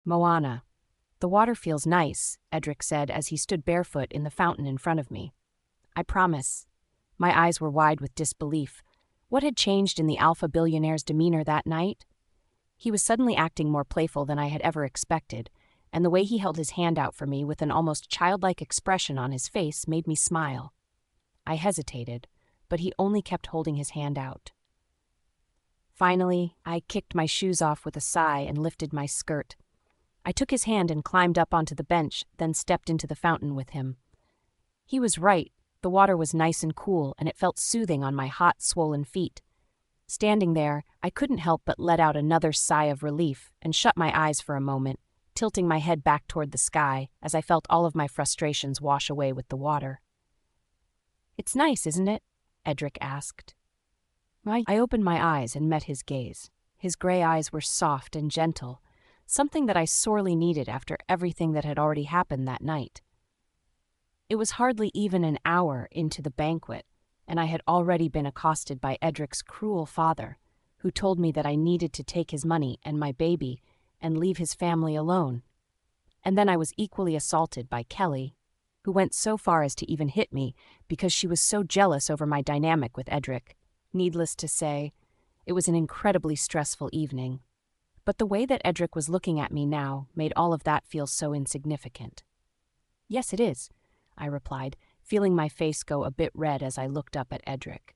Moana. The water feels nice, Edric said as he stood barefoot in the fountain in front of me. I promise. My eyes were wide with disbelief. What had changed in the alpha billionaire's demeanor that night? He was suddenly acting more playful than I had ever expected, and the way he held his hand out for me with an almost childlike expression on his face made me smile. I hesitated, but he only kept holding his hand out. Finally, I kicked my shoes off with a sigh and lifted my skirt. I took his hand and climbed up onto the bench, then stepped into the fountain with him. He was right. The water was nice and cool, and it felt soothing on my hot, swollen feet. Standing there, I couldn't help but let out another sigh of relief and shut my eyes for a moment, tilting my head back toward the sky as I felt all of my frustrations wash away with the water. "It's nice, isn't it?" Edric asked. I opened my eyes and met his gaze. His gray eyes were soft and gentle, something that I sorely needed after everything that had already happened that night. It was hardly even an hour into the banquet, and I had already been accosted by Edric's cruel father, who told me that I needed to take his money and my baby and leave his family alone. And then I was equally assaulted by Kelly, who went so far as to even hit me because she was so jealous over my dynamic with Edric. Needless to say, it was an incredibly stressful evening. But the way that Edric was looking at me now made all of that feel so insignificant. "Yes, it is," I replied, feeling my face go a bit red as I looked up at Edric.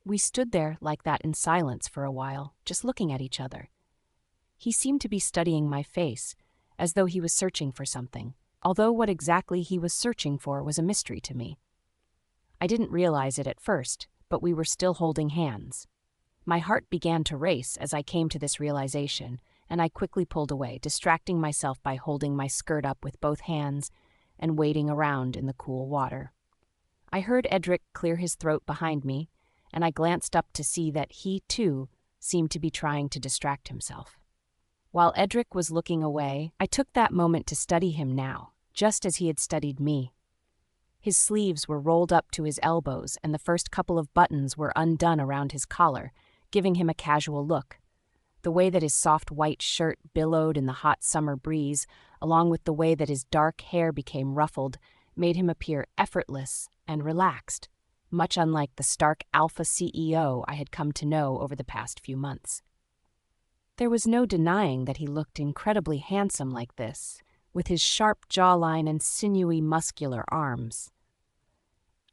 We stood there like that in silence for a while, just looking at each other. He seemed to be studying my face, as though he was searching for something, although what exactly he was searching for was a mystery to me. I didn't realize it at first, but we were still holding hands. My heart began to race as I came to this realization, and I quickly pulled away, distracting myself by holding my skirt up with both hands and wading around in the cool water. I heard Edric clear his throat behind me, and I glanced up to see that he, too, seemed to be trying to distract himself. While Edric was looking away, I took that moment to study him now, just as he had studied me. His sleeves were rolled up to his elbows, and the first couple of buttons were undone around his collar, giving him a casual look. The way that his soft white shirt billowed in the hot summer breeze, along with the way that his dark hair became ruffled, made him appear effortless and relaxed, much unlike the stark alpha CEO I had come to know over the past few months. There was no denying that he looked incredibly handsome like this, with his sharp jawline and sinewy, muscular arms.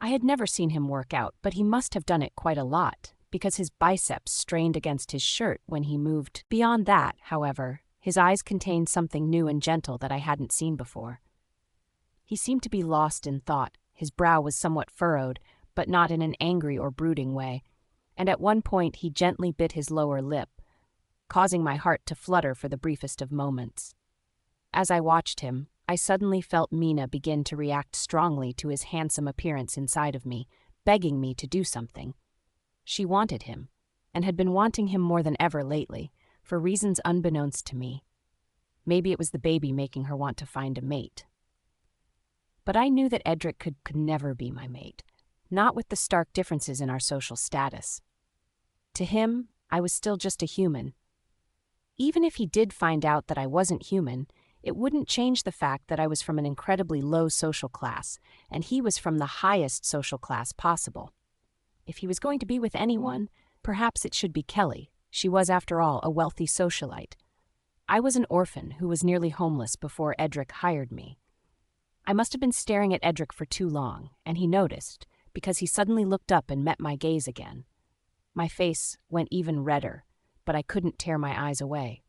I had never seen him work out, but he must have done it quite a lot, because his biceps strained against his shirt when he moved. Beyond that, however, his eyes contained something new and gentle that I hadn't seen before. He seemed to be lost in thought. His brow was somewhat furrowed, but not in an angry or brooding way, and at one point he gently bit his lower lip, causing my heart to flutter for the briefest of moments. As I watched him, I suddenly felt Mina begin to react strongly to his handsome appearance inside of me, begging me to do something. She wanted him, and had been wanting him more than ever lately, for reasons unbeknownst to me. Maybe it was the baby making her want to find a mate. But I knew that Edric could never be my mate, not with the stark differences in our social status. To him, I was still just a human. Even if he did find out that I wasn't human, it wouldn't change the fact that I was from an incredibly low social class, and he was from the highest social class possible. If he was going to be with anyone, perhaps it should be Kelly. She was, after all, a wealthy socialite. I was an orphan who was nearly homeless before Edric hired me. I must have been staring at Edric for too long, and he noticed, because he suddenly looked up and met my gaze again. My face went even redder, but I couldn't tear my eyes away.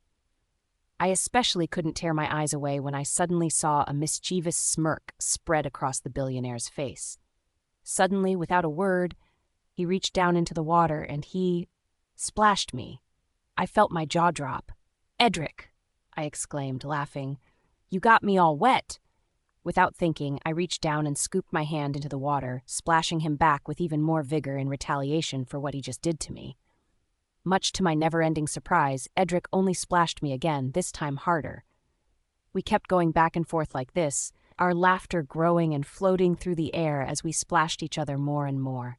I especially couldn't tear my eyes away when I suddenly saw a mischievous smirk spread across the billionaire's face. Suddenly, without a word, he reached down into the water and he splashed me. I felt my jaw drop. "Edric!" I exclaimed, laughing. "You got me all wet!" Without thinking, I reached down and scooped my hand into the water, splashing him back with even more vigor in retaliation for what he just did to me. Much to my never-ending surprise, Edric only splashed me again, this time harder. We kept going back and forth like this, our laughter growing and floating through the air as we splashed each other more and more.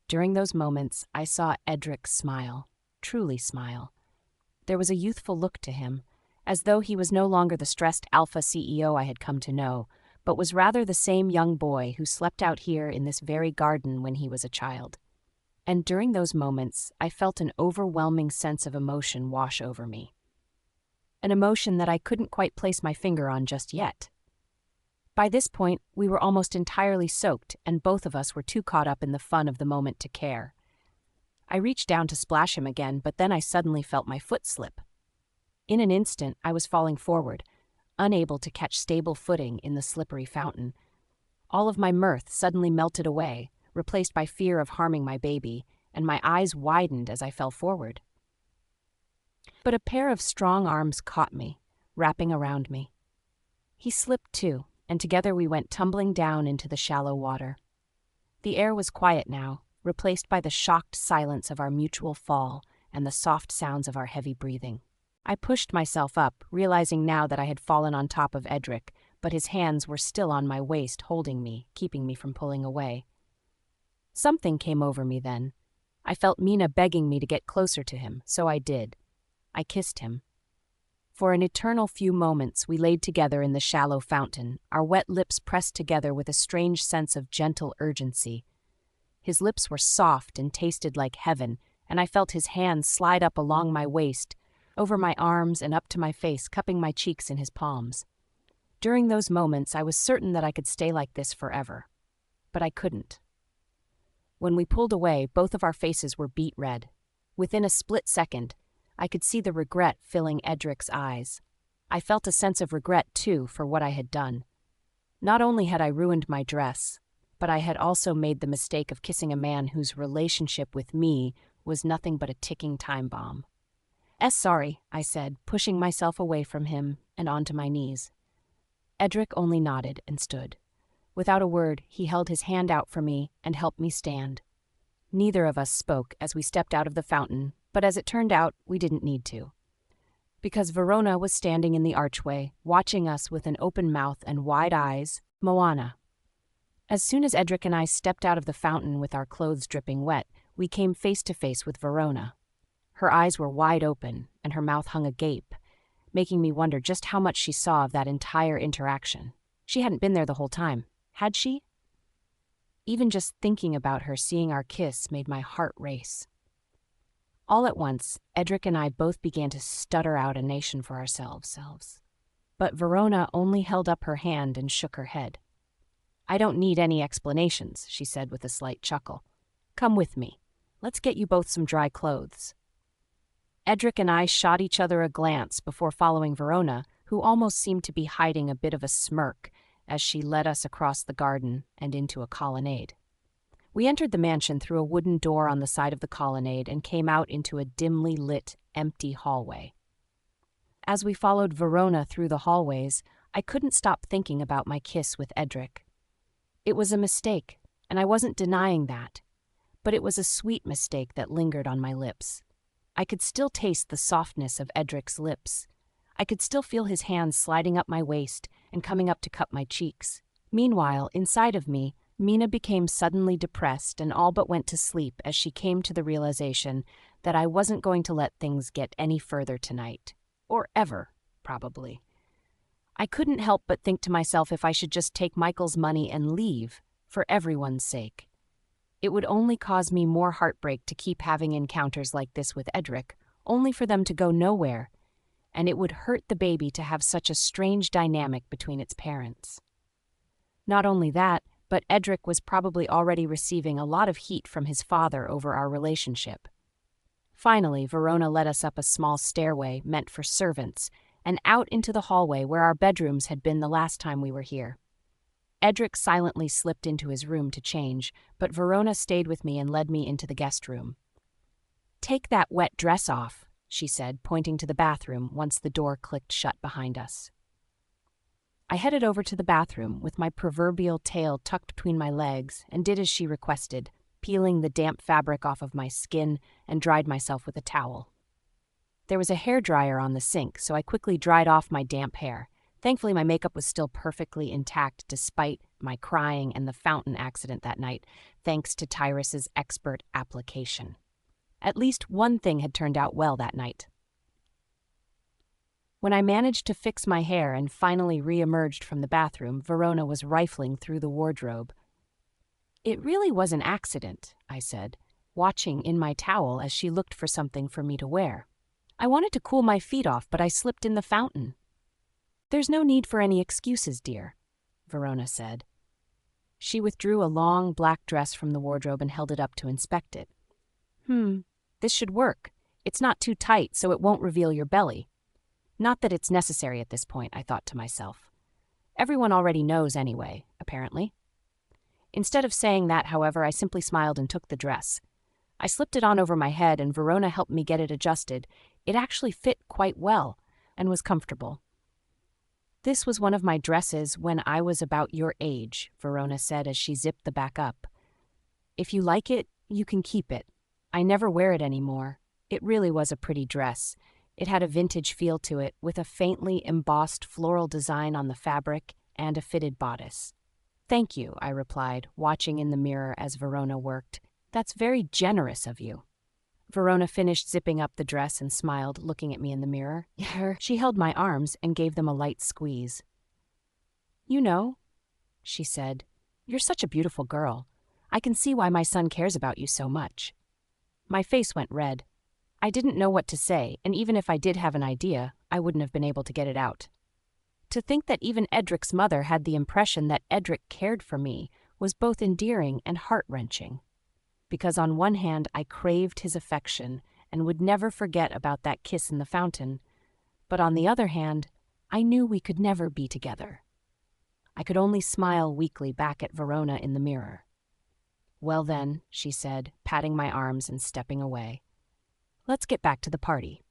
During those moments, I saw Edric smile, truly smile. There was a youthful look to him, as though he was no longer the stressed alpha CEO I had come to know, but was rather the same young boy who slept out here in this very garden when he was a child. And during those moments, I felt an overwhelming sense of emotion wash over me. An emotion that I couldn't quite place my finger on just yet. By this point, we were almost entirely soaked, and both of us were too caught up in the fun of the moment to care. I reached down to splash him again, but then I suddenly felt my foot slip. In an instant, I was falling forward, unable to catch stable footing in the slippery fountain. All of my mirth suddenly melted away, replaced by fear of harming my baby, and my eyes widened as I fell forward. But a pair of strong arms caught me, wrapping around me. He slipped too, and together we went tumbling down into the shallow water. The air was quiet now, replaced by the shocked silence of our mutual fall and the soft sounds of our heavy breathing. I pushed myself up, realizing now that I had fallen on top of Edric, but his hands were still on my waist, holding me, keeping me from pulling away. Something came over me then. I felt Mina begging me to get closer to him, so I did. I kissed him. For an eternal few moments we laid together in the shallow fountain, our wet lips pressed together with a strange sense of gentle urgency. His lips were soft and tasted like heaven, and I felt his hands slide up along my waist, over my arms and up to my face, cupping my cheeks in his palms. During those moments, I was certain that I could stay like this forever. But I couldn't. When we pulled away, both of our faces were beet red. Within a split second, I could see the regret filling Edric's eyes. I felt a sense of regret, too, for what I had done. Not only had I ruined my dress, but I had also made the mistake of kissing a man whose relationship with me was nothing but a ticking time bomb. Sorry," I said, pushing myself away from him and onto my knees. Edric only nodded and stood. Without a word, he held his hand out for me and helped me stand. Neither of us spoke as we stepped out of the fountain, but as it turned out, we didn't need to. Because Verona was standing in the archway, watching us with an open mouth and wide eyes, Moana. As soon as Edric and I stepped out of the fountain with our clothes dripping wet, we came face to face with Verona. Her eyes were wide open, and her mouth hung agape, making me wonder just how much she saw of that entire interaction. She hadn't been there the whole time, had she? Even just thinking about her seeing our kiss made my heart race. All at once, Edric and I both began to stutter out a nation for ourselves. But Verona only held up her hand and shook her head. "I don't need any explanations," she said with a slight chuckle. "Come with me. Let's get you both some dry clothes." Edric and I shot each other a glance before following Verona, who almost seemed to be hiding a bit of a smirk as she led us across the garden and into a colonnade. We entered the mansion through a wooden door on the side of the colonnade and came out into a dimly lit, empty hallway. As we followed Verona through the hallways, I couldn't stop thinking about my kiss with Edric. It was a mistake, and I wasn't denying that, but it was a sweet mistake that lingered on my lips. I could still taste the softness of Edric's lips. I could still feel his hands sliding up my waist and coming up to cup my cheeks. Meanwhile, inside of me, Mina became suddenly depressed and all but went to sleep as she came to the realization that I wasn't going to let things get any further tonight. Or ever, probably. I couldn't help but think to myself if I should just take Michael's money and leave, for everyone's sake. It would only cause me more heartbreak to keep having encounters like this with Edric, only for them to go nowhere, and it would hurt the baby to have such a strange dynamic between its parents. Not only that, but Edric was probably already receiving a lot of heat from his father over our relationship. Finally, Verona led us up a small stairway meant for servants and out into the hallway where our bedrooms had been the last time we were here. Edric silently slipped into his room to change, but Verona stayed with me and led me into the guest room. "Take that wet dress off," she said, pointing to the bathroom once the door clicked shut behind us. I headed over to the bathroom with my proverbial tail tucked between my legs and did as she requested, peeling the damp fabric off of my skin and dried myself with a towel. There was a hairdryer on the sink, so I quickly dried off my damp hair. Thankfully, my makeup was still perfectly intact despite my crying and the fountain accident that night, thanks to Tyrus's expert application. At least one thing had turned out well that night. When I managed to fix my hair and finally re-emerged from the bathroom, Verona was rifling through the wardrobe. "It really was an accident," I said, watching in my towel as she looked for something for me to wear. "I wanted to cool my feet off, but I slipped in the fountain." "There's no need for any excuses, dear," Verona said. She withdrew a long black dress from the wardrobe and held it up to inspect it. This should work. It's not too tight, so it won't reveal your belly." Not that it's necessary at this point, I thought to myself. Everyone already knows anyway, apparently. Instead of saying that, however, I simply smiled and took the dress. I slipped it on over my head and Verona helped me get it adjusted. It actually fit quite well and was comfortable. "This was one of my dresses when I was about your age," Verona said as she zipped the back up. "If you like it, you can keep it. I never wear it anymore." It really was a pretty dress. It had a vintage feel to it, with a faintly embossed floral design on the fabric and a fitted bodice. "Thank you," I replied, watching in the mirror as Verona worked. "That's very generous of you." Verona finished zipping up the dress and smiled, looking at me in the mirror. She held my arms and gave them a light squeeze. "You know," she said, "you're such a beautiful girl. I can see why my son cares about you so much." My face went red. I didn't know what to say, and even if I did have an idea, I wouldn't have been able to get it out. To think that even Edric's mother had the impression that Edric cared for me was both endearing and heart-wrenching. Because on one hand, I craved his affection and would never forget about that kiss in the fountain, but on the other hand, I knew we could never be together. I could only smile weakly back at Verona in the mirror. "Well then," she said, patting my arms and stepping away. "Let's get back to the party."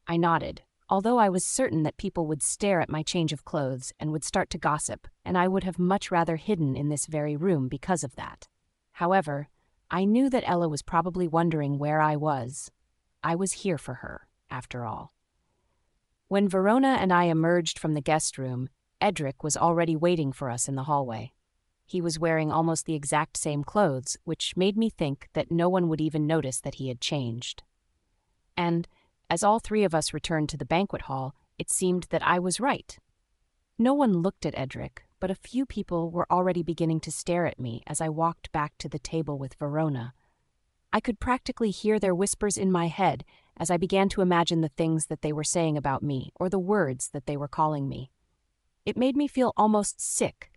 I nodded, although I was certain that people would stare at my change of clothes and would start to gossip, and I would have much rather hidden in this very room because of that. However, I knew that Ella was probably wondering where I was. I was here for her, after all. When Verona and I emerged from the guest room, Edric was already waiting for us in the hallway. He was wearing almost the exact same clothes, which made me think that no one would even notice that he had changed. And, as all three of us returned to the banquet hall, it seemed that I was right. No one looked at Edric, but a few people were already beginning to stare at me as I walked back to the table with Verona. I could practically hear their whispers in my head as I began to imagine the things that they were saying about me or the words that they were calling me. It made me feel almost sick,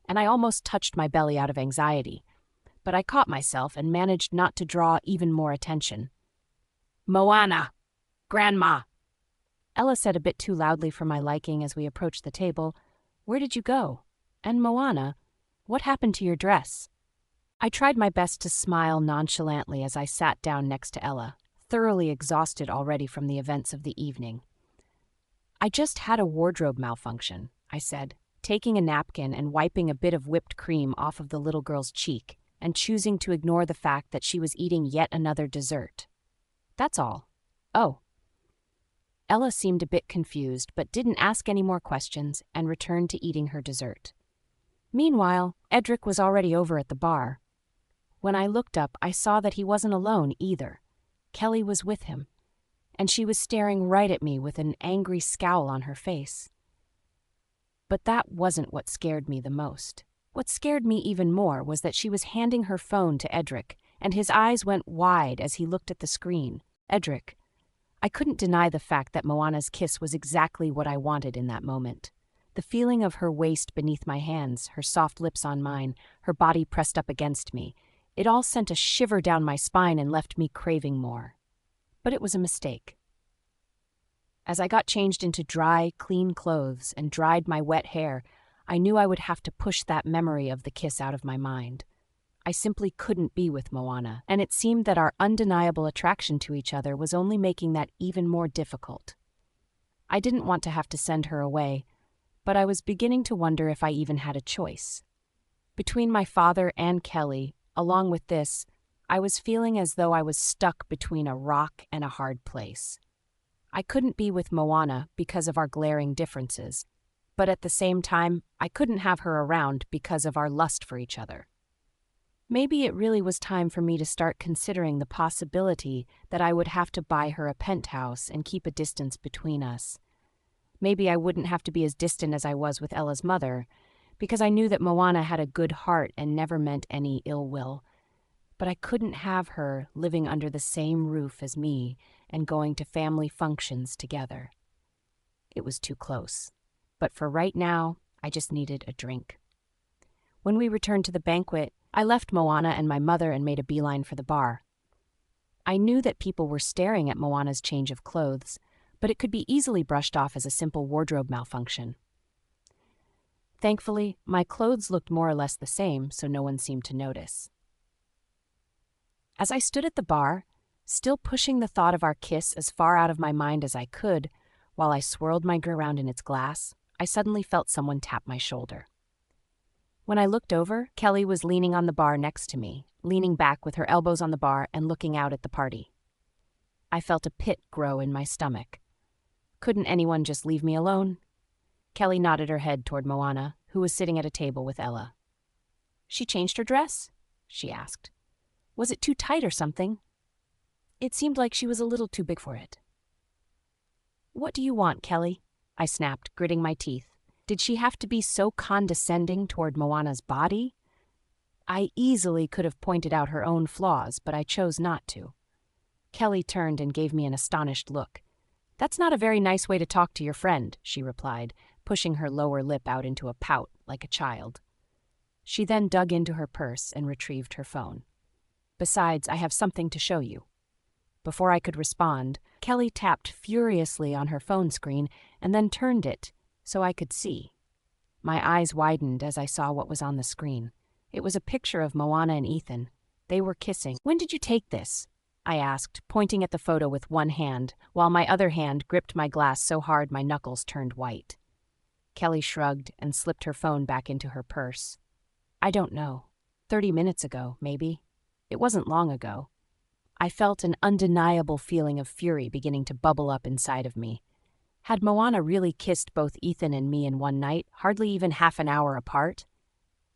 and I almost touched my belly out of anxiety, but I caught myself and managed not to draw even more attention. "Moana! Grandma!" Ella said a bit too loudly for my liking as we approached the table. "Where did you go? And Moana, what happened to your dress?" I tried my best to smile nonchalantly as I sat down next to Ella, thoroughly exhausted already from the events of the evening. "I just had a wardrobe malfunction," I said, taking a napkin and wiping a bit of whipped cream off of the little girl's cheek and choosing to ignore the fact that she was eating yet another dessert. "That's all." "Oh." Ella seemed a bit confused, but didn't ask any more questions and returned to eating her dessert. Meanwhile, Edric was already over at the bar. When I looked up, I saw that he wasn't alone either. Kelly was with him, and she was staring right at me with an angry scowl on her face. But that wasn't what scared me the most. What scared me even more was that she was handing her phone to Edric, and his eyes went wide as he looked at the screen. Edric. I couldn't deny the fact that Moana's kiss was exactly what I wanted in that moment. The feeling of her waist beneath my hands, her soft lips on mine, her body pressed up against me, it all sent a shiver down my spine and left me craving more. But it was a mistake. As I got changed into dry, clean clothes and dried my wet hair, I knew I would have to push that memory of the kiss out of my mind. I simply couldn't be with Moana, and it seemed that our undeniable attraction to each other was only making that even more difficult. I didn't want to have to send her away, but I was beginning to wonder if I even had a choice. Between my father and Kelly, along with this, I was feeling as though I was stuck between a rock and a hard place. I couldn't be with Moana because of our glaring differences, but at the same time, I couldn't have her around because of our lust for each other. Maybe it really was time for me to start considering the possibility that I would have to buy her a penthouse and keep a distance between us. Maybe I wouldn't have to be as distant as I was with Ella's mother, because I knew that Moana had a good heart and never meant any ill will. But I couldn't have her living under the same roof as me and going to family functions together. It was too close. But for right now, I just needed a drink. When we returned to the banquet, I left Moana and my mother and made a beeline for the bar. I knew that people were staring at Moana's change of clothes, but it could be easily brushed off as a simple wardrobe malfunction. Thankfully, my clothes looked more or less the same, so no one seemed to notice. As I stood at the bar, still pushing the thought of our kiss as far out of my mind as I could, while I swirled my drink around in its glass, I suddenly felt someone tap my shoulder. When I looked over, Kelly was leaning on the bar next to me, leaning back with her elbows on the bar and looking out at the party. I felt a pit grow in my stomach. Couldn't anyone just leave me alone? Kelly nodded her head toward Moana, who was sitting at a table with Ella. "She changed her dress?" she asked. "Was it too tight or something?" "It seemed like she was a little too big for it." "What do you want, Kelly?" I snapped, gritting my teeth. Did she have to be so condescending toward Moana's body? I easily could have pointed out her own flaws, but I chose not to. Kelly turned and gave me an astonished look. "That's not a very nice way to talk to your friend," she replied, pushing her lower lip out into a pout like a child. She then dug into her purse and retrieved her phone. "Besides, I have something to show you." Before I could respond, Kelly tapped furiously on her phone screen and then turned it so I could see. My eyes widened as I saw what was on the screen. It was a picture of Moana and Ethan. They were kissing. "When did you take this?" I asked, pointing at the photo with one hand, while my other hand gripped my glass so hard my knuckles turned white. Kelly shrugged and slipped her phone back into her purse. "I don't know. 30 minutes ago, maybe. It wasn't long ago." I felt an undeniable feeling of fury beginning to bubble up inside of me. Had Moana really kissed both Ethan and me in one night, hardly even half an hour apart?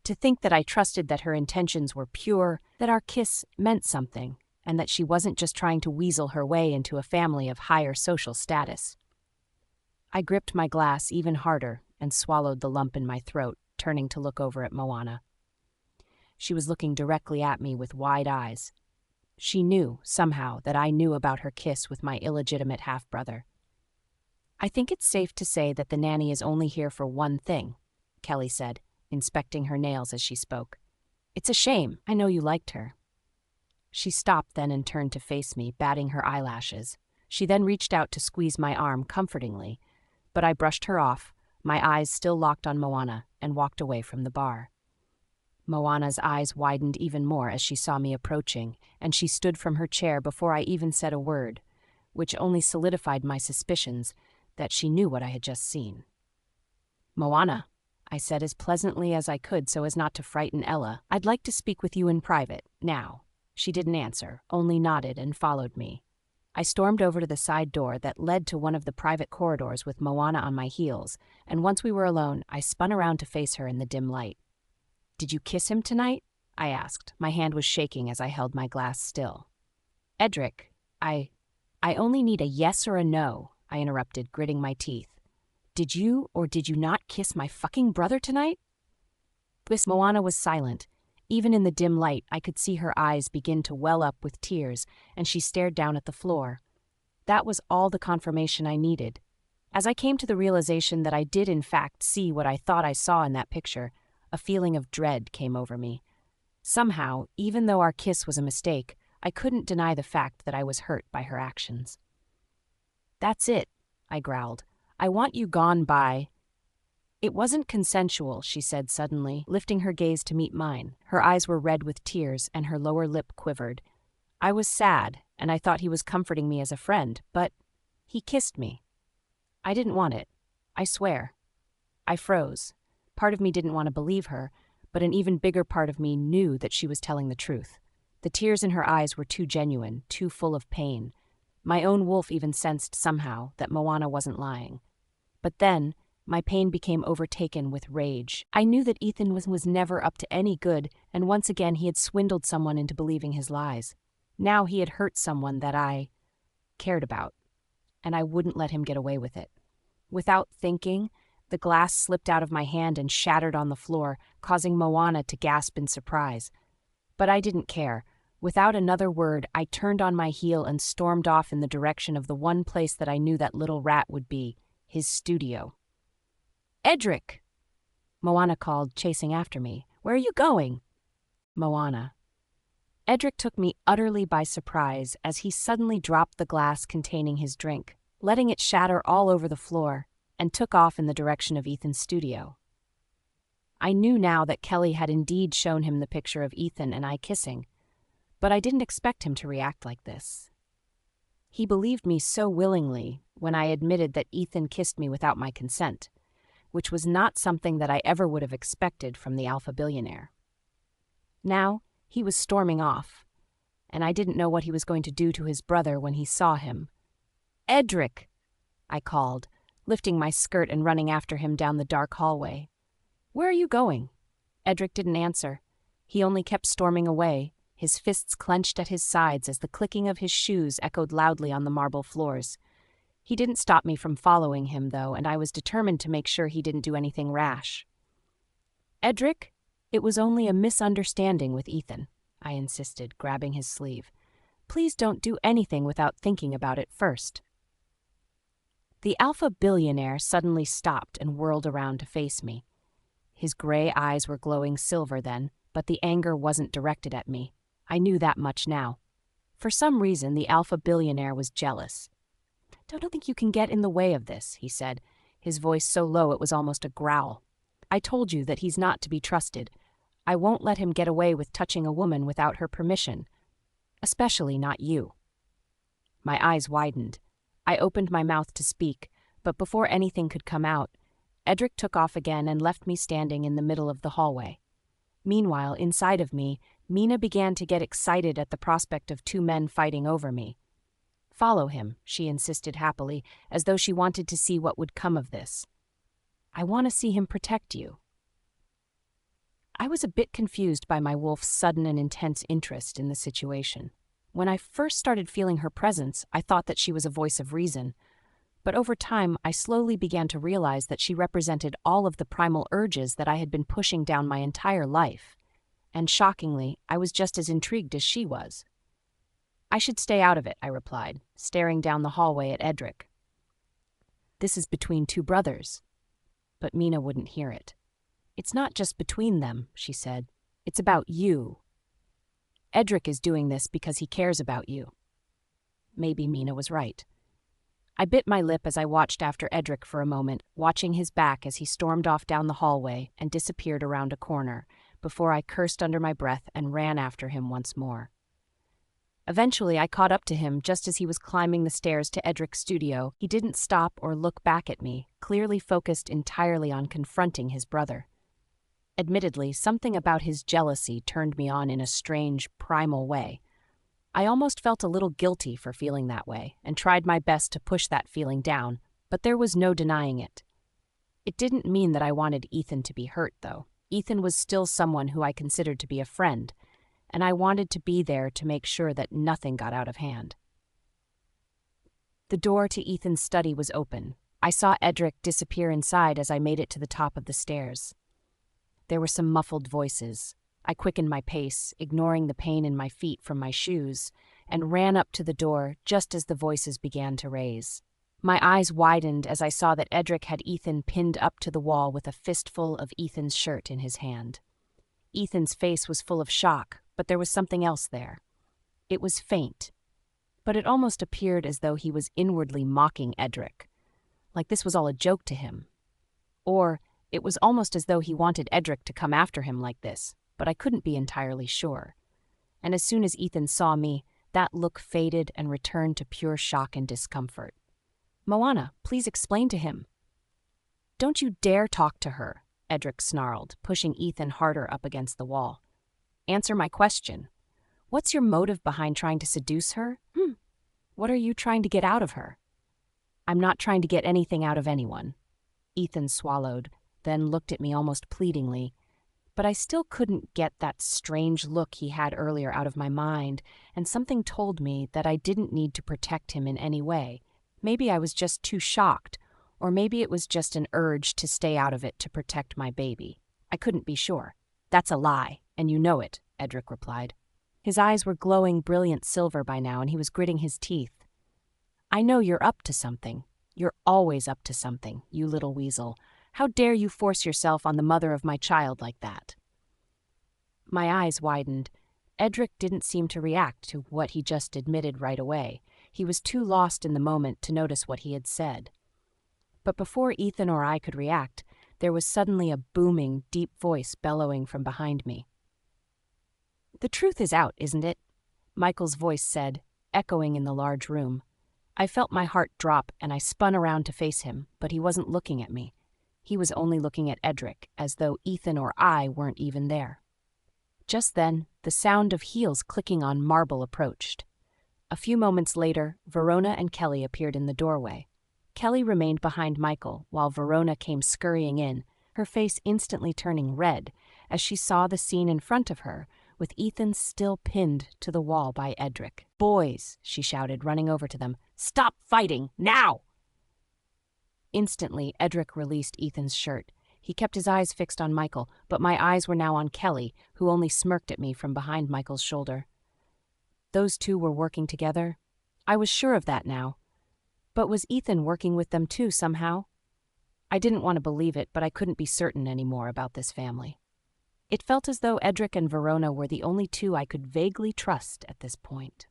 To think that I trusted that her intentions were pure, that our kiss meant something, and that she wasn't just trying to weasel her way into a family of higher social status. I gripped my glass even harder and swallowed the lump in my throat, turning to look over at Moana. She was looking directly at me with wide eyes. She knew, somehow, that I knew about her kiss with my illegitimate half-brother. "I think it's safe to say that the nanny is only here for one thing," Kelly said, inspecting her nails as she spoke. "It's a shame. I know you liked her." She stopped then and turned to face me, batting her eyelashes. She then reached out to squeeze my arm comfortingly, but I brushed her off, my eyes still locked on Moana, and walked away from the bar. Moana's eyes widened even more as she saw me approaching, and she stood from her chair before I even said a word, which only solidified my suspicions that she knew what I had just seen. "Moana," I said as pleasantly as I could so as not to frighten Ella, "I'd like to speak with you in private, now." She didn't answer, only nodded and followed me. I stormed over to the side door that led to one of the private corridors with Moana on my heels, and once we were alone, I spun around to face her in the dim light. "Did you kiss him tonight?" I asked. My hand was shaking as I held my glass still. "Edric, I only need a yes or a no," I interrupted, gritting my teeth. "Did you or did you not kiss my fucking brother tonight?" Moana was silent. Even in the dim light, I could see her eyes begin to well up with tears, and she stared down at the floor. That was all the confirmation I needed. As I came to the realization that I did in fact see what I thought I saw in that picture, a feeling of dread came over me. Somehow, even though our kiss was a mistake, I couldn't deny the fact that I was hurt by her actions. "That's it," I growled. "I want you gone by—" "It wasn't consensual," she said suddenly, lifting her gaze to meet mine. Her eyes were red with tears, and her lower lip quivered. I was sad, and I thought he was comforting me as a friend, but he kissed me. I didn't want it. I swear. I froze. Part of me didn't want to believe her, but an even bigger part of me knew that she was telling the truth. The tears in her eyes were too genuine, too full of pain. My own wolf even sensed somehow that Moana wasn't lying. But then, my pain became overtaken with rage. I knew that Ethan was never up to any good, and once again he had swindled someone into believing his lies. Now he had hurt someone that I cared about, and I wouldn't let him get away with it. Without thinking, the glass slipped out of my hand and shattered on the floor, causing Moana to gasp in surprise. But I didn't care. Without another word, I turned on my heel and stormed off in the direction of the one place that I knew that little rat would be, his studio. "Edric!" Moana called, chasing after me. "Where are you going?" Moana. Edric took me utterly by surprise as he suddenly dropped the glass containing his drink, letting it shatter all over the floor, and took off in the direction of Ethan's studio. I knew now that Kelly had indeed shown him the picture of Ethan and I kissing, but I didn't expect him to react like this. He believed me so willingly when I admitted that Ethan kissed me without my consent, which was not something that I ever would have expected from the alpha billionaire. Now, he was storming off, and I didn't know what he was going to do to his brother when he saw him. "Edric!" I called, lifting my skirt and running after him down the dark hallway. "Where are you going?" Edric didn't answer. He only kept storming away, his fists clenched at his sides as the clicking of his shoes echoed loudly on the marble floors. He didn't stop me from following him, though, and I was determined to make sure he didn't do anything rash. "Edric, it was only a misunderstanding with Ethan," I insisted, grabbing his sleeve. "Please don't do anything without thinking about it first." The alpha billionaire suddenly stopped and whirled around to face me. His gray eyes were glowing silver then, but the anger wasn't directed at me. I knew that much now. For some reason, the alpha billionaire was jealous. "Don't think you can get in the way of this," he said, his voice so low it was almost a growl. "I told you that he's not to be trusted. I won't let him get away with touching a woman without her permission. Especially not you." My eyes widened. I opened my mouth to speak, but before anything could come out, Edric took off again and left me standing in the middle of the hallway. Meanwhile, inside of me, Mina began to get excited at the prospect of two men fighting over me. "Follow him," she insisted happily, as though she wanted to see what would come of this. "I want to see him protect you." I was a bit confused by my wolf's sudden and intense interest in the situation. When I first started feeling her presence, I thought that she was a voice of reason. But over time, I slowly began to realize that she represented all of the primal urges that I had been pushing down my entire life. And shockingly, I was just as intrigued as she was. "I should stay out of it," I replied, staring down the hallway at Edric. "This is between two brothers." But Mina wouldn't hear it. "It's not just between them," she said. "It's about you. Edric is doing this because he cares about you." Maybe Mina was right. I bit my lip as I watched after Edric for a moment, watching his back as he stormed off down the hallway and disappeared around a corner, before I cursed under my breath and ran after him once more. Eventually, I caught up to him just as he was climbing the stairs to Edric's studio. He didn't stop or look back at me, clearly focused entirely on confronting his brother. Admittedly, something about his jealousy turned me on in a strange, primal way. I almost felt a little guilty for feeling that way, and tried my best to push that feeling down, but there was no denying it. It didn't mean that I wanted Ethan to be hurt, though. Ethan was still someone who I considered to be a friend, and I wanted to be there to make sure that nothing got out of hand. The door to Ethan's study was open. I saw Edric disappear inside as I made it to the top of the stairs. There were some muffled voices. I quickened my pace, ignoring the pain in my feet from my shoes, and ran up to the door just as the voices began to raise. My eyes widened as I saw that Edric had Ethan pinned up to the wall with a fistful of Ethan's shirt in his hand. Ethan's face was full of shock, but there was something else there. It was faint, but it almost appeared as though he was inwardly mocking Edric, like this was all a joke to him. Or it was almost as though he wanted Edric to come after him like this, but I couldn't be entirely sure. And as soon as Ethan saw me, that look faded and returned to pure shock and discomfort. "Moana, please explain to him." "Don't you dare talk to her," Edric snarled, pushing Ethan harder up against the wall. "Answer my question. What's your motive behind trying to seduce her? What are you trying to get out of her?" "I'm not trying to get anything out of anyone." Ethan swallowed, then looked at me almost pleadingly, but I still couldn't get that strange look he had earlier out of my mind, and something told me that I didn't need to protect him in any way. Maybe I was just too shocked, Or maybe it was just an urge to stay out of it to protect my baby. I couldn't be sure. That's a lie, and you know it, Edric replied. His eyes were glowing brilliant silver by now, and he was gritting his teeth. I know you're up to something. You're always up to something, you little weasel. How dare you force yourself on the mother of my child like that? My eyes widened. Edric didn't seem to react to what he just admitted right away. He was too lost in the moment to notice what he had said. But before Ethan or I could react, there was suddenly a booming, deep voice bellowing from behind me. The truth is out, isn't it? Michael's voice said, echoing in the large room. I felt my heart drop and I spun around to face him, but he wasn't looking at me. He was only looking at Edric, as though Ethan or I weren't even there. Just then, the sound of heels clicking on marble approached. A few moments later, Verona and Kelly appeared in the doorway. Kelly remained behind Michael, while Verona came scurrying in, her face instantly turning red as she saw the scene in front of her, with Ethan still pinned to the wall by Edric. "Boys," she shouted, running over to them, "stop fighting, now!" Instantly, Edric released Ethan's shirt. He kept his eyes fixed on Michael, but my eyes were now on Kelly, who only smirked at me from behind Michael's shoulder. Those two were working together. I was sure of that now. But was Ethan working with them too somehow? I didn't want to believe it, but I couldn't be certain anymore about this family. It felt as though Edric and Verona were the only two I could vaguely trust at this point.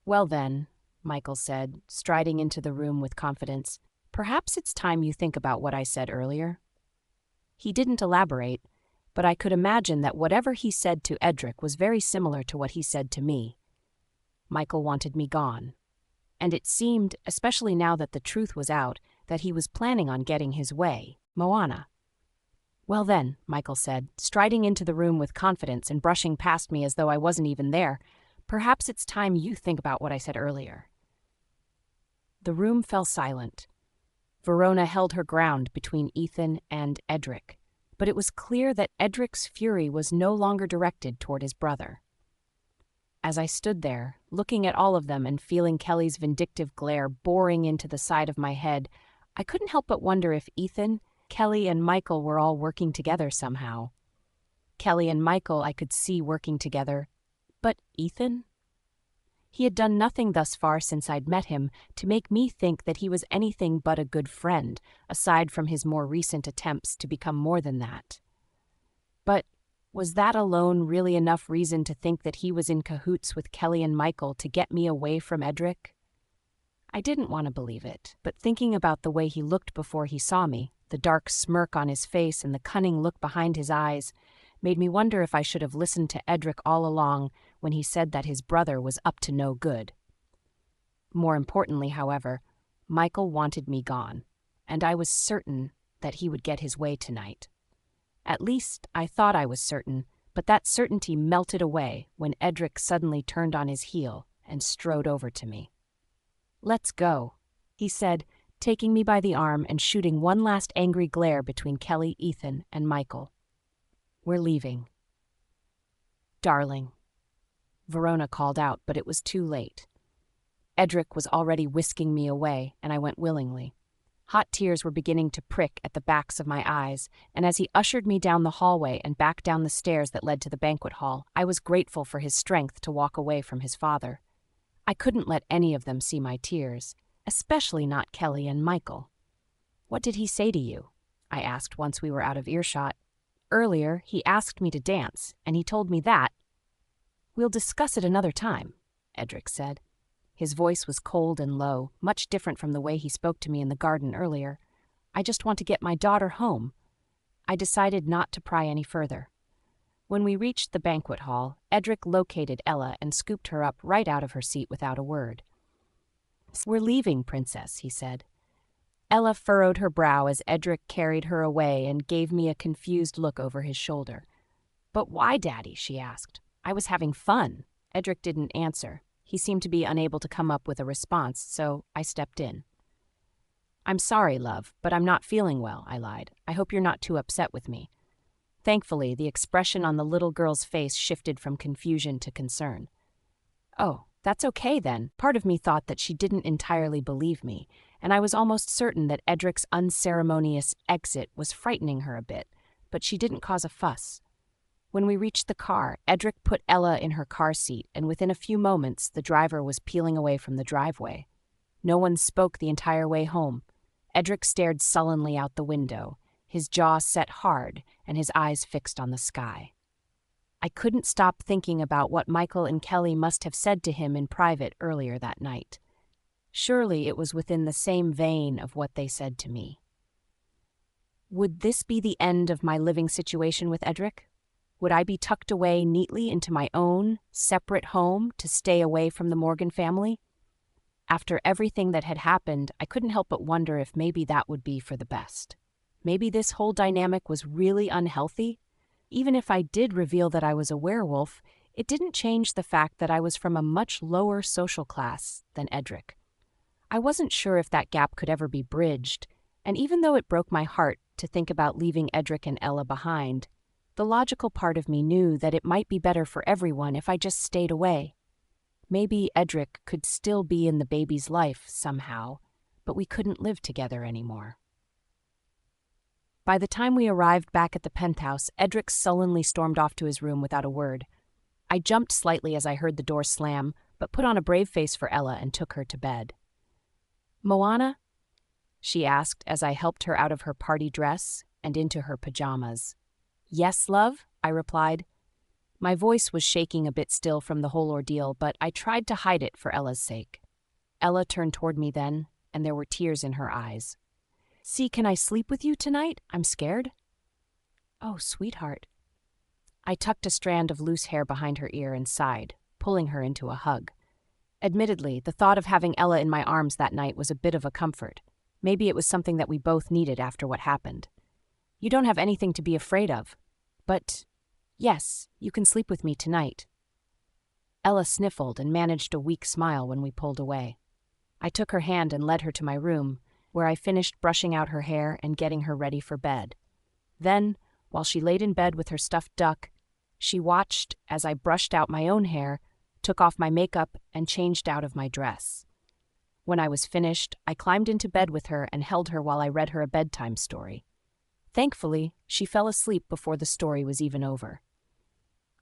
"Well then," Michael said, striding into the room with confidence, "perhaps it's time you think about what I said earlier." He didn't elaborate, but I could imagine that whatever he said to Edric was very similar to what he said to me. Michael wanted me gone. And it seemed, especially now that the truth was out, that he was planning on getting his way, Moana. "Well then," Michael said, striding into the room with confidence and brushing past me as though I wasn't even there, "perhaps it's time you think about what I said earlier." The room fell silent. Verona held her ground between Ethan and Edric, but it was clear that Edric's fury was no longer directed toward his brother. As I stood there, looking at all of them and feeling Kelly's vindictive glare boring into the side of my head, I couldn't help but wonder if Ethan, Kelly, and Michael were all working together somehow. Kelly and Michael I could see working together, but Ethan? He had done nothing thus far since I'd met him to make me think that he was anything but a good friend, aside from his more recent attempts to become more than that. But was that alone really enough reason to think that he was in cahoots with Kelly and Michael to get me away from Edric? I didn't want to believe it, but thinking about the way he looked before he saw me, the dark smirk on his face and the cunning look behind his eyes, made me wonder if I should have listened to Edric all along when he said that his brother was up to no good. More importantly, however, Michael wanted me gone, and I was certain that he would get his way tonight. At least, I thought I was certain, but that certainty melted away when Edric suddenly turned on his heel and strode over to me. "Let's go," he said, taking me by the arm and shooting one last angry glare between Kelly, Ethan, and Michael. "We're leaving." "Darling," Verona called out, but it was too late. Edric was already whisking me away, and I went willingly. Hot tears were beginning to prick at the backs of my eyes, and as he ushered me down the hallway and back down the stairs that led to the banquet hall, I was grateful for his strength to walk away from his father. I couldn't let any of them see my tears, especially not Kelly and Michael. "What did he say to you?" I asked once we were out of earshot. "Earlier, he asked me to dance, and he told me that—" "We'll discuss it another time," Edric said. His voice was cold and low, much different from the way he spoke to me in the garden earlier. "I just want to get my daughter home." I decided not to pry any further. When we reached the banquet hall, Edric located Ella and scooped her up right out of her seat without a word. "We're leaving, Princess," he said. Ella furrowed her brow as Edric carried her away and gave me a confused look over his shoulder. "But why, Daddy?" she asked. "I was having fun." Edric didn't answer. He seemed to be unable to come up with a response, so I stepped in. "I'm sorry, love, but I'm not feeling well," I lied. "I hope you're not too upset with me." Thankfully, the expression on the little girl's face shifted from confusion to concern. "Oh, that's okay then." Part of me thought that she didn't entirely believe me, and I was almost certain that Edric's unceremonious exit was frightening her a bit, but she didn't cause a fuss. When we reached the car, Edric put Ella in her car seat, and within a few moments the driver was peeling away from the driveway. No one spoke the entire way home. Edric stared sullenly out the window, his jaw set hard and his eyes fixed on the sky. I couldn't stop thinking about what Michael and Kelly must have said to him in private earlier that night. Surely it was within the same vein of what they said to me. Would this be the end of my living situation with Edric? Would I be tucked away neatly into my own, separate home to stay away from the Morgan family? After everything that had happened, I couldn't help but wonder if maybe that would be for the best. Maybe this whole dynamic was really unhealthy. Even if I did reveal that I was a werewolf, it didn't change the fact that I was from a much lower social class than Edric. I wasn't sure if that gap could ever be bridged, and even though it broke my heart to think about leaving Edric and Ella behind, the logical part of me knew that it might be better for everyone if I just stayed away. Maybe Edric could still be in the baby's life somehow, but we couldn't live together anymore. By the time we arrived back at the penthouse, Edric sullenly stormed off to his room without a word. I jumped slightly as I heard the door slam, but put on a brave face for Ella and took her to bed. "Moana?" she asked as I helped her out of her party dress and into her pajamas. "Yes, love," I replied. My voice was shaking a bit still from the whole ordeal, but I tried to hide it for Ella's sake. Ella turned toward me then, and there were tears in her eyes. "See, can I sleep with you tonight? I'm scared." "Oh, sweetheart." I tucked a strand of loose hair behind her ear and sighed, pulling her into a hug. Admittedly, the thought of having Ella in my arms that night was a bit of a comfort. Maybe it was something that we both needed after what happened. "You don't have anything to be afraid of. But, yes, you can sleep with me tonight." Ella sniffled and managed a weak smile when we pulled away. I took her hand and led her to my room, where I finished brushing out her hair and getting her ready for bed. Then, while she laid in bed with her stuffed duck, she watched as I brushed out my own hair, took off my makeup, and changed out of my dress. When I was finished, I climbed into bed with her and held her while I read her a bedtime story. Thankfully, she fell asleep before the story was even over.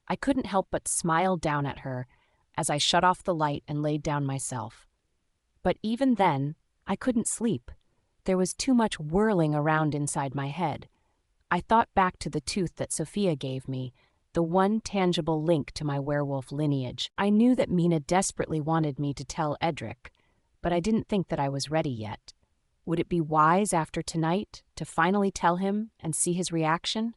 I couldn't help but smile down at her as I shut off the light and laid down myself. But even then, I couldn't sleep. There was too much whirling around inside my head. I thought back to the tooth that Sophia gave me, the one tangible link to my werewolf lineage. I knew that Mina desperately wanted me to tell Edric, but I didn't think that I was ready yet. Would it be wise after tonight to finally tell him and see his reaction?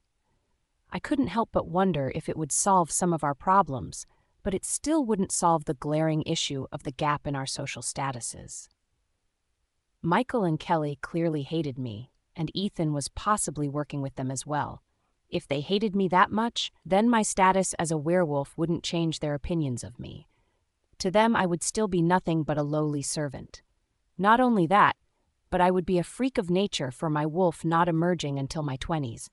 I couldn't help but wonder if it would solve some of our problems, but it still wouldn't solve the glaring issue of the gap in our social statuses. Michael and Kelly clearly hated me, and Ethan was possibly working with them as well. If they hated me that much, then my status as a werewolf wouldn't change their opinions of me. To them, I would still be nothing but a lowly servant. Not only that, but I would be a freak of nature for my wolf not emerging until my 20s.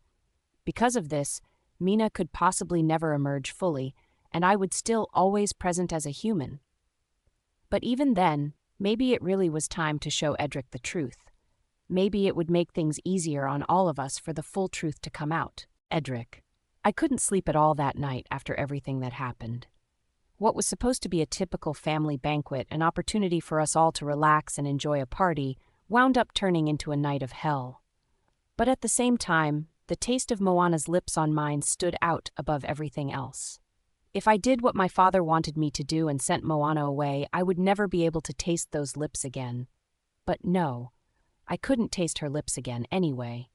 Because of this, Mina could possibly never emerge fully, and I would still always present as a human. But even then, maybe it really was time to show Edric the truth. Maybe it would make things easier on all of us for the full truth to come out. Edric. I couldn't sleep at all that night after everything that happened. What was supposed to be a typical family banquet, an opportunity for us all to relax and enjoy a party, wound up turning into a night of hell. But at the same time, the taste of Moana's lips on mine stood out above everything else. If I did what my father wanted me to do and sent Moana away, I would never be able to taste those lips again. But no, I couldn't taste her lips again anyway.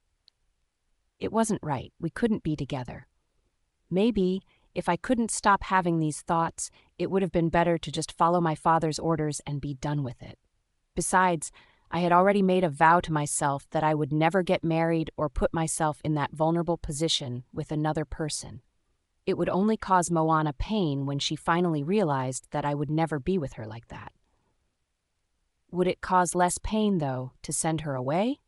It wasn't right. We couldn't be together. Maybe, if I couldn't stop having these thoughts, it would have been better to just follow my father's orders and be done with it. Besides, I had already made a vow to myself that I would never get married or put myself in that vulnerable position with another person. It would only cause Moana pain when she finally realized that I would never be with her like that. Would it cause less pain, though, to send her away?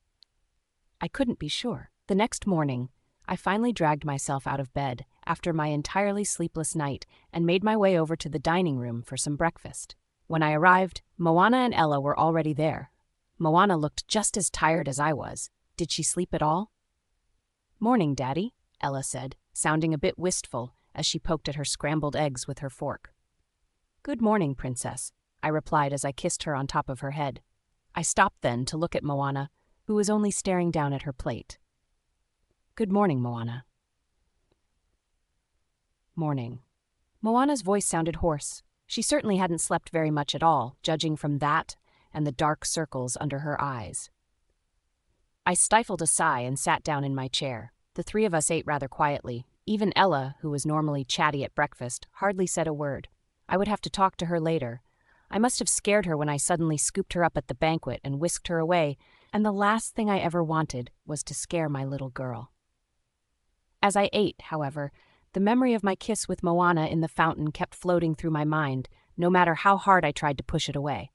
I couldn't be sure. The next morning, I finally dragged myself out of bed after my entirely sleepless night and made my way over to the dining room for some breakfast. When I arrived, Moana and Ella were already there. Moana looked just as tired as I was. Did she sleep at all? "Morning, Daddy," Ella said, sounding a bit wistful as she poked at her scrambled eggs with her fork. "Good morning, Princess," I replied as I kissed her on top of her head. I stopped then to look at Moana, who was only staring down at her plate. "Good morning, Moana." Morning. Moana's voice sounded hoarse. She certainly hadn't slept very much at all, judging from that and the dark circles under her eyes. I stifled a sigh and sat down in my chair. The three of us ate rather quietly. Even Ella, who was normally chatty at breakfast, hardly said a word. I would have to talk to her later. I must have scared her when I suddenly scooped her up at the banquet and whisked her away, and the last thing I ever wanted was to scare my little girl. As I ate, however, the memory of my kiss with Moana in the fountain kept floating through my mind, no matter how hard I tried to push it away.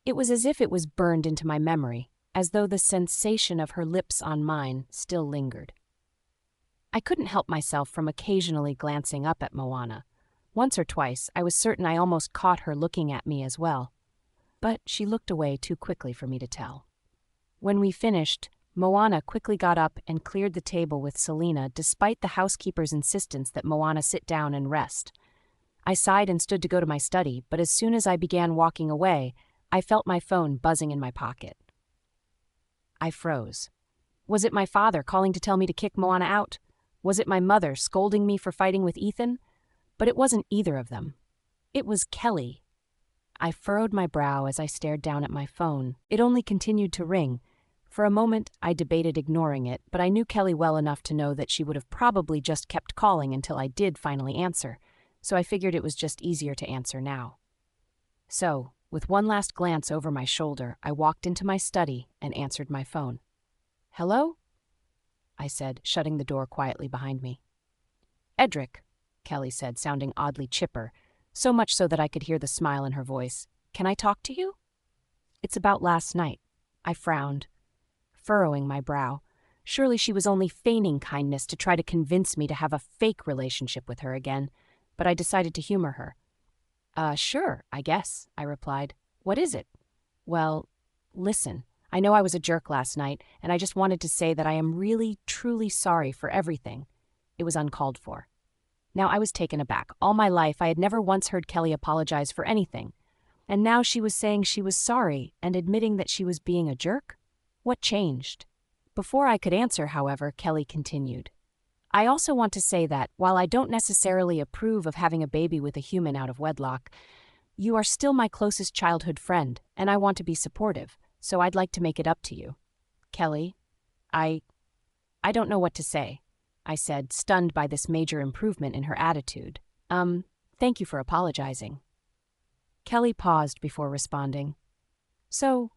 It was as if it was burned into my memory, as though the sensation of her lips on mine still lingered. I couldn't help myself from occasionally glancing up at Moana. Once or twice, I was certain I almost caught her looking at me as well. But she looked away too quickly for me to tell. When we finished, Moana quickly got up and cleared the table with Selena despite the housekeeper's insistence that Moana sit down and rest. I sighed and stood to go to my study, but as soon as I began walking away, I felt my phone buzzing in my pocket. I froze. Was it my father calling to tell me to kick Moana out? Was it my mother scolding me for fighting with Ethan? But it wasn't either of them. It was Kelly. I furrowed my brow as I stared down at my phone. It only continued to ring. For a moment, I debated ignoring it, but I knew Kelly well enough to know that she would have probably just kept calling until I did finally answer, so I figured it was just easier to answer now. So, with one last glance over my shoulder, I walked into my study and answered my phone. "Hello?" I said, shutting the door quietly behind me. "Edric," Kelly said, sounding oddly chipper, so much so that I could hear the smile in her voice. "Can I talk to you?" "It's about last night." I frowned, furrowing my brow. Surely she was only feigning kindness to try to convince me to have a fake relationship with her again, but I decided to humor her. Sure, I guess," I replied. "What is it?" "Well, listen, I know I was a jerk last night, and I just wanted to say that I am really, truly sorry for everything. It was uncalled for." Now I was taken aback. All my life I had never once heard Kelly apologize for anything, and now she was saying she was sorry and admitting that she was being a jerk? What changed? Before I could answer, however, Kelly continued. "I also want to say that, while I don't necessarily approve of having a baby with a human out of wedlock, you are still my closest childhood friend, and I want to be supportive, so I'd like to make it up to you." "Kelly, I don't know what to say," I said, stunned by this major improvement in her attitude. Thank you for apologizing." Kelly paused before responding. "So,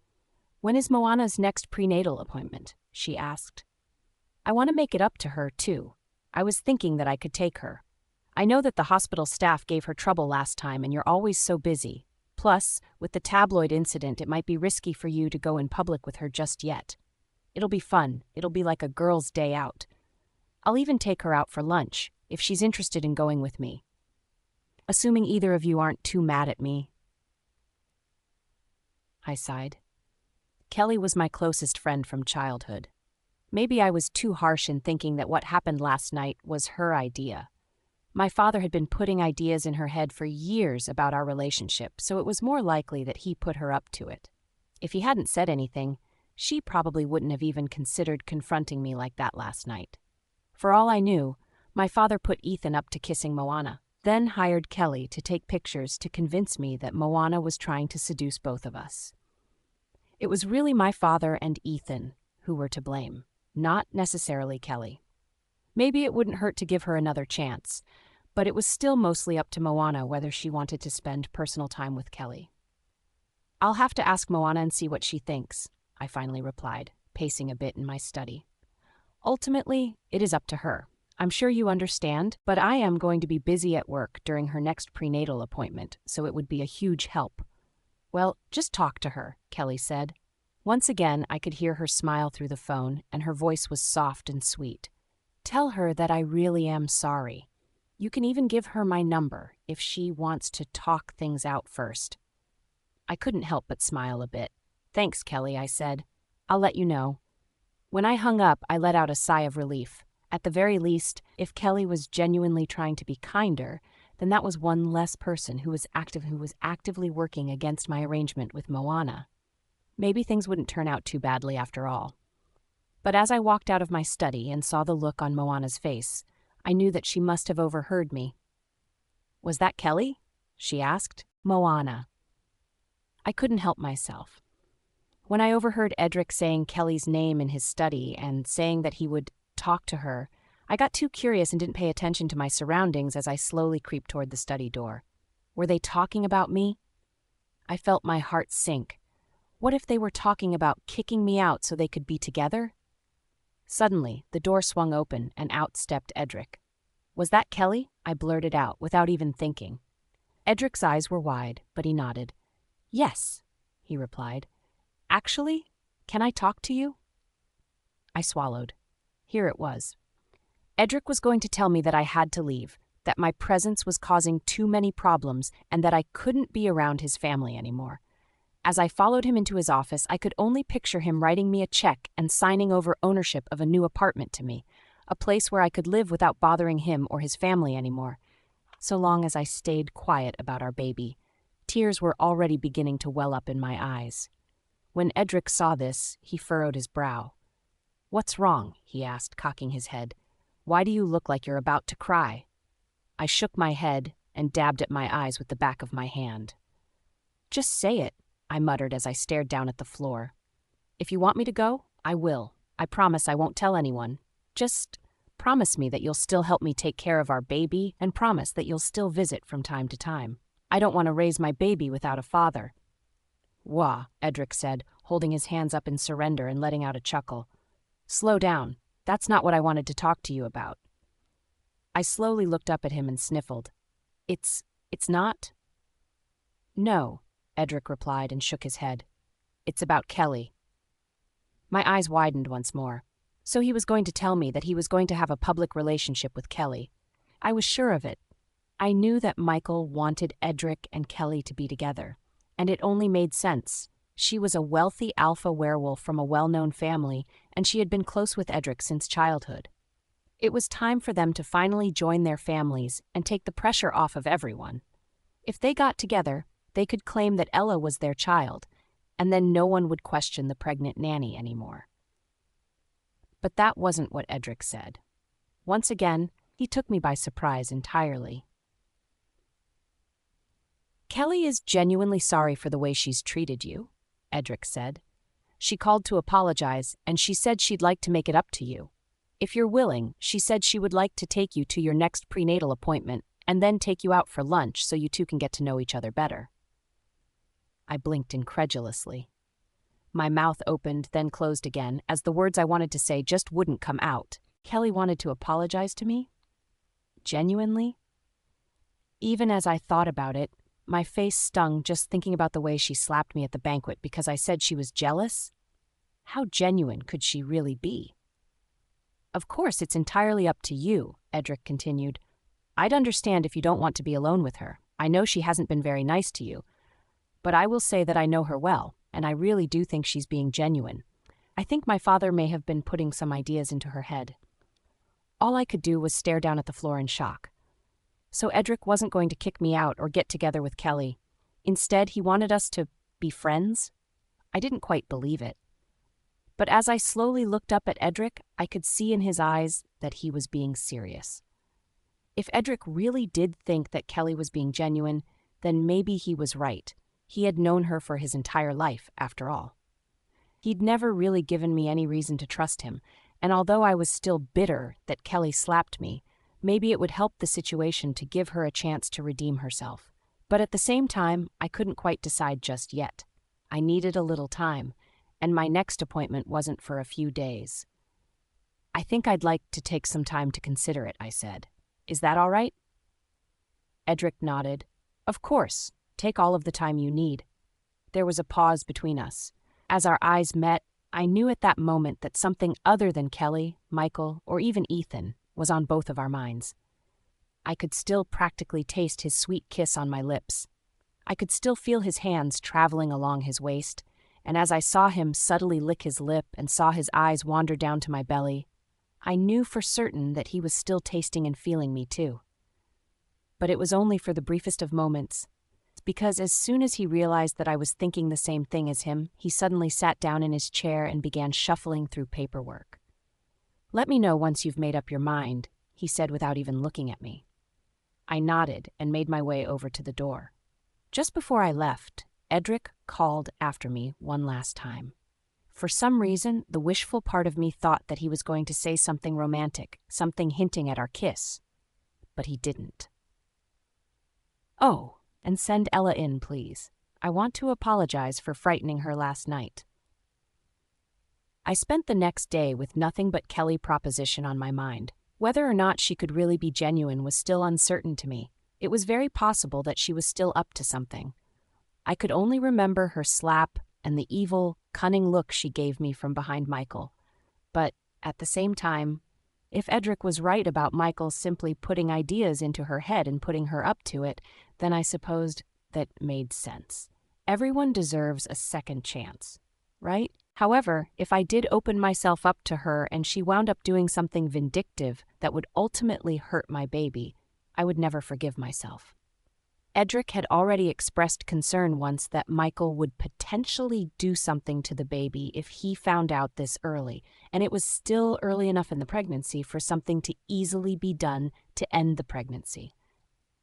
when is Moana's next prenatal appointment?" she asked. "I want to make it up to her, too. I was thinking that I could take her. I know that the hospital staff gave her trouble last time and you're always so busy. Plus, with the tabloid incident, it might be risky for you to go in public with her just yet. It'll be fun. It'll be like a girl's day out. I'll even take her out for lunch, if she's interested in going with me. Assuming either of you aren't too mad at me." I sighed. Kelly was my closest friend from childhood. Maybe I was too harsh in thinking that what happened last night was her idea. My father had been putting ideas in her head for years about our relationship, so it was more likely that he put her up to it. If he hadn't said anything, she probably wouldn't have even considered confronting me like that last night. For all I knew, my father put Ethan up to kissing Moana, then hired Kelly to take pictures to convince me that Moana was trying to seduce both of us. It was really my father and Ethan who were to blame, not necessarily Kelly. Maybe it wouldn't hurt to give her another chance, but it was still mostly up to Moana whether she wanted to spend personal time with Kelly. "I'll have to ask Moana and see what she thinks," I finally replied, pacing a bit in my study. "Ultimately, it is up to her. I'm sure you understand, but I am going to be busy at work during her next prenatal appointment, so it would be a huge help." "Well, just talk to her," Kelly said. Once again, I could hear her smile through the phone, and her voice was soft and sweet. "Tell her that I really am sorry. You can even give her my number if she wants to talk things out first." I couldn't help but smile a bit. Thanks, Kelly, I said. I'll let you know. When I hung up, I let out a sigh of relief. At the very least, if Kelly was genuinely trying to be kinder, then that was one less person who was actively working against my arrangement with Moana. Maybe things wouldn't turn out too badly after all. But as I walked out of my study and saw the look on Moana's face, I knew that she must have overheard me. "Was that Kelly?" she asked. "Moana." I couldn't help myself. When I overheard Edric saying Kelly's name in his study and saying that he would talk to her, I got too curious and didn't pay attention to my surroundings as I slowly creeped toward the study door. Were they talking about me? I felt my heart sink. What if they were talking about kicking me out so they could be together? Suddenly, the door swung open and out stepped Edric. "Was that Kelly?" I blurted out without even thinking. Edric's eyes were wide, but he nodded. "Yes," he replied. "Actually, can I talk to you?" I swallowed. Here it was. Edric was going to tell me that I had to leave, that my presence was causing too many problems, and that I couldn't be around his family anymore. As I followed him into his office, I could only picture him writing me a check and signing over ownership of a new apartment to me, a place where I could live without bothering him or his family anymore. So long as I stayed quiet about our baby, tears were already beginning to well up in my eyes. When Edric saw this, he furrowed his brow. "What's wrong?" he asked, cocking his head. "Why do you look like you're about to cry?" I shook my head and dabbed at my eyes with the back of my hand. "Just say it," I muttered as I stared down at the floor. "If you want me to go, I will. I promise I won't tell anyone. Just promise me that you'll still help me take care of our baby, and promise that you'll still visit from time to time. I don't want to raise my baby without a father." "Wah," Edric said, holding his hands up in surrender and letting out a chuckle. "Slow down. That's not what I wanted to talk to you about." I slowly looked up at him and sniffled. It's not?" "No," Edric replied and shook his head. "It's about Kelly." My eyes widened once more. So he was going to tell me that he was going to have a public relationship with Kelly. I was sure of it. I knew that Michael wanted Edric and Kelly to be together, and it only made sense. She was a wealthy alpha werewolf from a well-known family, and she had been close with Edric since childhood. It was time for them to finally join their families and take the pressure off of everyone. If they got together, they could claim that Ella was their child, and then no one would question the pregnant nanny anymore. But that wasn't what Edric said. Once again, he took me by surprise entirely. "Kelly is genuinely sorry for the way she's treated you," Edric said. "She called to apologize, and she said she'd like to make it up to you. If you're willing, she said she would like to take you to your next prenatal appointment and then take you out for lunch so you two can get to know each other better." I blinked incredulously. My mouth opened, then closed again, as the words I wanted to say just wouldn't come out. Kelly wanted to apologize to me? Genuinely? Even as I thought about it, my face stung just thinking about the way she slapped me at the banquet because I said she was jealous. How genuine could she really be? "Of course, it's entirely up to you," Edric continued. "I'd understand if you don't want to be alone with her. I know she hasn't been very nice to you. But I will say that I know her well, and I really do think she's being genuine. I think my father may have been putting some ideas into her head." All I could do was stare down at the floor in shock. So Edric wasn't going to kick me out or get together with Kelly. Instead, he wanted us to be friends? I didn't quite believe it. But as I slowly looked up at Edric, I could see in his eyes that he was being serious. If Edric really did think that Kelly was being genuine, then maybe he was right. He had known her for his entire life, after all. He'd never really given me any reason to trust him, and although I was still bitter that Kelly slapped me, maybe it would help the situation to give her a chance to redeem herself. But at the same time, I couldn't quite decide just yet. I needed a little time, and my next appointment wasn't for a few days. "I think I'd like to take some time to consider it," I said. "Is that all right?" Edric nodded. "Of course. Take all of the time you need." There was a pause between us. As our eyes met, I knew at that moment that something other than Kelly, Michael, or even Ethan was on both of our minds. I could still practically taste his sweet kiss on my lips. I could still feel his hands traveling along his waist, and as I saw him subtly lick his lip and saw his eyes wander down to my belly, I knew for certain that he was still tasting and feeling me too. But it was only for the briefest of moments, because as soon as he realized that I was thinking the same thing as him, he suddenly sat down in his chair and began shuffling through paperwork. "Let me know once you've made up your mind," he said without even looking at me. I nodded and made my way over to the door. Just before I left, Edric called after me one last time. For some reason, the wishful part of me thought that he was going to say something romantic, something hinting at our kiss. But he didn't. "Oh, and send Ella in, please. I want to apologize for frightening her last night." I spent the next day with nothing but Kelly proposition on my mind. Whether or not she could really be genuine was still uncertain to me. It was very possible that she was still up to something. I could only remember her slap and the evil, cunning look she gave me from behind Michael. But, at the same time, if Edric was right about Michael simply putting ideas into her head and putting her up to it, then I supposed that made sense. Everyone deserves a second chance, right? However, if I did open myself up to her and she wound up doing something vindictive that would ultimately hurt my baby, I would never forgive myself. Edric had already expressed concern once that Michael would potentially do something to the baby if he found out this early, and it was still early enough in the pregnancy for something to easily be done to end the pregnancy.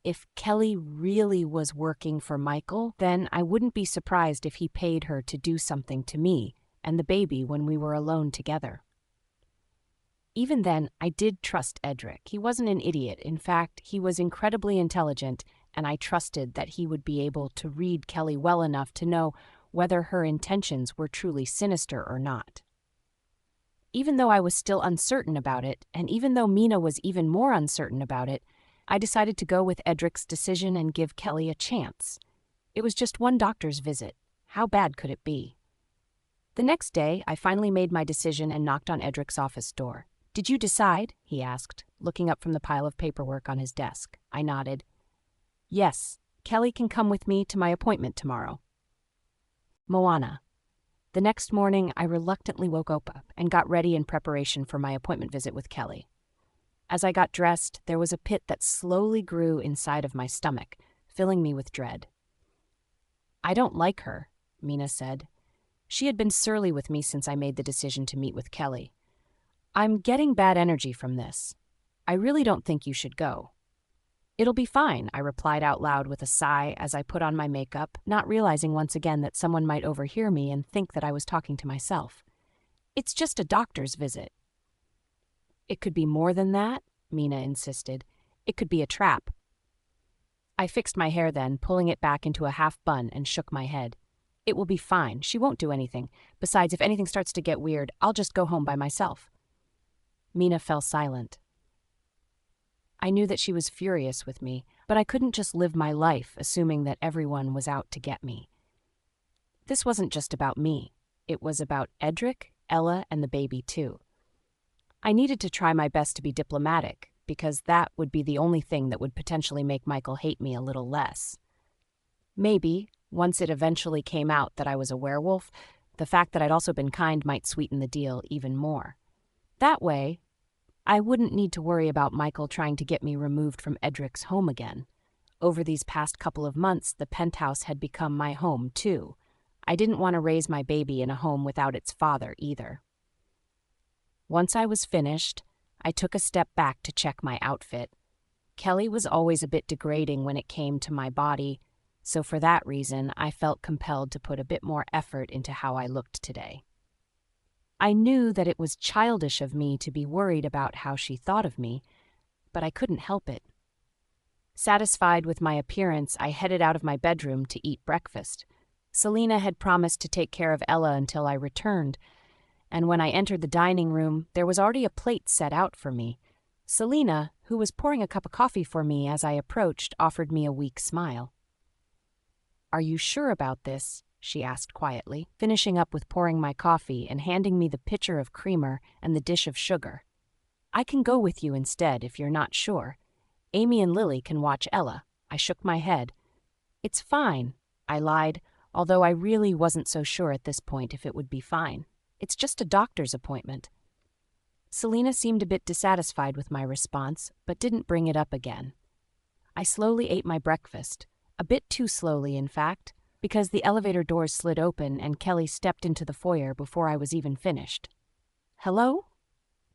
If Kelly really was working for Michael, then I wouldn't be surprised if he paid her to do something to me and the baby when we were alone together. Even then, I did trust Edric. He wasn't an idiot. In fact, he was incredibly intelligent, and I trusted that he would be able to read Kelly well enough to know whether her intentions were truly sinister or not. Even though I was still uncertain about it, and even though Mina was even more uncertain about it, I decided to go with Edric's decision and give Kelly a chance. It was just one doctor's visit. How bad could it be? The next day, I finally made my decision and knocked on Edric's office door. "Did you decide?" he asked, looking up from the pile of paperwork on his desk. I nodded. "Yes, Kelly can come with me to my appointment tomorrow." Moana. The next morning, I reluctantly woke up and got ready in preparation for my appointment visit with Kelly. As I got dressed, there was a pit that slowly grew inside of my stomach, filling me with dread. "I don't like her," Mina said. She had been surly with me since I made the decision to meet with Kelly. "I'm getting bad energy from this. I really don't think you should go." "It'll be fine," I replied out loud with a sigh as I put on my makeup, not realizing once again that someone might overhear me and think that I was talking to myself. "It's just a doctor's visit." "It could be more than that," Mina insisted. "It could be a trap." I fixed my hair then, pulling it back into a half bun, and shook my head. "It will be fine. She won't do anything. Besides, if anything starts to get weird, I'll just go home by myself." Mina fell silent. I knew that she was furious with me, but I couldn't just live my life assuming that everyone was out to get me. This wasn't just about me. It was about Edric, Ella, and the baby too. I needed to try my best to be diplomatic, because that would be the only thing that would potentially make Michael hate me a little less. Maybe, once it eventually came out that I was a werewolf, the fact that I'd also been kind might sweeten the deal even more. That way, I wouldn't need to worry about Michael trying to get me removed from Edric's home again. Over these past couple of months, the penthouse had become my home, too. I didn't want to raise my baby in a home without its father, either. Once I was finished, I took a step back to check my outfit. Kelly was always a bit degrading when it came to my body, so for that reason, I felt compelled to put a bit more effort into how I looked today. I knew that it was childish of me to be worried about how she thought of me, but I couldn't help it. Satisfied with my appearance, I headed out of my bedroom to eat breakfast. Selena had promised to take care of Ella until I returned, and when I entered the dining room, there was already a plate set out for me. Selena, who was pouring a cup of coffee for me as I approached, offered me a weak smile. "Are you sure about this?" she asked quietly, finishing up with pouring my coffee and handing me the pitcher of creamer and the dish of sugar. "I can go with you instead if you're not sure. Amy and Lily can watch Ella." I shook my head. "It's fine," I lied, although I really wasn't so sure at this point if it would be fine. It's just a doctor's appointment. Selena seemed a bit dissatisfied with my response, but didn't bring it up again. I slowly ate my breakfast, a bit too slowly, in fact, because the elevator doors slid open and Kelly stepped into the foyer before I was even finished. "Hello?"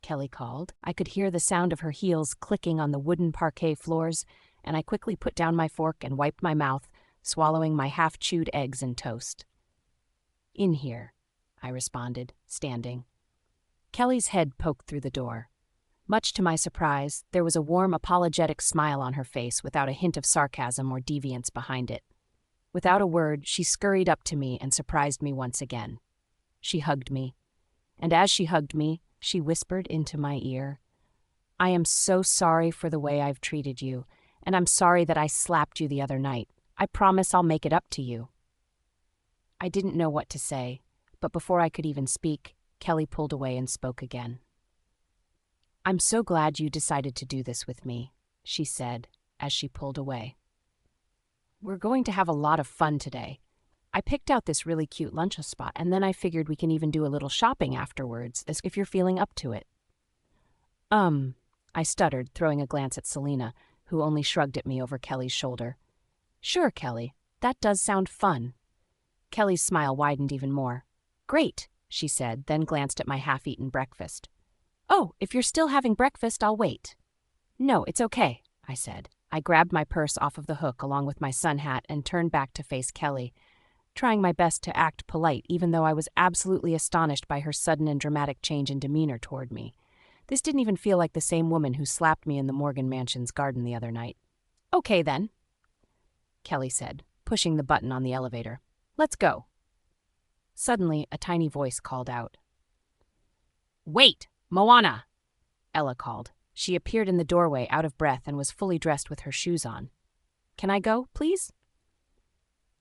Kelly called. I could hear the sound of her heels clicking on the wooden parquet floors, and I quickly put down my fork and wiped my mouth, swallowing my half-chewed eggs and toast. "In here," I responded, standing. Kelly's head poked through the door. Much to my surprise, there was a warm, apologetic smile on her face without a hint of sarcasm or deviance behind it. Without a word, she scurried up to me and surprised me once again. She hugged me, and as she hugged me, she whispered into my ear, "I am so sorry for the way I've treated you, and I'm sorry that I slapped you the other night. I promise I'll make it up to you." I didn't know what to say, but before I could even speak, Kelly pulled away and spoke again. "I'm so glad you decided to do this with me," she said as she pulled away. "We're going to have a lot of fun today. I picked out this really cute lunch spot, and then I figured we can even do a little shopping afterwards, as if you're feeling up to it." I stuttered, throwing a glance at Selena, who only shrugged at me over Kelly's shoulder. "Sure, Kelly, that does sound fun." Kelly's smile widened even more. "Great," she said, then glanced at my half-eaten breakfast. "Oh, if you're still having breakfast, I'll wait." "No, it's okay," I said. I grabbed my purse off of the hook along with my sun hat and turned back to face Kelly, trying my best to act polite even though I was absolutely astonished by her sudden and dramatic change in demeanor toward me. This didn't even feel like the same woman who slapped me in the Morgan Mansion's garden the other night. "Okay, then," Kelly said, pushing the button on the elevator. "Let's go." Suddenly, a tiny voice called out. "Wait, Moana!" Ella called. She appeared in the doorway, out of breath, and was fully dressed with her shoes on. "Can I go, please?"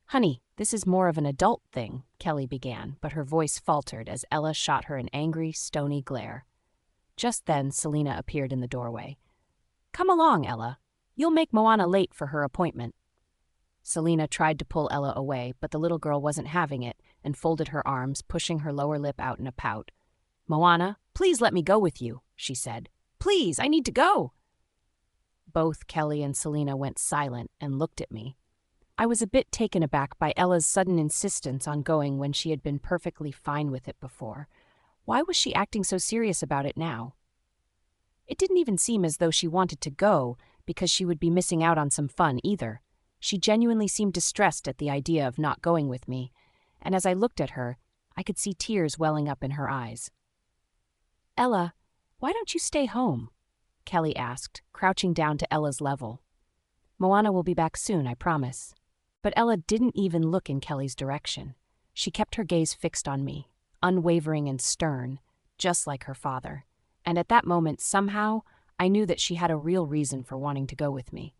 "Honey, this is more of an adult thing," Kelly began, but her voice faltered as Ella shot her an angry, stony glare. Just then, Selena appeared in the doorway. "Come along, Ella. You'll make Moana late for her appointment." Selena tried to pull Ella away, but the little girl wasn't having it and folded her arms, pushing her lower lip out in a pout. "Moana, please let me go with you," she said. "Please, I need to go." Both Kelly and Selena went silent and looked at me. I was a bit taken aback by Ella's sudden insistence on going when she had been perfectly fine with it before. Why was she acting so serious about it now? It didn't even seem as though she wanted to go because she would be missing out on some fun either. She genuinely seemed distressed at the idea of not going with me, and as I looked at her, I could see tears welling up in her eyes. "Ella, why don't you stay home?" Kelly asked, crouching down to Ella's level. "Moana will be back soon, I promise." But Ella didn't even look in Kelly's direction. She kept her gaze fixed on me, unwavering and stern, just like her father. And at that moment, somehow, I knew that she had a real reason for wanting to go with me.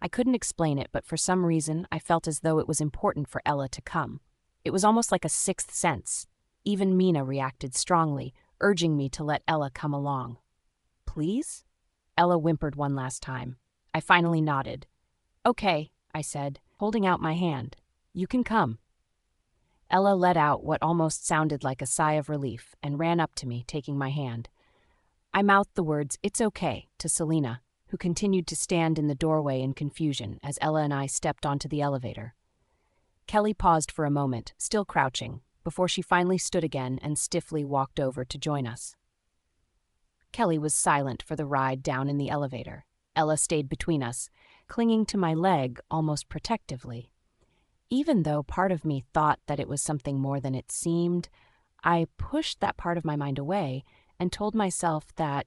I couldn't explain it, but for some reason, I felt as though it was important for Ella to come. It was almost like a sixth sense. Even Mina reacted strongly, urging me to let Ella come along. "Please?" Ella whimpered one last time. I finally nodded. "Okay," I said, holding out my hand. "You can come." Ella let out what almost sounded like a sigh of relief and ran up to me, taking my hand. I mouthed the words, "It's okay," to Selena, who continued to stand in the doorway in confusion as Ella and I stepped onto the elevator. Kelly paused for a moment, still crouching, before she finally stood again and stiffly walked over to join us. Kelly was silent for the ride down in the elevator. Ella stayed between us, clinging to my leg almost protectively. Even though part of me thought that it was something more than it seemed, I pushed that part of my mind away and told myself that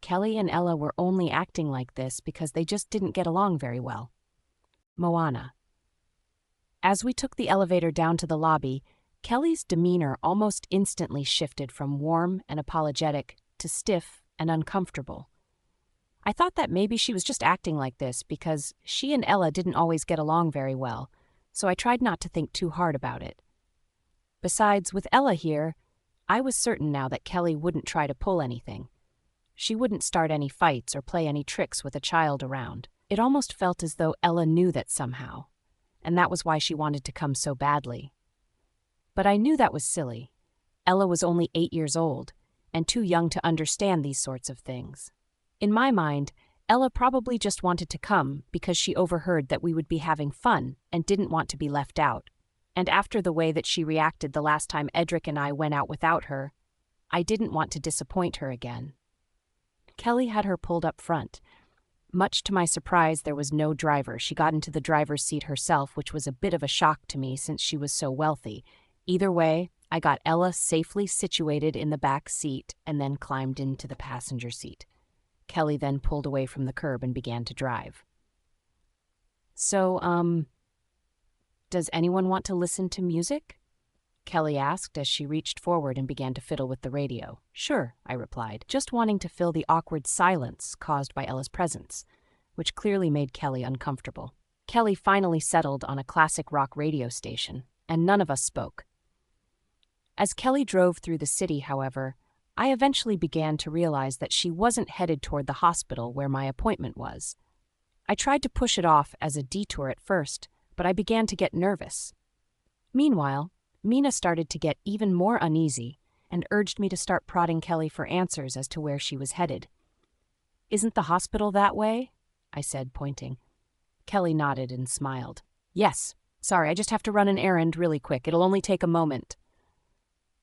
Kelly and Ella were only acting like this because they just didn't get along very well. Moana. As we took the elevator down to the lobby, Kelly's demeanor almost instantly shifted from warm and apologetic to stiff and uncomfortable. I thought that maybe she was just acting like this because she and Ella didn't always get along very well, so I tried not to think too hard about it. Besides, with Ella here, I was certain now that Kelly wouldn't try to pull anything. She wouldn't start any fights or play any tricks with a child around. It almost felt as though Ella knew that somehow, and that was why she wanted to come so badly. But I knew that was silly. Ella was only 8 years old, and too young to understand these sorts of things. In my mind, Ella probably just wanted to come because she overheard that we would be having fun and didn't want to be left out. And after the way that she reacted the last time Edric and I went out without her, I didn't want to disappoint her again. Kelly had her pulled up front. Much to my surprise, there was no driver. She got into the driver's seat herself, which was a bit of a shock to me since she was so wealthy. Either way, I got Ella safely situated in the back seat and then climbed into the passenger seat. Kelly then pulled away from the curb and began to drive. So, does anyone want to listen to music? Kelly asked as she reached forward and began to fiddle with the radio. Sure, I replied, just wanting to fill the awkward silence caused by Ella's presence, which clearly made Kelly uncomfortable. Kelly finally settled on a classic rock radio station, and none of us spoke. As Kelly drove through the city, however, I eventually began to realize that she wasn't headed toward the hospital where my appointment was. I tried to push it off as a detour at first, but I began to get nervous. Meanwhile, Mina started to get even more uneasy and urged me to start prodding Kelly for answers as to where she was headed. "Isn't the hospital that way?" I said, pointing. Kelly nodded and smiled. "Yes. Sorry, I just have to run an errand really quick. It'll only take a moment."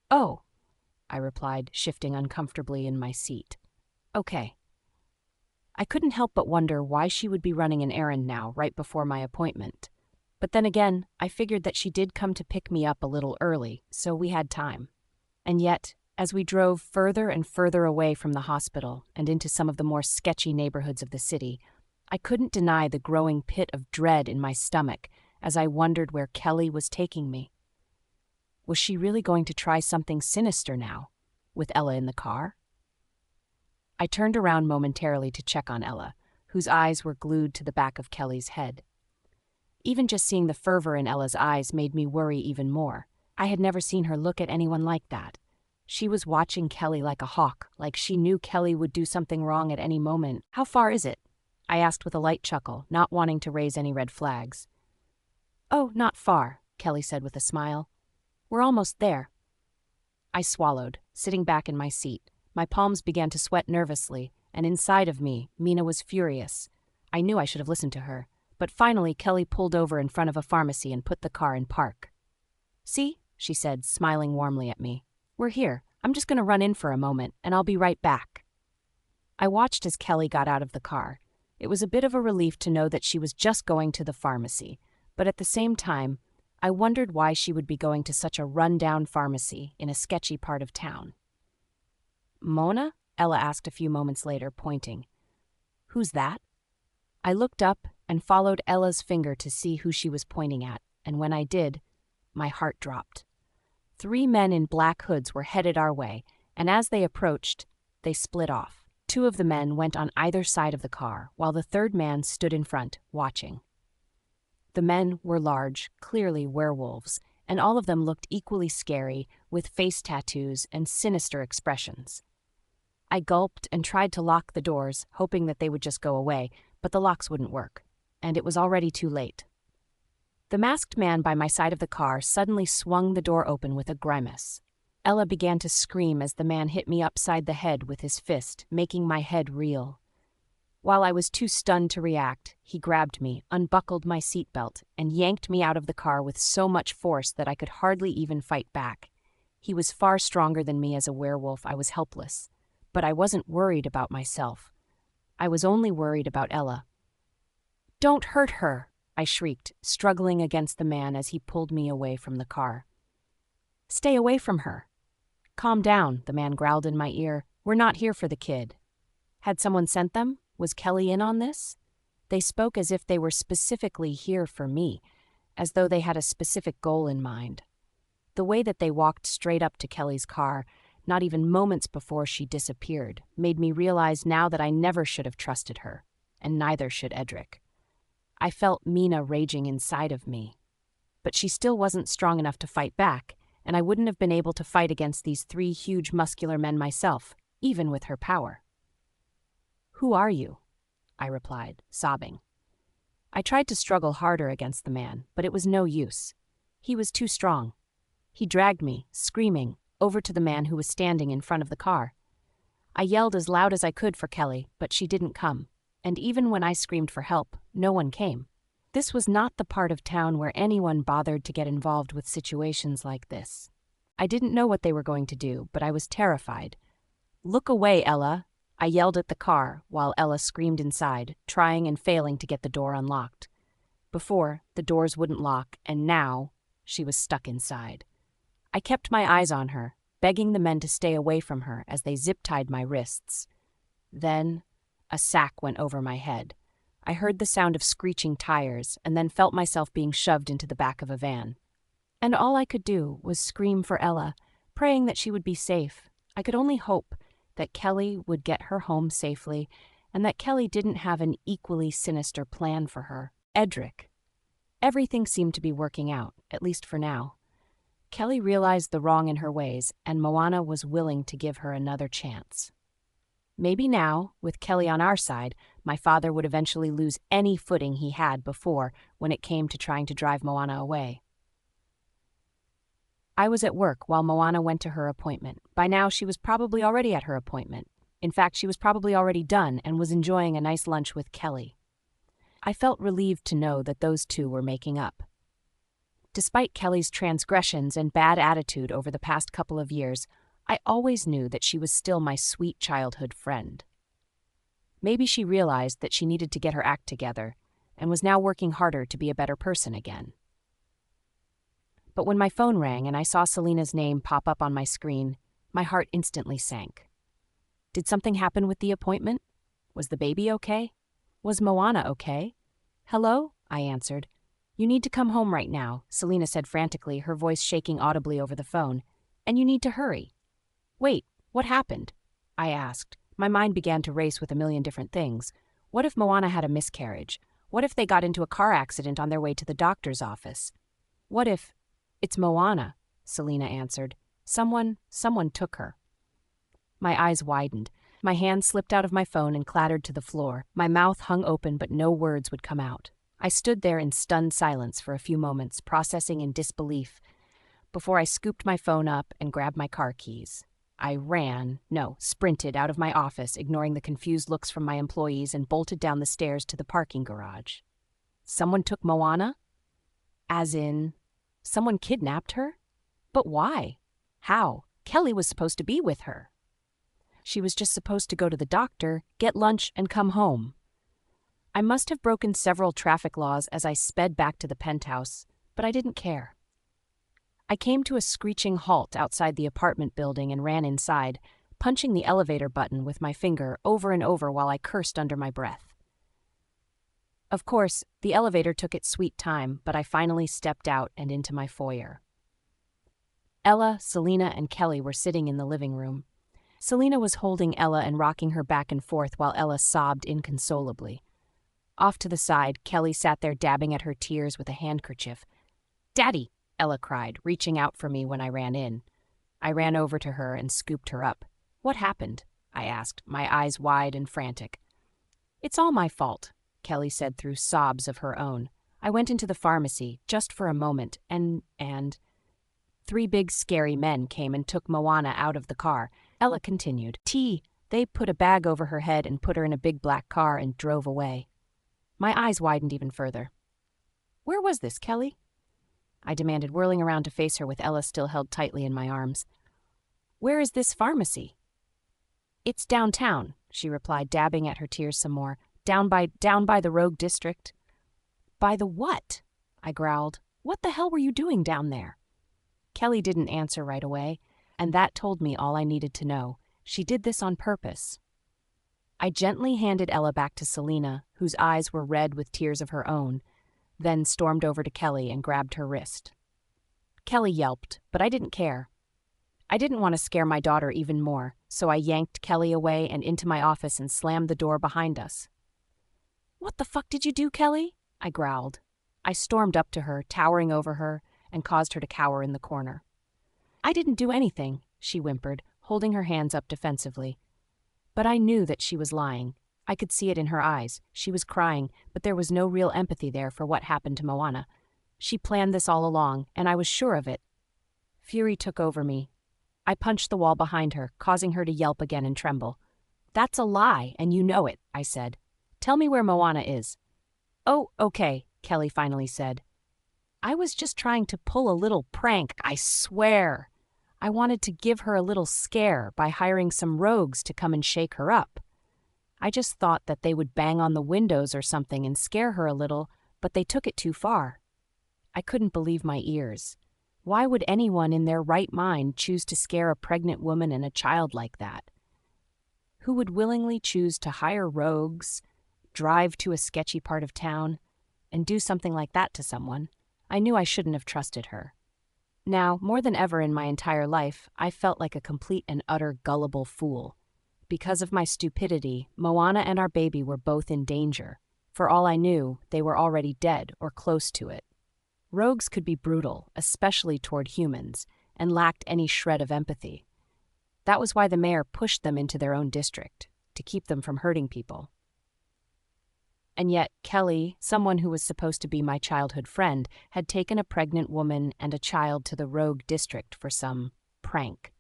"Oh," I replied, shifting uncomfortably in my seat. "Okay." I couldn't help but wonder why she would be running an errand now, right before my appointment. But then again, I figured that she did come to pick me up a little early, so we had time. And yet, as we drove further and further away from the hospital and into some of the more sketchy neighborhoods of the city, I couldn't deny the growing pit of dread in my stomach as I wondered where Kelly was taking me. Was she really going to try something sinister now, with Ella in the car? I turned around momentarily to check on Ella, whose eyes were glued to the back of Kelly's head. Even just seeing the fervor in Ella's eyes made me worry even more. I had never seen her look at anyone like that. She was watching Kelly like a hawk, like she knew Kelly would do something wrong at any moment. "How far is it?" I asked with a light chuckle, not wanting to raise any red flags. "Oh, not far," Kelly said with a smile. "We're almost there." I swallowed, sitting back in my seat. My palms began to sweat nervously, and inside of me, Mina was furious. I knew I should have listened to her. But finally, Kelly pulled over in front of a pharmacy and put the car in park. "See," she said, smiling warmly at me. "We're here. I'm just going to run in for a moment, and I'll be right back." I watched as Kelly got out of the car. It was a bit of a relief to know that she was just going to the pharmacy, but at the same time, I wondered why she would be going to such a run-down pharmacy in a sketchy part of town. "Mona?" Ella asked a few moments later, pointing. "Who's that?" I looked up and followed Ella's finger to see who she was pointing at, and when I did, my heart dropped. 3 men in black hoods were headed our way, and as they approached, they split off. 2 of the men went on either side of the car, while the 3rd man stood in front, watching. The men were large, clearly werewolves, and all of them looked equally scary, with face tattoos and sinister expressions. I gulped and tried to lock the doors, hoping that they would just go away, but the locks wouldn't work, and it was already too late. The masked man by my side of the car suddenly swung the door open with a grimace. Ella began to scream as the man hit me upside the head with his fist, making my head reel. While I was too stunned to react, he grabbed me, unbuckled my seatbelt, and yanked me out of the car with so much force that I could hardly even fight back. He was far stronger than me as a werewolf. I was helpless. But I wasn't worried about myself. I was only worried about Ella. "Don't hurt her," I shrieked, struggling against the man as he pulled me away from the car. "Stay away from her." "Calm down," the man growled in my ear. "We're not here for the kid." Had someone sent them? Was Kelly in on this? They spoke as if they were specifically here for me, as though they had a specific goal in mind. The way that they walked straight up to Kelly's car, not even moments before she disappeared, made me realize now that I never should have trusted her, and neither should Edric. I felt Mina raging inside of me. But she still wasn't strong enough to fight back, and I wouldn't have been able to fight against these 3 huge muscular men myself, even with her power. "Who are you?" I replied, sobbing. I tried to struggle harder against the man, but it was no use. He was too strong. He dragged me, screaming, over to the man who was standing in front of the car. I yelled as loud as I could for Kelly, but she didn't come, and even when I screamed for help, no one came. This was not the part of town where anyone bothered to get involved with situations like this. I didn't know what they were going to do, but I was terrified. "Look away, Ella!" I yelled at the car while Ella screamed inside, trying and failing to get the door unlocked. Before, the doors wouldn't lock, and now, she was stuck inside. I kept my eyes on her, begging the men to stay away from her as they zip-tied my wrists. Then, a sack went over my head. I heard the sound of screeching tires and then felt myself being shoved into the back of a van. And all I could do was scream for Ella, praying that she would be safe. I could only hope that Kelly would get her home safely and that Kelly didn't have an equally sinister plan for her. Edric. Everything seemed to be working out, at least for now. Kelly realized the wrong in her ways, and Moana was willing to give her another chance. Maybe now, with Kelly on our side, my father would eventually lose any footing he had before when it came to trying to drive Moana away. I was at work while Moana went to her appointment. By now, she was probably already at her appointment. In fact, she was probably already done and was enjoying a nice lunch with Kelly. I felt relieved to know that those two were making up. Despite Kelly's transgressions and bad attitude over the past couple of years, I always knew that she was still my sweet childhood friend. Maybe she realized that she needed to get her act together and was now working harder to be a better person again. But when my phone rang and I saw Selena's name pop up on my screen, my heart instantly sank. Did something happen with the appointment? Was the baby okay? Was Moana okay? "Hello?" I answered. "You need to come home right now," Selena said frantically, her voice shaking audibly over the phone. "And you need to hurry." "Wait, what happened?" I asked. My mind began to race with a million different things. What if Moana had a miscarriage? What if they got into a car accident on their way to the doctor's office? What if... "It's Moana," Selena answered. Someone took her." My eyes widened. My hand slipped out of my phone and clattered to the floor. My mouth hung open, but no words would come out. I stood there in stunned silence for a few moments, processing in disbelief, before I scooped my phone up and grabbed my car keys. I sprinted out of my office, ignoring the confused looks from my employees, and bolted down the stairs to the parking garage. Someone took Moana? As in, someone kidnapped her? But why? How? Kelly was supposed to be with her. She was just supposed to go to the doctor, get lunch, and come home. I must have broken several traffic laws as I sped back to the penthouse, but I didn't care. I came to a screeching halt outside the apartment building and ran inside, punching the elevator button with my finger over and over while I cursed under my breath. Of course, the elevator took its sweet time, but I finally stepped out and into my foyer. Ella, Selena, and Kelly were sitting in the living room. Selena was holding Ella and rocking her back and forth while Ella sobbed inconsolably. Off to the side, Kelly sat there dabbing at her tears with a handkerchief. "Daddy!" Ella cried, reaching out for me when I ran in. I ran over to her and scooped her up. "What happened?" I asked, my eyes wide and frantic. "It's all my fault," Kelly said through sobs of her own. "I went into the pharmacy, just for a moment, and 3 big scary men came and took Moana out of the car." Ella continued. They put a bag over her head and put her in a big black car and drove away." My eyes widened even further. "Where was this, Kelly?" I demanded, whirling around to face her with Ella still held tightly in my arms. "Where is this pharmacy?" "It's downtown," she replied, dabbing at her tears some more. Down by the Rogue District." "By the what?" I growled. "What the hell were you doing down there?" Kelly didn't answer right away, and that told me all I needed to know. She did this on purpose. I gently handed Ella back to Selena, whose eyes were red with tears of her own, then stormed over to Kelly and grabbed her wrist. Kelly yelped, but I didn't care. I didn't want to scare my daughter even more, so I yanked Kelly away and into my office and slammed the door behind us. "What the fuck did you do, Kelly?" I growled. I stormed up to her, towering over her, and caused her to cower in the corner. "I didn't do anything," she whimpered, holding her hands up defensively. But I knew that she was lying. I could see it in her eyes. She was crying, but there was no real empathy there for what happened to Moana. She planned this all along, and I was sure of it. Fury took over me. I punched the wall behind her, causing her to yelp again and tremble. "That's a lie, and you know it," I said. "Tell me where Moana is." "Oh, okay," Kelly finally said. "I was just trying to pull a little prank, I swear. I wanted to give her a little scare by hiring some rogues to come and shake her up. I just thought that they would bang on the windows or something and scare her a little, but they took it too far." I couldn't believe my ears. Why would anyone in their right mind choose to scare a pregnant woman and a child like that? Who would willingly choose to hire rogues, drive to a sketchy part of town, and do something like that to someone? I knew I shouldn't have trusted her. Now, more than ever in my entire life, I felt like a complete and utter gullible fool. Because of my stupidity, Moana and our baby were both in danger. For all I knew, they were already dead or close to it. Rogues could be brutal, especially toward humans, and lacked any shred of empathy. That was why the mayor pushed them into their own district, to keep them from hurting people. And yet, Kelly, someone who was supposed to be my childhood friend, had taken a pregnant woman and a child to the rogue district for some prank.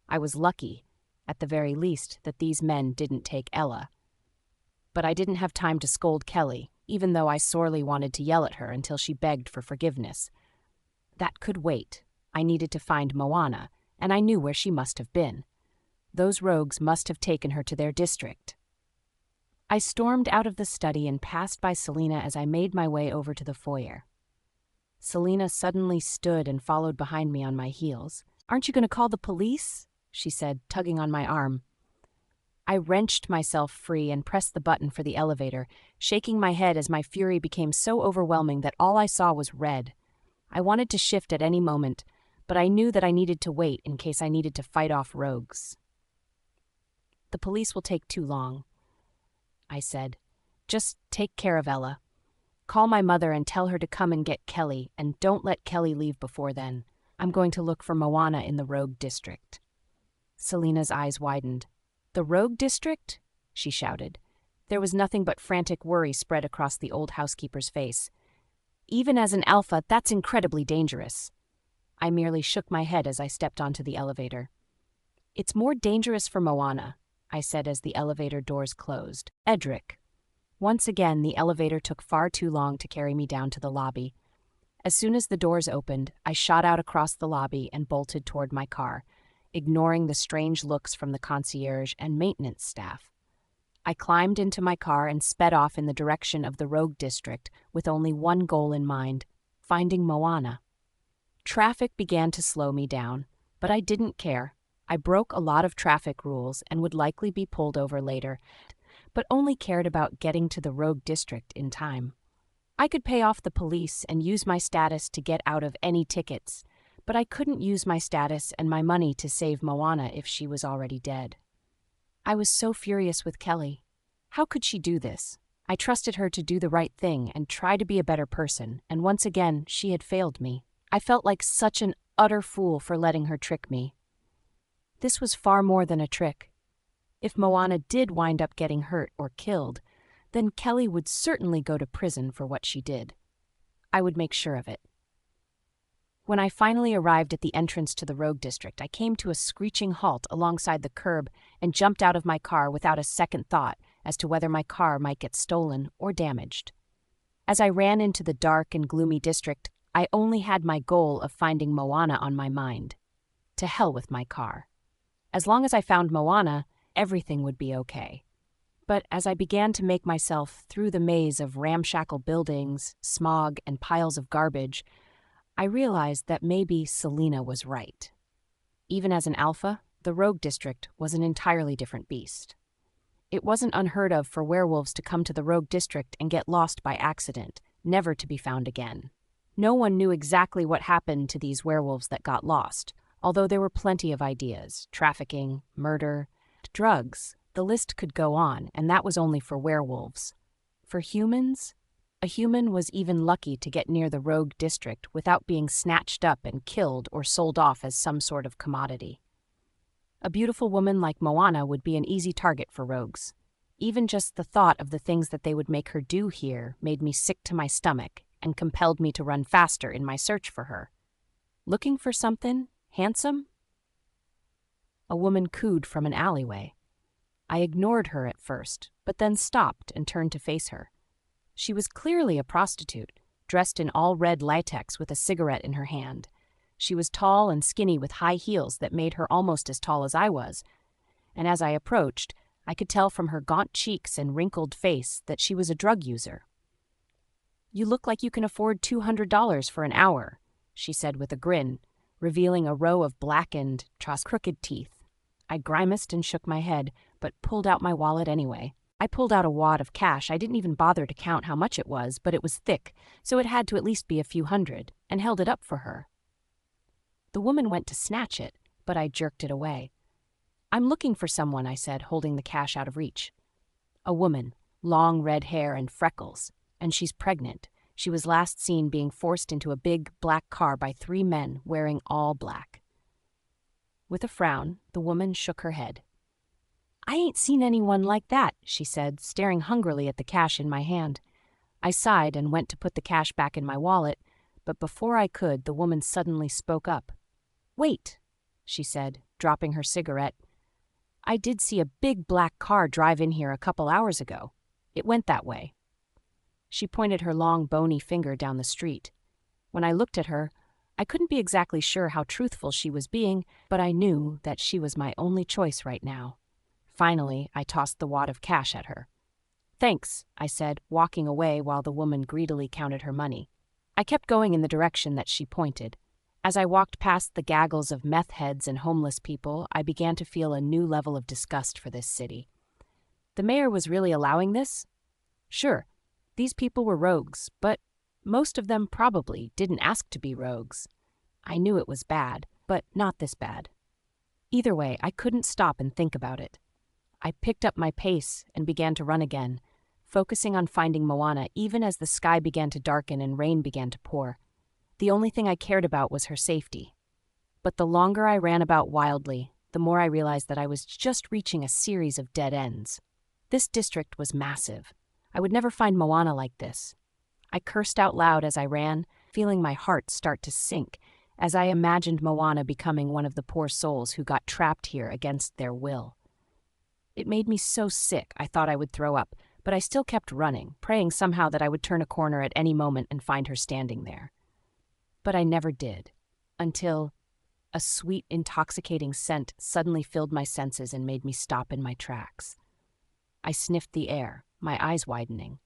I was lucky, at the very least, that these men didn't take Ella. But I didn't have time to scold Kelly, even though I sorely wanted to yell at her until she begged for forgiveness. That could wait. I needed to find Moana, and I knew where she must have been. Those rogues must have taken her to their district. I stormed out of the study and passed by Selena as I made my way over to the foyer. Selena suddenly stood and followed behind me on my heels. "Aren't you going to call the police?" she said, tugging on my arm. I wrenched myself free and pressed the button for the elevator, shaking my head as my fury became so overwhelming that all I saw was red. I wanted to shift at any moment, but I knew that I needed to wait in case I needed to fight off rogues. "The police will take too long," I said. "Just take care of Ella. Call my mother and tell her to come and get Kelly, and don't let Kelly leave before then. I'm going to look for Moana in the rogue district." Selena's eyes widened. "The rogue district?" she shouted. There was nothing but frantic worry spread across the old housekeeper's face. "Even as an alpha, that's incredibly dangerous." I merely shook my head as I stepped onto the elevator. "It's more dangerous for Moana," I said as the elevator doors closed. "Edric." Once again, the elevator took far too long to carry me down to the lobby. As soon as the doors opened, I shot out across the lobby and bolted toward my car, ignoring the strange looks from the concierge and maintenance staff. I climbed into my car and sped off in the direction of the rogue district with only one goal in mind: finding Moana. Traffic began to slow me down, but I didn't care. I broke a lot of traffic rules and would likely be pulled over later, but only cared about getting to the rogue district in time. I could pay off the police and use my status to get out of any tickets, but I couldn't use my status and my money to save Moana if she was already dead. I was so furious with Kelly. How could she do this? I trusted her to do the right thing and try to be a better person, and once again, she had failed me. I felt like such an utter fool for letting her trick me. This was far more than a trick. If Moana did wind up getting hurt or killed, then Kelly would certainly go to prison for what she did. I would make sure of it. When I finally arrived at the entrance to the rogue district, I came to a screeching halt alongside the curb and jumped out of my car without a second thought as to whether my car might get stolen or damaged. As I ran into the dark and gloomy district, I only had my goal of finding Moana on my mind. To hell with my car. As long as I found Moana, everything would be okay. But as I began to make myself through the maze of ramshackle buildings, smog, and piles of garbage, I realized that maybe Selena was right. Even as an alpha, the rogue district was an entirely different beast. It wasn't unheard of for werewolves to come to the rogue district and get lost by accident, never to be found again. No one knew exactly what happened to these werewolves that got lost, although there were plenty of ideas: trafficking, murder, drugs. The list could go on, and that was only for werewolves. For humans, a human was even lucky to get near the rogue district without being snatched up and killed or sold off as some sort of commodity. A beautiful woman like Moana would be an easy target for rogues. Even just the thought of the things that they would make her do here made me sick to my stomach and compelled me to run faster in my search for her. Looking for something? Handsome? A woman cooed from an alleyway. I ignored her at first, but then stopped and turned to face her. She was clearly a prostitute, dressed in all red latex with a cigarette in her hand. She was tall and skinny with high heels that made her almost as tall as I was, and as I approached, I could tell from her gaunt cheeks and wrinkled face that she was a drug user. "You look like you can afford $200 for an hour," she said with a grin, revealing a row of blackened, crooked teeth. I grimaced and shook my head, but pulled out my wallet anyway. I pulled out a wad of cash. I didn't even bother to count how much it was, but it was thick, so it had to at least be a few hundred, and held it up for her. The woman went to snatch it, but I jerked it away. "I'm looking for someone," I said, holding the cash out of reach. "A woman, long red hair and freckles, and she's pregnant. She was last seen being forced into a big, black car by 3 men wearing all black." With a frown, the woman shook her head. "I ain't seen anyone like that," she said, staring hungrily at the cash in my hand. I sighed and went to put the cash back in my wallet, but before I could, the woman suddenly spoke up. "Wait," she said, dropping her cigarette. "I did see a big black car drive in here a couple hours ago. It went that way." She pointed her long, bony finger down the street. When I looked at her, I couldn't be exactly sure how truthful she was being, but I knew that she was my only choice right now. Finally, I tossed the wad of cash at her. "Thanks," I said, walking away while the woman greedily counted her money. I kept going in the direction that she pointed. As I walked past the gaggles of meth heads and homeless people, I began to feel a new level of disgust for this city. The mayor was really allowing this? Sure, these people were rogues, but most of them probably didn't ask to be rogues. I knew it was bad, but not this bad. Either way, I couldn't stop and think about it. I picked up my pace and began to run again, focusing on finding Moana even as the sky began to darken and rain began to pour. The only thing I cared about was her safety. But the longer I ran about wildly, the more I realized that I was just reaching a series of dead ends. This district was massive. I would never find Moana like this. I cursed out loud as I ran, feeling my heart start to sink as I imagined Moana becoming one of the poor souls who got trapped here against their will. It made me so sick I thought I would throw up, but I still kept running, praying somehow that I would turn a corner at any moment and find her standing there. But I never did, until a sweet, intoxicating scent suddenly filled my senses and made me stop in my tracks. I sniffed the air, my eyes widening.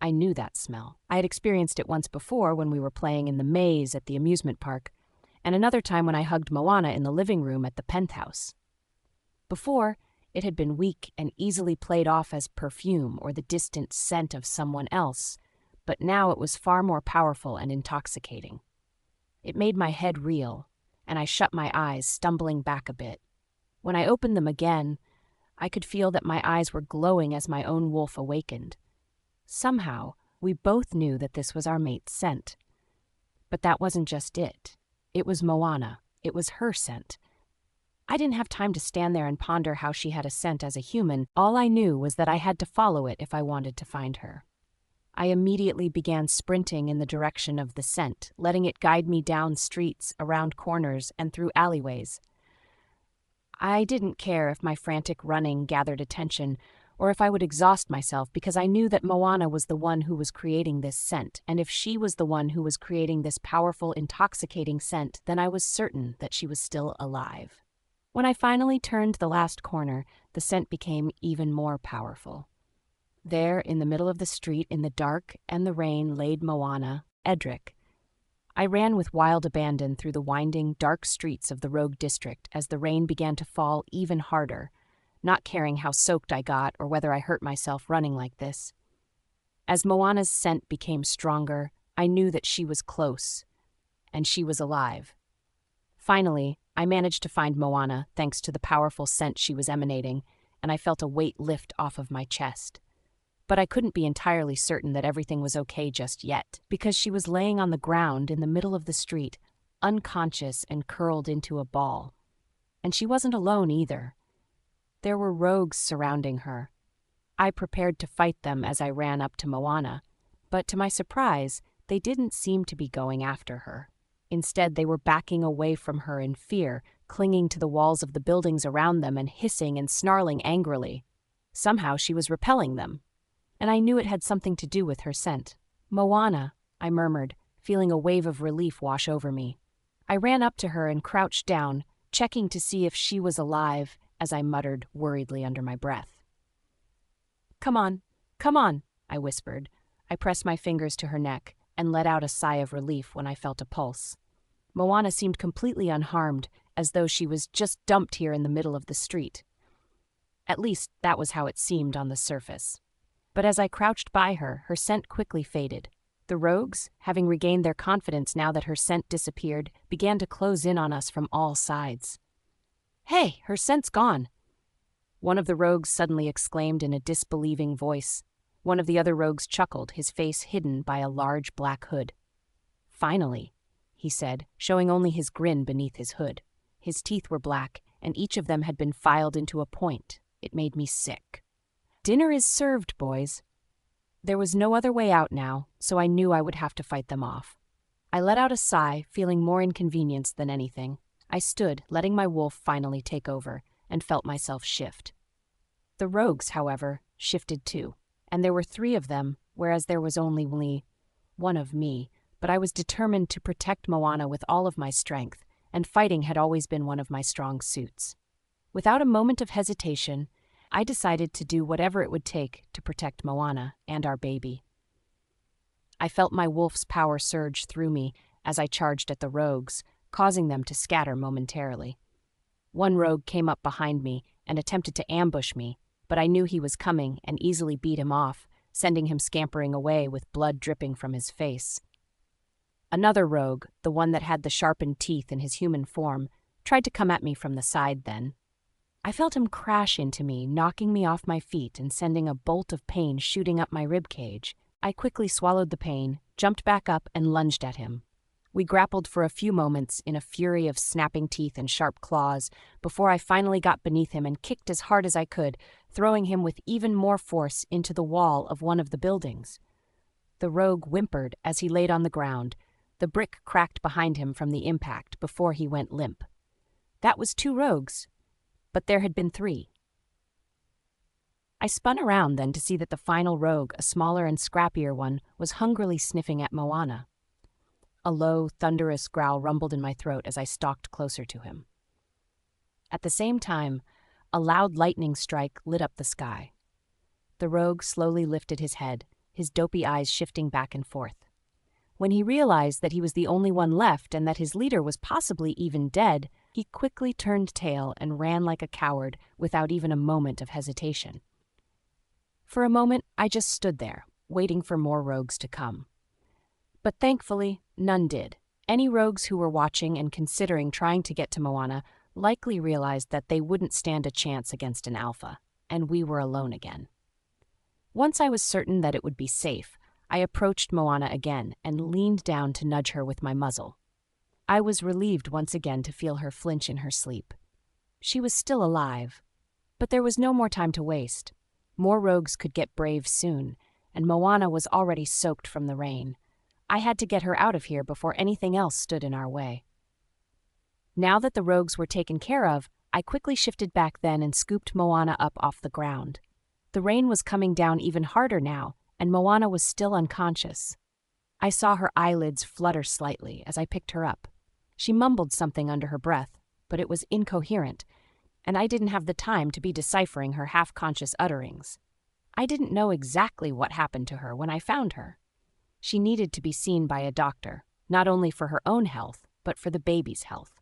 I knew that smell. I had experienced it once before when we were playing in the maze at the amusement park, and another time when I hugged Moana in the living room at the penthouse. Before, it had been weak and easily played off as perfume or the distant scent of someone else, but now it was far more powerful and intoxicating. It made my head reel, and I shut my eyes, stumbling back a bit. When I opened them again, I could feel that my eyes were glowing as my own wolf awakened. Somehow, we both knew that this was our mate's scent. But that wasn't just it. It was Moana. It was her scent. I didn't have time to stand there and ponder how she had a scent as a human. All I knew was that I had to follow it if I wanted to find her. I immediately began sprinting in the direction of the scent, letting it guide me down streets, around corners, and through alleyways. I didn't care if my frantic running gathered attention or if I would exhaust myself because I knew that Moana was the one who was creating this scent, and if she was the one who was creating this powerful, intoxicating scent, then I was certain that she was still alive. When I finally turned the last corner, the scent became even more powerful. There, in the middle of the street, in the dark and the rain, laid Moana, Edric. I ran with wild abandon through the winding, dark streets of the rogue district as the rain began to fall even harder, not caring how soaked I got or whether I hurt myself running like this. As Moana's scent became stronger, I knew that she was close, and she was alive. Finally, I managed to find Moana thanks to the powerful scent she was emanating, and I felt a weight lift off of my chest. But I couldn't be entirely certain that everything was okay just yet, because she was laying on the ground in the middle of the street, unconscious and curled into a ball. And she wasn't alone either. There were rogues surrounding her. I prepared to fight them as I ran up to Moana, but to my surprise, they didn't seem to be going after her. Instead, they were backing away from her in fear, clinging to the walls of the buildings around them and hissing and snarling angrily. Somehow she was repelling them, and I knew it had something to do with her scent. "Moana," I murmured, feeling a wave of relief wash over me. I ran up to her and crouched down, checking to see if she was alive, as I muttered worriedly under my breath. Come on," I whispered. I pressed my fingers to her neck and let out a sigh of relief when I felt a pulse. Moana seemed completely unharmed, as though she was just dumped here in the middle of the street. At least, that was how it seemed on the surface. But as I crouched by her, her scent quickly faded. The rogues, having regained their confidence now that her scent disappeared, began to close in on us from all sides. "Hey, her scent's gone!" one of the rogues suddenly exclaimed in a disbelieving voice. One of the other rogues chuckled, his face hidden by a large black hood. "Finally," he said, showing only his grin beneath his hood. His teeth were black, and each of them had been filed into a point. It made me sick. "Dinner is served, boys." There was no other way out now, so I knew I would have to fight them off. I let out a sigh, feeling more inconvenienced than anything. I stood, letting my wolf finally take over, and felt myself shift. The rogues, however, shifted too, and there were 3 of them, whereas there was only one of me, but I was determined to protect Moana with all of my strength, and fighting had always been one of my strong suits. Without a moment of hesitation, I decided to do whatever it would take to protect Moana and our baby. I felt my wolf's power surge through me as I charged at the rogues, causing them to scatter momentarily. One rogue came up behind me and attempted to ambush me, but I knew he was coming and easily beat him off, sending him scampering away with blood dripping from his face. Another rogue, the one that had the sharpened teeth in his human form, tried to come at me from the side then. I felt him crash into me, knocking me off my feet and sending a bolt of pain shooting up my ribcage. I quickly swallowed the pain, jumped back up, and lunged at him. We grappled for a few moments in a fury of snapping teeth and sharp claws before I finally got beneath him and kicked as hard as I could, throwing him with even more force into the wall of one of the buildings. The rogue whimpered as he laid on the ground. The brick cracked behind him from the impact before he went limp. That was 2 rogues, but there had been 3. I spun around then to see that the final rogue, a smaller and scrappier one, was hungrily sniffing at Moana. A low, thunderous growl rumbled in my throat as I stalked closer to him. At the same time, a loud lightning strike lit up the sky. The rogue slowly lifted his head, his dopey eyes shifting back and forth. When he realized that he was the only one left and that his leader was possibly even dead, he quickly turned tail and ran like a coward without even a moment of hesitation. For a moment, I just stood there, waiting for more rogues to come. But thankfully, none did. Any rogues who were watching and considering trying to get to Moana likely realized that they wouldn't stand a chance against an alpha, and we were alone again. Once I was certain that it would be safe, I approached Moana again and leaned down to nudge her with my muzzle. I was relieved once again to feel her flinch in her sleep. She was still alive, but there was no more time to waste. More rogues could get brave soon, and Moana was already soaked from the rain. I had to get her out of here before anything else stood in our way. Now that the rogues were taken care of, I quickly shifted back then and scooped Moana up off the ground. The rain was coming down even harder now, and Moana was still unconscious. I saw her eyelids flutter slightly as I picked her up. She mumbled something under her breath, but it was incoherent, and I didn't have the time to be deciphering her half-conscious utterings. I didn't know exactly what happened to her when I found her. She needed to be seen by a doctor, not only for her own health, but for the baby's health.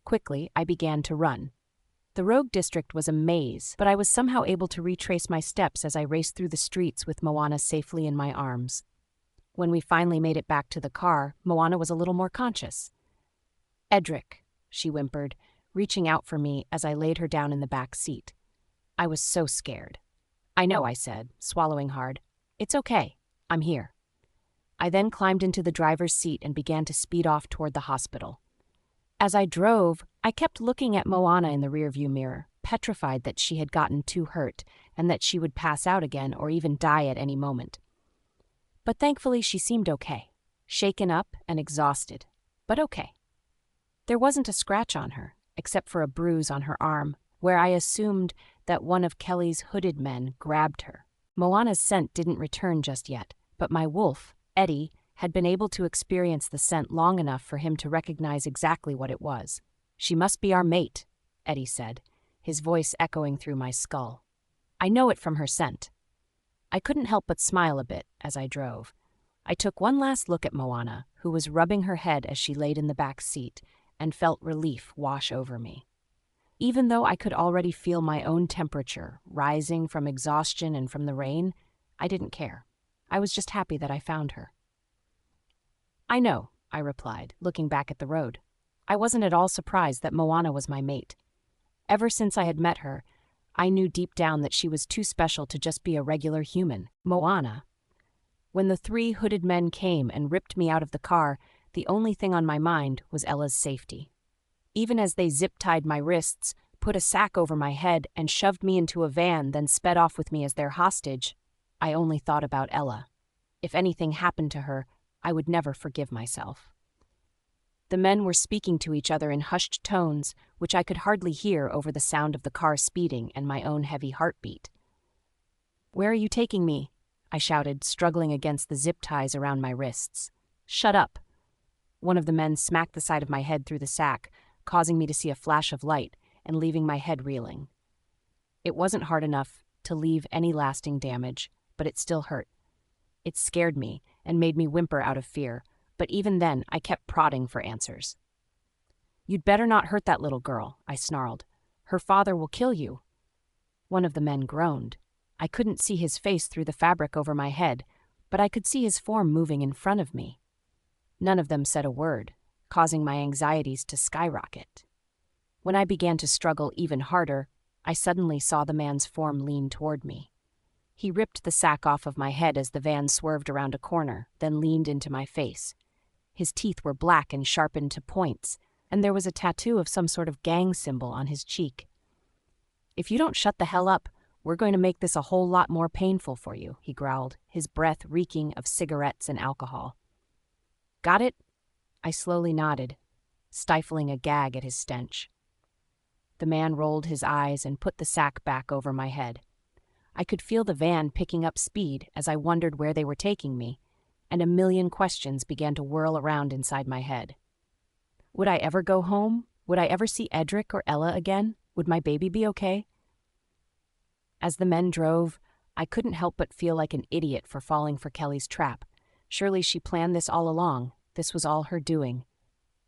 Quickly, I began to run. The rogue district was a maze, but I was somehow able to retrace my steps as I raced through the streets with Moana safely in my arms. When we finally made it back to the car, Moana was a little more conscious. "Edric," she whimpered, reaching out for me as I laid her down in the back seat. I was so scared. "I know," I said, swallowing hard. "It's okay. I'm here." I then climbed into the driver's seat and began to speed off toward the hospital. As I drove, I kept looking at Moana in the rearview mirror, petrified that she had gotten too hurt and that she would pass out again or even die at any moment. But thankfully she seemed okay, shaken up and exhausted. but okay. There wasn't a scratch on her, except for a bruise on her arm, where I assumed that one of Kelly's hooded men grabbed her. Moana's scent didn't return just yet, but my wolf, Eddie, had been able to experience the scent long enough for him to recognize exactly what it was. "She must be our mate," Eddie said, his voice echoing through my skull. "I know it from her scent." I couldn't help but smile a bit as I drove. I took one last look at Moana, who was rubbing her head as she laid in the back seat, and felt relief wash over me. Even though I could already feel my own temperature rising from exhaustion and from the rain, I didn't care. I was just happy that I found her. "I know," I replied, looking back at the road. I wasn't at all surprised that Moana was my mate. Ever since I had met her, I knew deep down that she was too special to just be a regular human. Moana. When the 3 hooded men came and ripped me out of the car, the only thing on my mind was Ella's safety. Even as they zip-tied my wrists, put a sack over my head, and shoved me into a van, then sped off with me as their hostage, I only thought about Ella. If anything happened to her, I would never forgive myself. The men were speaking to each other in hushed tones, which I could hardly hear over the sound of the car speeding and my own heavy heartbeat. "Where are you taking me?" I shouted, struggling against the zip ties around my wrists. "Shut up." One of the men smacked the side of my head through the sack, causing me to see a flash of light and leaving my head reeling. It wasn't hard enough to leave any lasting damage, but it still hurt. It scared me and made me whimper out of fear, but even then I kept prodding for answers. "You'd better not hurt that little girl," I snarled. "Her father will kill you." One of the men groaned. I couldn't see his face through the fabric over my head, but I could see his form moving in front of me. None of them said a word, causing my anxieties to skyrocket. When I began to struggle even harder, I suddenly saw the man's form lean toward me. He ripped the sack off of my head as the van swerved around a corner, then leaned into my face. His teeth were black and sharpened to points, and there was a tattoo of some sort of gang symbol on his cheek. "If you don't shut the hell up, we're going to make this a whole lot more painful for you," he growled, his breath reeking of cigarettes and alcohol. "Got it?" I slowly nodded, stifling a gag at his stench. The man rolled his eyes and put the sack back over my head. I could feel the van picking up speed as I wondered where they were taking me, and a million questions began to whirl around inside my head. Would I ever go home? Would I ever see Edric or Ella again? Would my baby be okay? As the men drove, I couldn't help but feel like an idiot for falling for Kelly's trap. Surely she planned this all along. This was all her doing.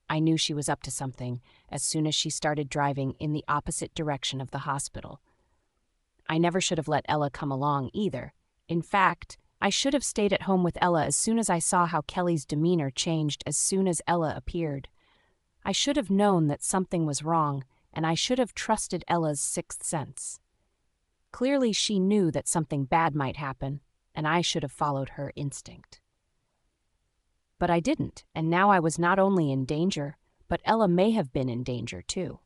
I knew she was up to something as soon as she started driving in the opposite direction of the hospital. I never should have let Ella come along either. In fact, I should have stayed at home with Ella as soon as I saw how Kelly's demeanor changed as soon as Ella appeared. I should have known that something was wrong, and I should have trusted Ella's sixth sense. Clearly she knew that something bad might happen, and I should have followed her instinct. But I didn't, and now I was not only in danger, but Ella may have been in danger too.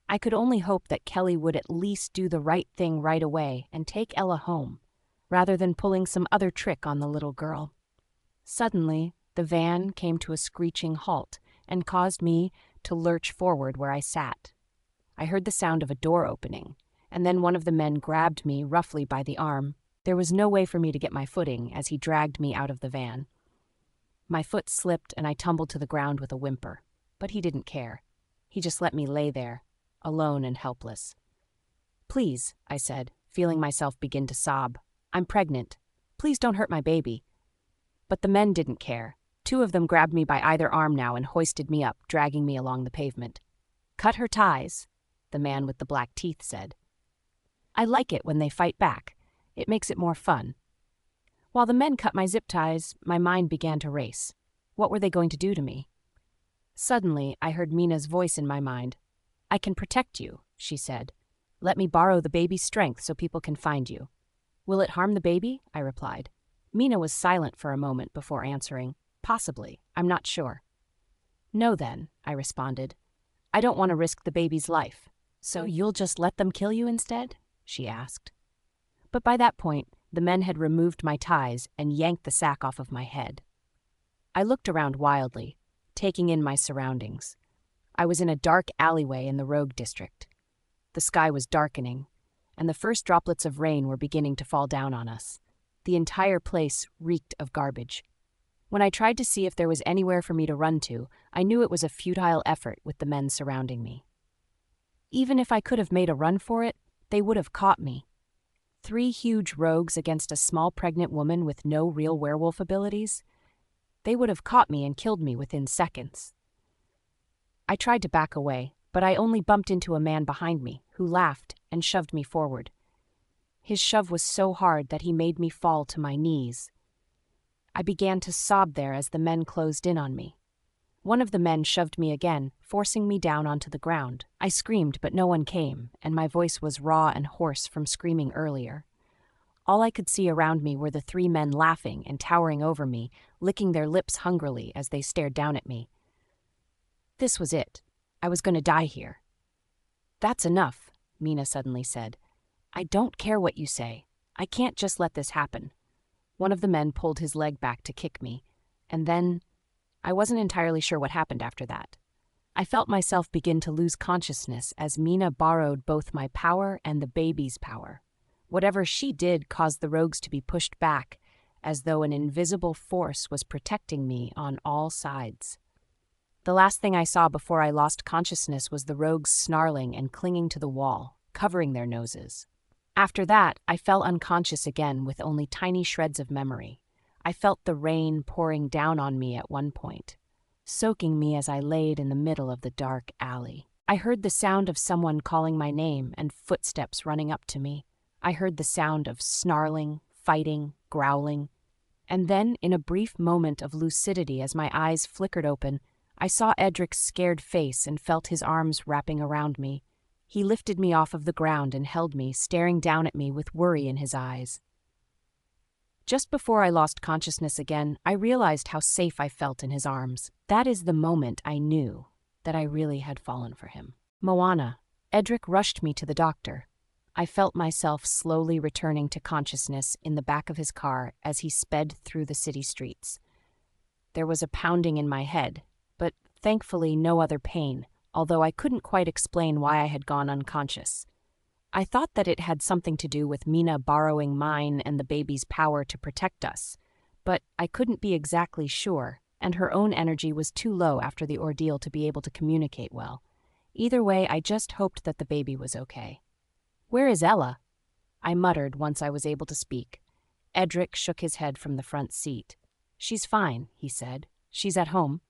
I could only hope that Kelly would at least do the right thing right away and take Ella home, rather than pulling some other trick on the little girl. Suddenly, the van came to a screeching halt and caused me to lurch forward where I sat. I heard the sound of a door opening, and then one of the men grabbed me roughly by the arm. There was no way for me to get my footing as he dragged me out of the van. My foot slipped and I tumbled to the ground with a whimper, but he didn't care. He just let me lay there, alone and helpless. "Please," I said, feeling myself begin to sob. "I'm pregnant. Please don't hurt my baby." But the men didn't care. 2 of them grabbed me by either arm now and hoisted me up, dragging me along the pavement. "Cut her ties," the man with the black teeth said. "I like it when they fight back. It makes it more fun." While the men cut my zip ties, my mind began to race. What were they going to do to me? Suddenly, I heard Mina's voice in my mind. "I can protect you," she said. "Let me borrow the baby's strength so people can find you." "Will it harm the baby?" I replied. Mina was silent for a moment before answering. "Possibly. I'm not sure." "No then," I responded. "I don't want to risk the baby's life. So you'll just let them kill you instead?" she asked. But by that point, the men had removed my ties and yanked the sack off of my head. I looked around wildly. taking in my surroundings. I was in a dark alleyway in the Rogue District. The sky was darkening, and the first droplets of rain were beginning to fall down on us. The entire place reeked of garbage. When I tried to see if there was anywhere for me to run to, I knew it was a futile effort with the men surrounding me. Even if I could have made a run for it, they would have caught me. 3 huge rogues against a small pregnant woman with no real werewolf abilities? They would have caught me and killed me within seconds. I tried to back away, but I only bumped into a man behind me, who laughed and shoved me forward. His shove was so hard that he made me fall to my knees. I began to sob there as the men closed in on me. One of the men shoved me again, forcing me down onto the ground. I screamed, but no one came, and my voice was raw and hoarse from screaming earlier. All I could see around me were the 3 men laughing and towering over me, licking their lips hungrily as they stared down at me. This was it. I was going to die here. "That's enough," Mina suddenly said. "I don't care what you say. I can't just let this happen." One of the men pulled his leg back to kick me, and then I wasn't entirely sure what happened after that. I felt myself begin to lose consciousness as Mina borrowed both my power and the baby's power. Whatever she did caused the rogues to be pushed back, as though an invisible force was protecting me on all sides. The last thing I saw before I lost consciousness was the rogues snarling and clinging to the wall, covering their noses. After that, I fell unconscious again with only tiny shreds of memory. I felt the rain pouring down on me at one point, soaking me as I laid in the middle of the dark alley. I heard the sound of someone calling my name and footsteps running up to me. I heard the sound of snarling, fighting, growling. And then, in a brief moment of lucidity as my eyes flickered open, I saw Edric's scared face and felt his arms wrapping around me. He lifted me off of the ground and held me, staring down at me with worry in his eyes. Just before I lost consciousness again, I realized how safe I felt in his arms. That is the moment I knew that I really had fallen for him. "Moana." Edric rushed me to the doctor. I felt myself slowly returning to consciousness in the back of his car as he sped through the city streets. There was a pounding in my head, but thankfully no other pain, although I couldn't quite explain why I had gone unconscious. I thought that it had something to do with Mina borrowing mine and the baby's power to protect us, but I couldn't be exactly sure, and her own energy was too low after the ordeal to be able to communicate well. Either way, I just hoped that the baby was okay. "Where is Ella?" I muttered once I was able to speak. Edric shook his head from the front seat. "She's fine," he said. "She's at home."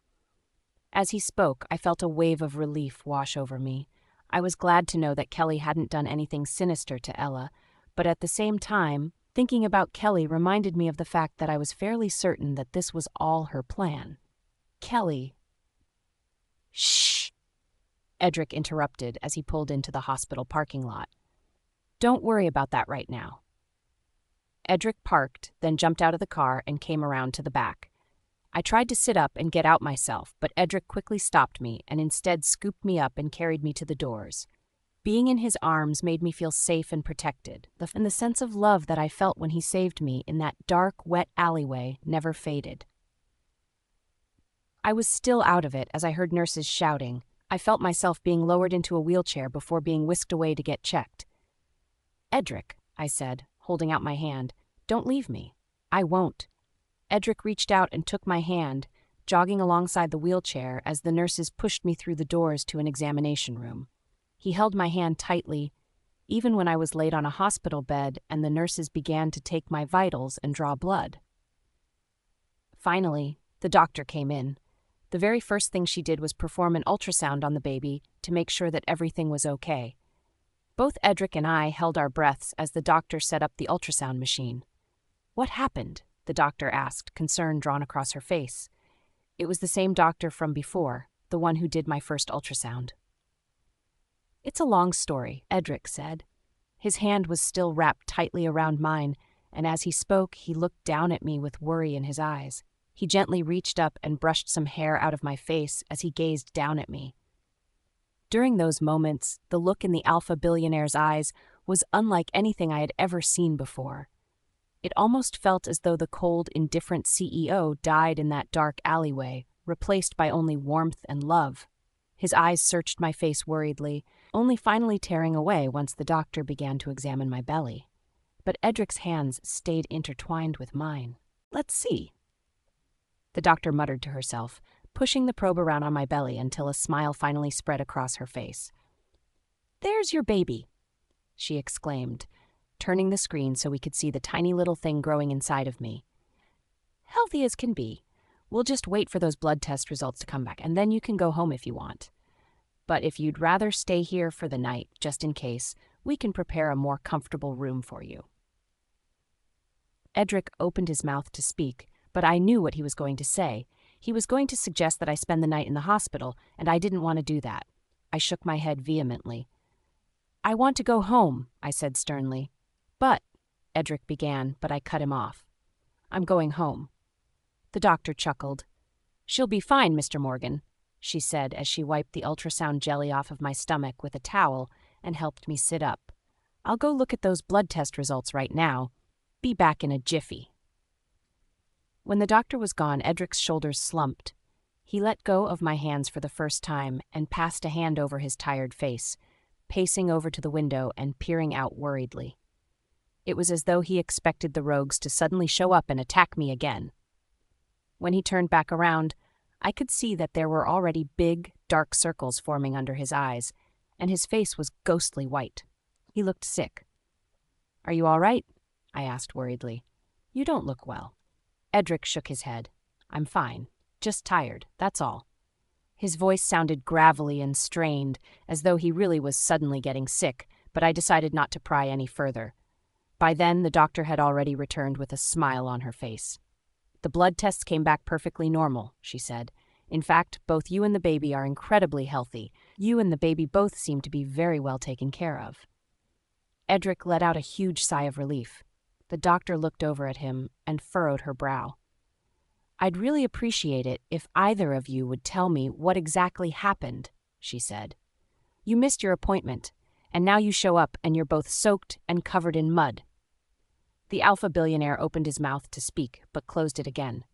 As he spoke, I felt a wave of relief wash over me. I was glad to know that Kelly hadn't done anything sinister to Ella, but at the same time, thinking about Kelly reminded me of the fact that I was fairly certain that this was all her plan. Kelly. "Shh!" Edric interrupted as he pulled into the hospital parking lot. "Don't worry about that right now." Edric parked, then jumped out of the car and came around to the back. I tried to sit up and get out myself, but Edric quickly stopped me and instead scooped me up and carried me to the doors. Being in his arms made me feel safe and protected, and the sense of love that I felt when he saved me in that dark, wet alleyway never faded. I was still out of it as I heard nurses shouting. I felt myself being lowered into a wheelchair before being whisked away to get checked. "Edric," I said, holding out my hand, "don't leave me." "I won't." Edric reached out and took my hand, jogging alongside the wheelchair as the nurses pushed me through the doors to an examination room. He held my hand tightly, even when I was laid on a hospital bed and the nurses began to take my vitals and draw blood. Finally, the doctor came in. The very first thing she did was perform an ultrasound on the baby to make sure that everything was okay. Both Edric and I held our breaths as the doctor set up the ultrasound machine. "What happened?" the doctor asked, concern drawn across her face. It was the same doctor from before, the one who did my first ultrasound. "It's a long story," Edric said. His hand was still wrapped tightly around mine, and as he spoke, he looked down at me with worry in his eyes. He gently reached up and brushed some hair out of my face as he gazed down at me. During those moments, the look in the alpha billionaire's eyes was unlike anything I had ever seen before. It almost felt as though the cold, indifferent CEO died in that dark alleyway, replaced by only warmth and love. His eyes searched my face worriedly, only finally tearing away once the doctor began to examine my belly. But Edric's hands stayed intertwined with mine. "Let's see," the doctor muttered to herself, pushing the probe around on my belly until a smile finally spread across her face. "There's your baby," she exclaimed, turning the screen so we could see the tiny little thing growing inside of me. "Healthy as can be. We'll just wait for those blood test results to come back, and then you can go home if you want. But if you'd rather stay here for the night, just in case, we can prepare a more comfortable room for you." Edric opened his mouth to speak, but I knew what he was going to say. He was going to suggest that I spend the night in the hospital, and I didn't want to do that. I shook my head vehemently. "I want to go home," I said sternly. "But," Edric began, but I cut him off. "I'm going home." The doctor chuckled. "She'll be fine, Mr. Morgan," she said as she wiped the ultrasound jelly off of my stomach with a towel and helped me sit up. "I'll go look at those blood test results right now. Be back in a jiffy." When the doctor was gone, Edric's shoulders slumped. He let go of my hands for the first time and passed a hand over his tired face, pacing over to the window and peering out worriedly. It was as though he expected the rogues to suddenly show up and attack me again. When he turned back around, I could see that there were already big, dark circles forming under his eyes, and his face was ghostly white. He looked sick. "Are you all right?" I asked worriedly. "You don't look well." Edric shook his head. "I'm fine. Just tired, that's all." His voice sounded gravelly and strained, as though he really was suddenly getting sick, but I decided not to pry any further. By then, the doctor had already returned with a smile on her face. "The blood tests came back perfectly normal," she said. "In fact, both you and the baby are incredibly healthy. You and the baby both seem to be very well taken care of." Edric let out a huge sigh of relief. The doctor looked over at him and furrowed her brow. "I'd really appreciate it if either of you would tell me what exactly happened," she said. "You missed your appointment, and now you show up and you're both soaked and covered in mud." The alpha billionaire opened his mouth to speak, but closed it again.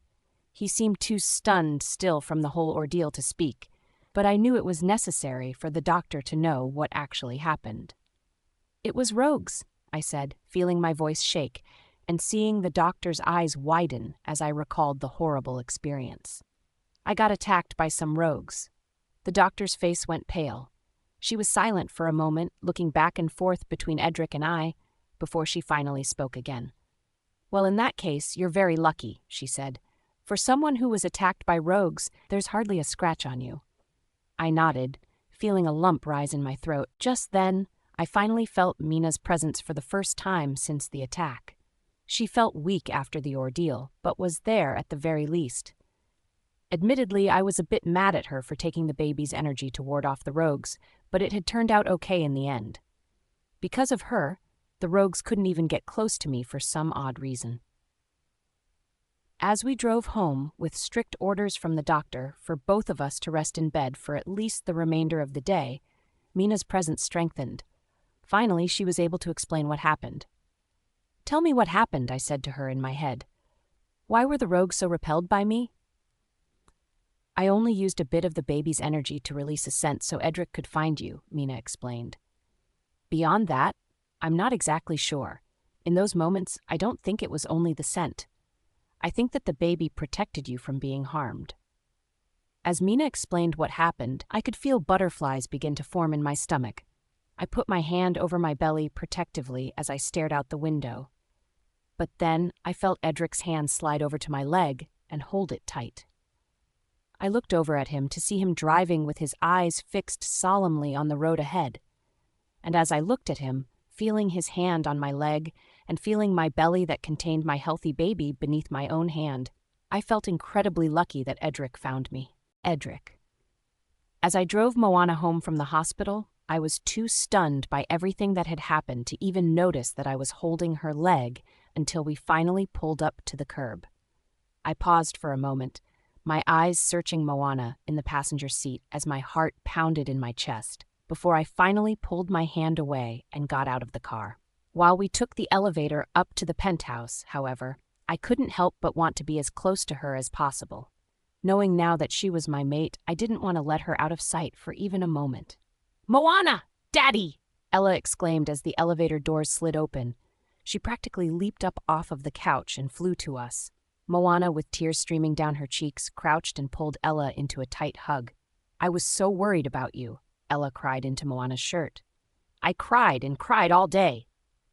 He seemed too stunned still from the whole ordeal to speak, but I knew it was necessary for the doctor to know what actually happened. "It was rogues," I said, feeling my voice shake, and seeing the doctor's eyes widen as I recalled the horrible experience. "I got attacked by some rogues." The doctor's face went pale. She was silent for a moment, looking back and forth between Edric and I, before she finally spoke again. "Well, in that case, you're very lucky," she said. "For someone who was attacked by rogues, there's hardly a scratch on you." I nodded, feeling a lump rise in my throat. Just then, I finally felt Mina's presence for the first time since the attack. She felt weak after the ordeal, but was there at the very least. Admittedly, I was a bit mad at her for taking the baby's energy to ward off the rogues, but it had turned out okay in the end. Because of her, the rogues couldn't even get close to me for some odd reason. As we drove home, with strict orders from the doctor for both of us to rest in bed for at least the remainder of the day, Mina's presence strengthened. Finally, she was able to explain what happened. "Tell me what happened," I said to her in my head. "Why were the rogues so repelled by me?" "I only used a bit of the baby's energy to release a scent so Edric could find you," Mina explained. "Beyond that, I'm not exactly sure. In those moments, I don't think it was only the scent. I think that the baby protected you from being harmed." As Mina explained what happened, I could feel butterflies begin to form in my stomach. I put my hand over my belly protectively as I stared out the window. But then I felt Edric's hand slide over to my leg and hold it tight. I looked over at him to see him driving with his eyes fixed solemnly on the road ahead. And as I looked at him, feeling his hand on my leg and feeling my belly that contained my healthy baby beneath my own hand, I felt incredibly lucky that Edric found me. Edric. As I drove Moana home from the hospital, I was too stunned by everything that had happened to even notice that I was holding her leg until we finally pulled up to the curb. I paused for a moment, my eyes searching Moana in the passenger seat as my heart pounded in my chest, before I finally pulled my hand away and got out of the car. While we took the elevator up to the penthouse, however, I couldn't help but want to be as close to her as possible. Knowing now that she was my mate, I didn't want to let her out of sight for even a moment. "Moana! Daddy!" Ella exclaimed as the elevator doors slid open. She practically leaped up off of the couch and flew to us. Moana, with tears streaming down her cheeks, crouched and pulled Ella into a tight hug. "I was so worried about you," Ella cried into Moana's shirt. "I cried and cried all day."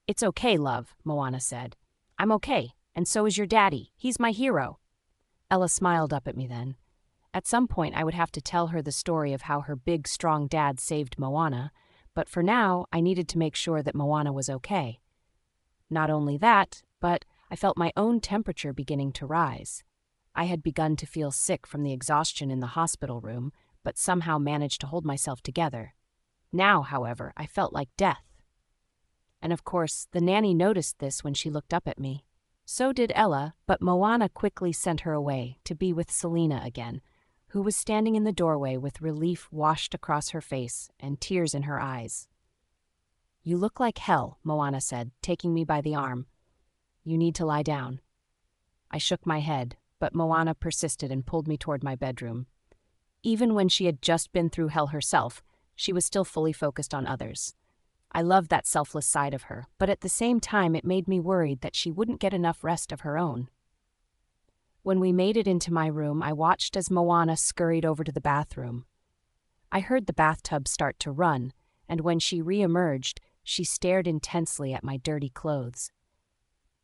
"It's okay, love," Moana said. "I'm okay, and so is your daddy. He's my hero." Ella smiled up at me then. At some point I would have to tell her the story of how her big, strong dad saved Moana, but for now I needed to make sure that Moana was okay. Not only that, but I felt my own temperature beginning to rise. I had begun to feel sick from the exhaustion in the hospital room, but somehow managed to hold myself together. Now, however, I felt like death. And of course, the nanny noticed this when she looked up at me. So did Ella, but Moana quickly sent her away to be with Selena again, who was standing in the doorway with relief washed across her face and tears in her eyes. "You look like hell," Moana said, taking me by the arm. "You need to lie down." I shook my head, but Moana persisted and pulled me toward my bedroom. Even when she had just been through hell herself, she was still fully focused on others. I loved that selfless side of her, but at the same time it made me worried that she wouldn't get enough rest of her own. When we made it into my room, I watched as Moana scurried over to the bathroom. I heard the bathtub start to run, and when she re-emerged, she stared intensely at my dirty clothes.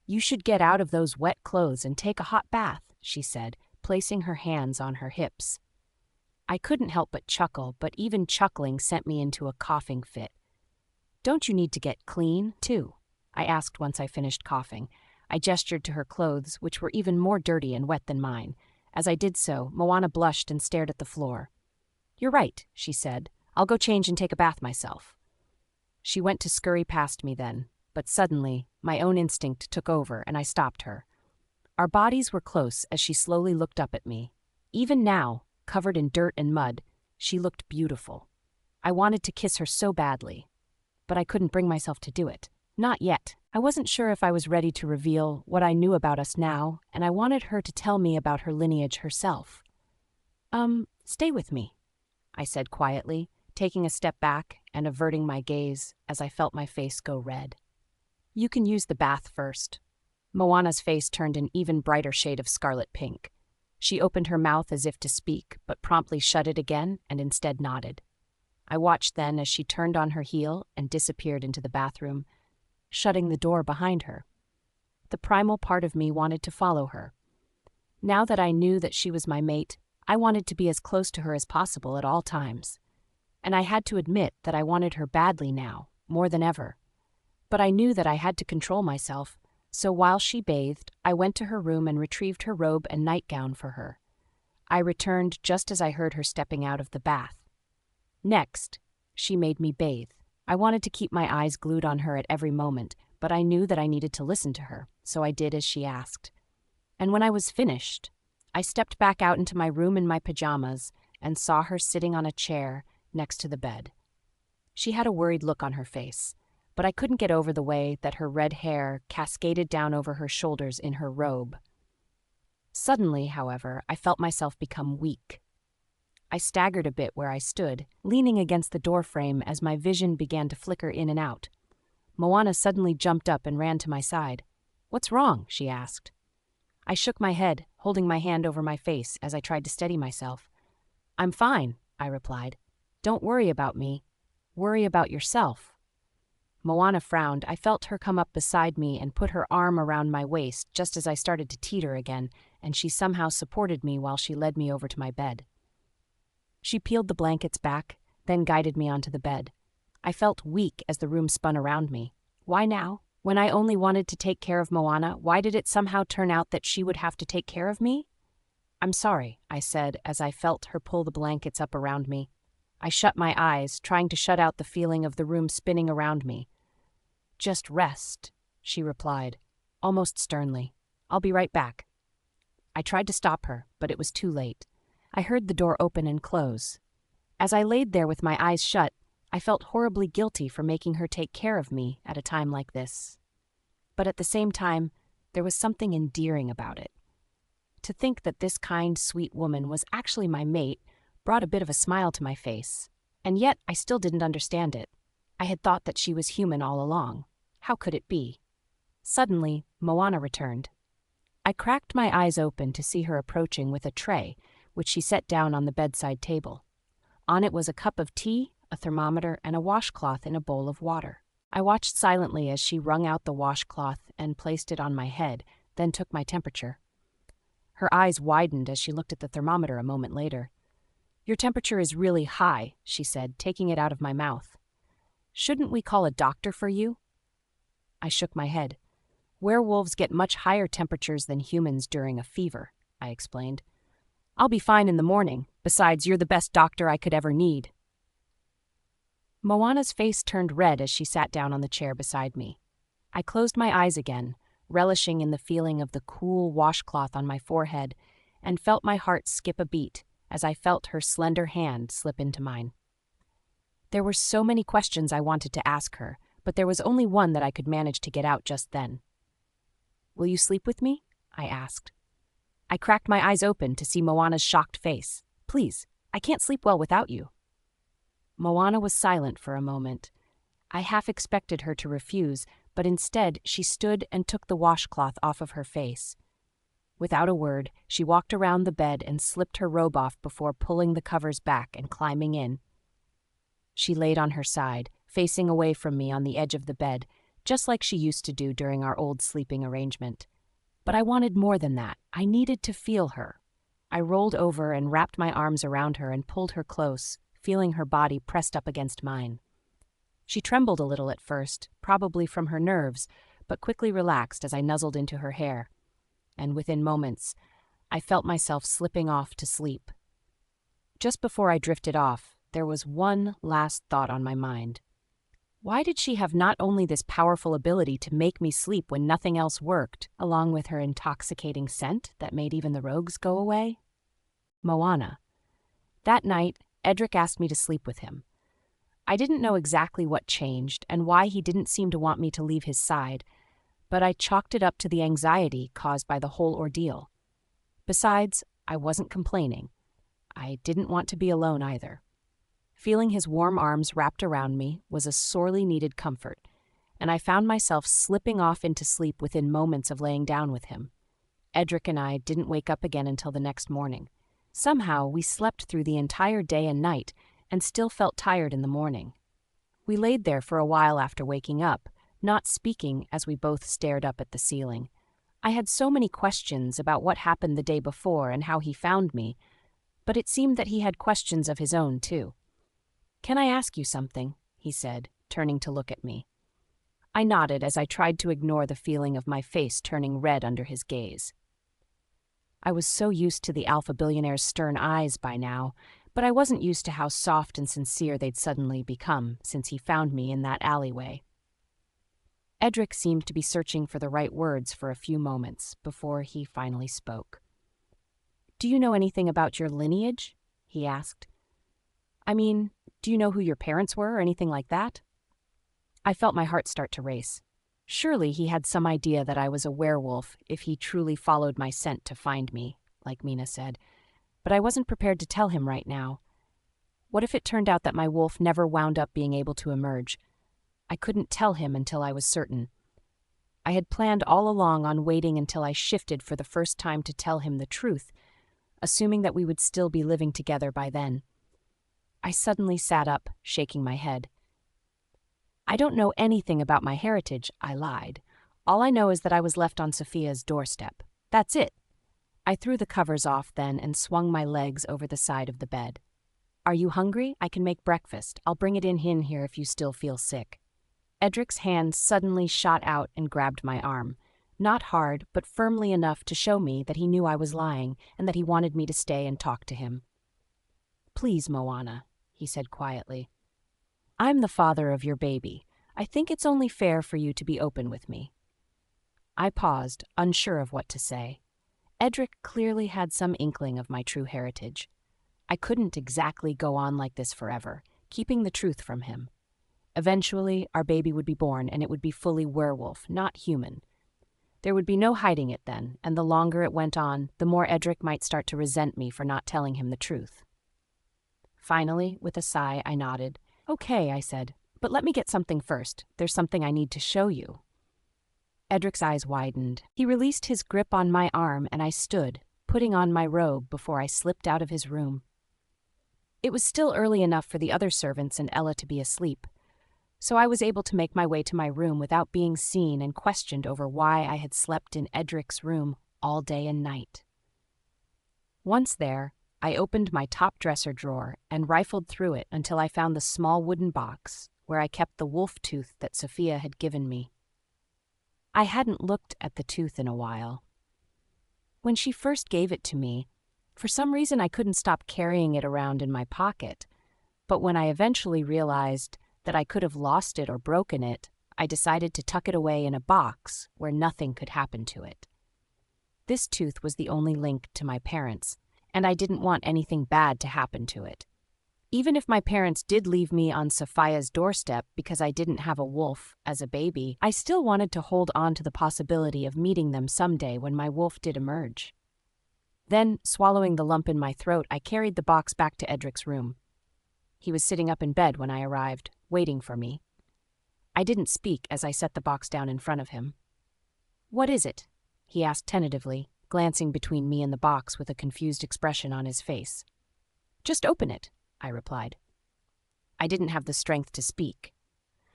"You should get out of those wet clothes and take a hot bath," she said, placing her hands on her hips. I couldn't help but chuckle, but even chuckling sent me into a coughing fit. "Don't you need to get clean, too?" I asked once I finished coughing. I gestured to her clothes, which were even more dirty and wet than mine. As I did so, Moana blushed and stared at the floor. "You're right," she said. "I'll go change and take a bath myself." She went to scurry past me then, but suddenly, my own instinct took over and I stopped her. Our bodies were close as she slowly looked up at me. Even now, covered in dirt and mud, she looked beautiful. I wanted to kiss her so badly, but I couldn't bring myself to do it. Not yet. I wasn't sure if I was ready to reveal what I knew about us now, and I wanted her to tell me about her lineage herself. Stay with me," I said quietly, taking a step back and averting my gaze as I felt my face go red. "You can use the bath first." Moana's face turned an even brighter shade of scarlet pink. She opened her mouth as if to speak, but promptly shut it again and instead nodded. I watched then as she turned on her heel and disappeared into the bathroom, shutting the door behind her. The primal part of me wanted to follow her. Now that I knew that she was my mate, I wanted to be as close to her as possible at all times. And I had to admit that I wanted her badly now, more than ever. But I knew that I had to control myself, so while she bathed, I went to her room and retrieved her robe and nightgown for her. I returned just as I heard her stepping out of the bath. Next, she made me bathe. I wanted to keep my eyes glued on her at every moment, but I knew that I needed to listen to her, so I did as she asked. And when I was finished, I stepped back out into my room in my pajamas and saw her sitting on a chair next to the bed. She had a worried look on her face, but I couldn't get over the way that her red hair cascaded down over her shoulders in her robe. Suddenly, however, I felt myself become weak. I staggered a bit where I stood, leaning against the doorframe as my vision began to flicker in and out. Moana suddenly jumped up and ran to my side. "What's wrong?" she asked. I shook my head, holding my hand over my face as I tried to steady myself. "I'm fine," I replied. "Don't worry about me. Worry about yourself." Moana frowned. I felt her come up beside me and put her arm around my waist just as I started to teeter again, and she somehow supported me while she led me over to my bed. She peeled the blankets back, then guided me onto the bed. I felt weak as the room spun around me. Why now? When I only wanted to take care of Moana, why did it somehow turn out that she would have to take care of me? "I'm sorry," I said as I felt her pull the blankets up around me. I shut my eyes, trying to shut out the feeling of the room spinning around me. "Just rest," she replied, almost sternly. "I'll be right back." I tried to stop her, but it was too late. I heard the door open and close. As I laid there with my eyes shut, I felt horribly guilty for making her take care of me at a time like this. But at the same time, there was something endearing about it. To think that this kind, sweet woman was actually my mate brought a bit of a smile to my face. And yet I still didn't understand it. I had thought that she was human all along. How could it be? Suddenly, Moana returned. I cracked my eyes open to see her approaching with a tray, which she set down on the bedside table. On it was a cup of tea, a thermometer, and a washcloth in a bowl of water. I watched silently as she wrung out the washcloth and placed it on my head, then took my temperature. Her eyes widened as she looked at the thermometer a moment later. "Your temperature is really high," she said, taking it out of my mouth. "Shouldn't we call a doctor for you?" I shook my head. "Werewolves get much higher temperatures than humans during a fever," I explained. "I'll be fine in the morning. Besides, you're the best doctor I could ever need." Moana's face turned red as she sat down on the chair beside me. I closed my eyes again, relishing in the feeling of the cool washcloth on my forehead, and felt my heart skip a beat as I felt her slender hand slip into mine. There were so many questions I wanted to ask her, but there was only one that I could manage to get out just then. "Will you sleep with me?" I asked. I cracked my eyes open to see Moana's shocked face. "Please, I can't sleep well without you." Moana was silent for a moment. I half expected her to refuse, but instead she stood and took the washcloth off of her face. Without a word, she walked around the bed and slipped her robe off before pulling the covers back and climbing in. She laid on her side, facing away from me on the edge of the bed, just like she used to do during our old sleeping arrangement. But I wanted more than that. I needed to feel her. I rolled over and wrapped my arms around her and pulled her close, feeling her body pressed up against mine. She trembled a little at first, probably from her nerves, but quickly relaxed as I nuzzled into her hair. And within moments, I felt myself slipping off to sleep. Just before I drifted off, there was one last thought on my mind. Why did she have not only this powerful ability to make me sleep when nothing else worked, along with her intoxicating scent that made even the rogues go away? Moana. That night, Edric asked me to sleep with him. I didn't know exactly what changed and why he didn't seem to want me to leave his side, but I chalked it up to the anxiety caused by the whole ordeal. Besides, I wasn't complaining. I didn't want to be alone either. Feeling his warm arms wrapped around me was a sorely needed comfort, and I found myself slipping off into sleep within moments of laying down with him. Edric and I didn't wake up again until the next morning. Somehow, we slept through the entire day and night and still felt tired in the morning. We laid there for a while after waking up, not speaking as we both stared up at the ceiling. I had so many questions about what happened the day before and how he found me, but it seemed that he had questions of his own, too. "Can I ask you something?" he said, turning to look at me. I nodded as I tried to ignore the feeling of my face turning red under his gaze. I was so used to the alpha billionaire's stern eyes by now, but I wasn't used to how soft and sincere they'd suddenly become since he found me in that alleyway. Edric seemed to be searching for the right words for a few moments before he finally spoke. "Do you know anything about your lineage?" he asked. "I mean, do you know who your parents were or anything like that?" I felt my heart start to race. Surely he had some idea that I was a werewolf if he truly followed my scent to find me, like Mina said. But I wasn't prepared to tell him right now. What if it turned out that my wolf never wound up being able to emerge? I couldn't tell him until I was certain. I had planned all along on waiting until I shifted for the first time to tell him the truth, assuming that we would still be living together by then. I suddenly sat up, shaking my head. "I don't know anything about my heritage," I lied. "All I know is that I was left on Sophia's doorstep. That's it." I threw the covers off then and swung my legs over the side of the bed. "Are you hungry? I can make breakfast. I'll bring it in here if you still feel sick." Edric's hand suddenly shot out and grabbed my arm. Not hard, but firmly enough to show me that he knew I was lying and that he wanted me to stay and talk to him. "Please, Moana," he said quietly. "I'm the father of your baby. I think it's only fair for you to be open with me." I paused, unsure of what to say. Edric clearly had some inkling of my true heritage. I couldn't exactly go on like this forever, keeping the truth from him. Eventually, our baby would be born and it would be fully werewolf, not human. There would be no hiding it then, and the longer it went on, the more Edric might start to resent me for not telling him the truth. Finally, with a sigh, I nodded. "Okay," I said, "but let me get something first. There's something I need to show you." Edric's eyes widened. He released his grip on my arm, and I stood, putting on my robe before I slipped out of his room. It was still early enough for the other servants and Ella to be asleep, so I was able to make my way to my room without being seen and questioned over why I had slept in Edric's room all day and night. Once there, I opened my top dresser drawer and rifled through it until I found the small wooden box where I kept the wolf tooth that Sophia had given me. I hadn't looked at the tooth in a while. When she first gave it to me, for some reason I couldn't stop carrying it around in my pocket, but when I eventually realized that I could have lost it or broken it, I decided to tuck it away in a box where nothing could happen to it. This tooth was the only link to my parents, and I didn't want anything bad to happen to it. Even if my parents did leave me on Sophia's doorstep because I didn't have a wolf as a baby, I still wanted to hold on to the possibility of meeting them someday when my wolf did emerge. Then, swallowing the lump in my throat, I carried the box back to Edric's room. He was sitting up in bed when I arrived, waiting for me. I didn't speak as I set the box down in front of him. "What is it?" he asked tentatively, glancing between me and the box with a confused expression on his face. "Just open it," I replied. I didn't have the strength to speak.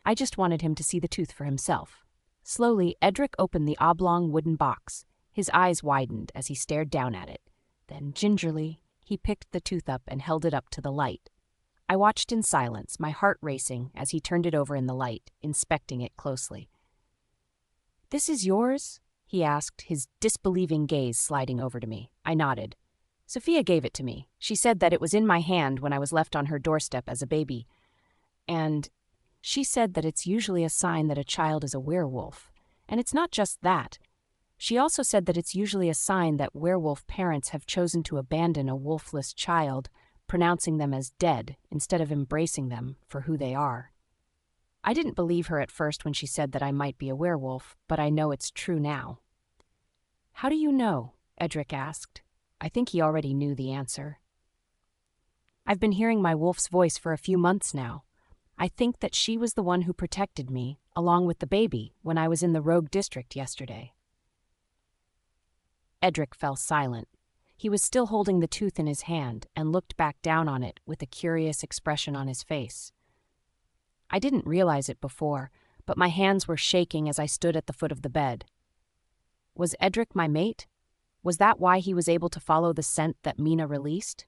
I just wanted him to see the tooth for himself. Slowly, Edric opened the oblong wooden box. His eyes widened as he stared down at it. Then, gingerly, he picked the tooth up and held it up to the light. I watched in silence, my heart racing as he turned it over in the light, inspecting it closely. "This is yours?" he asked, his disbelieving gaze sliding over to me. I nodded. "Sophia gave it to me. She said that it was in my hand when I was left on her doorstep as a baby. And she said that it's usually a sign that a child is a werewolf. And it's not just that. She also said that it's usually a sign that werewolf parents have chosen to abandon a wolfless child, pronouncing them as dead instead of embracing them for who they are." I didn't believe her at first when she said that I might be a werewolf, but I know it's true now. "How do you know?" Edric asked. I think he already knew the answer. "I've been hearing my wolf's voice for a few months now. I think that she was the one who protected me, along with the baby, when I was in the rogue district yesterday." Edric fell silent. He was still holding the tooth in his hand and looked back down on it with a curious expression on his face. I didn't realize it before, but my hands were shaking as I stood at the foot of the bed. Was Edric my mate? Was that why he was able to follow the scent that Mina released?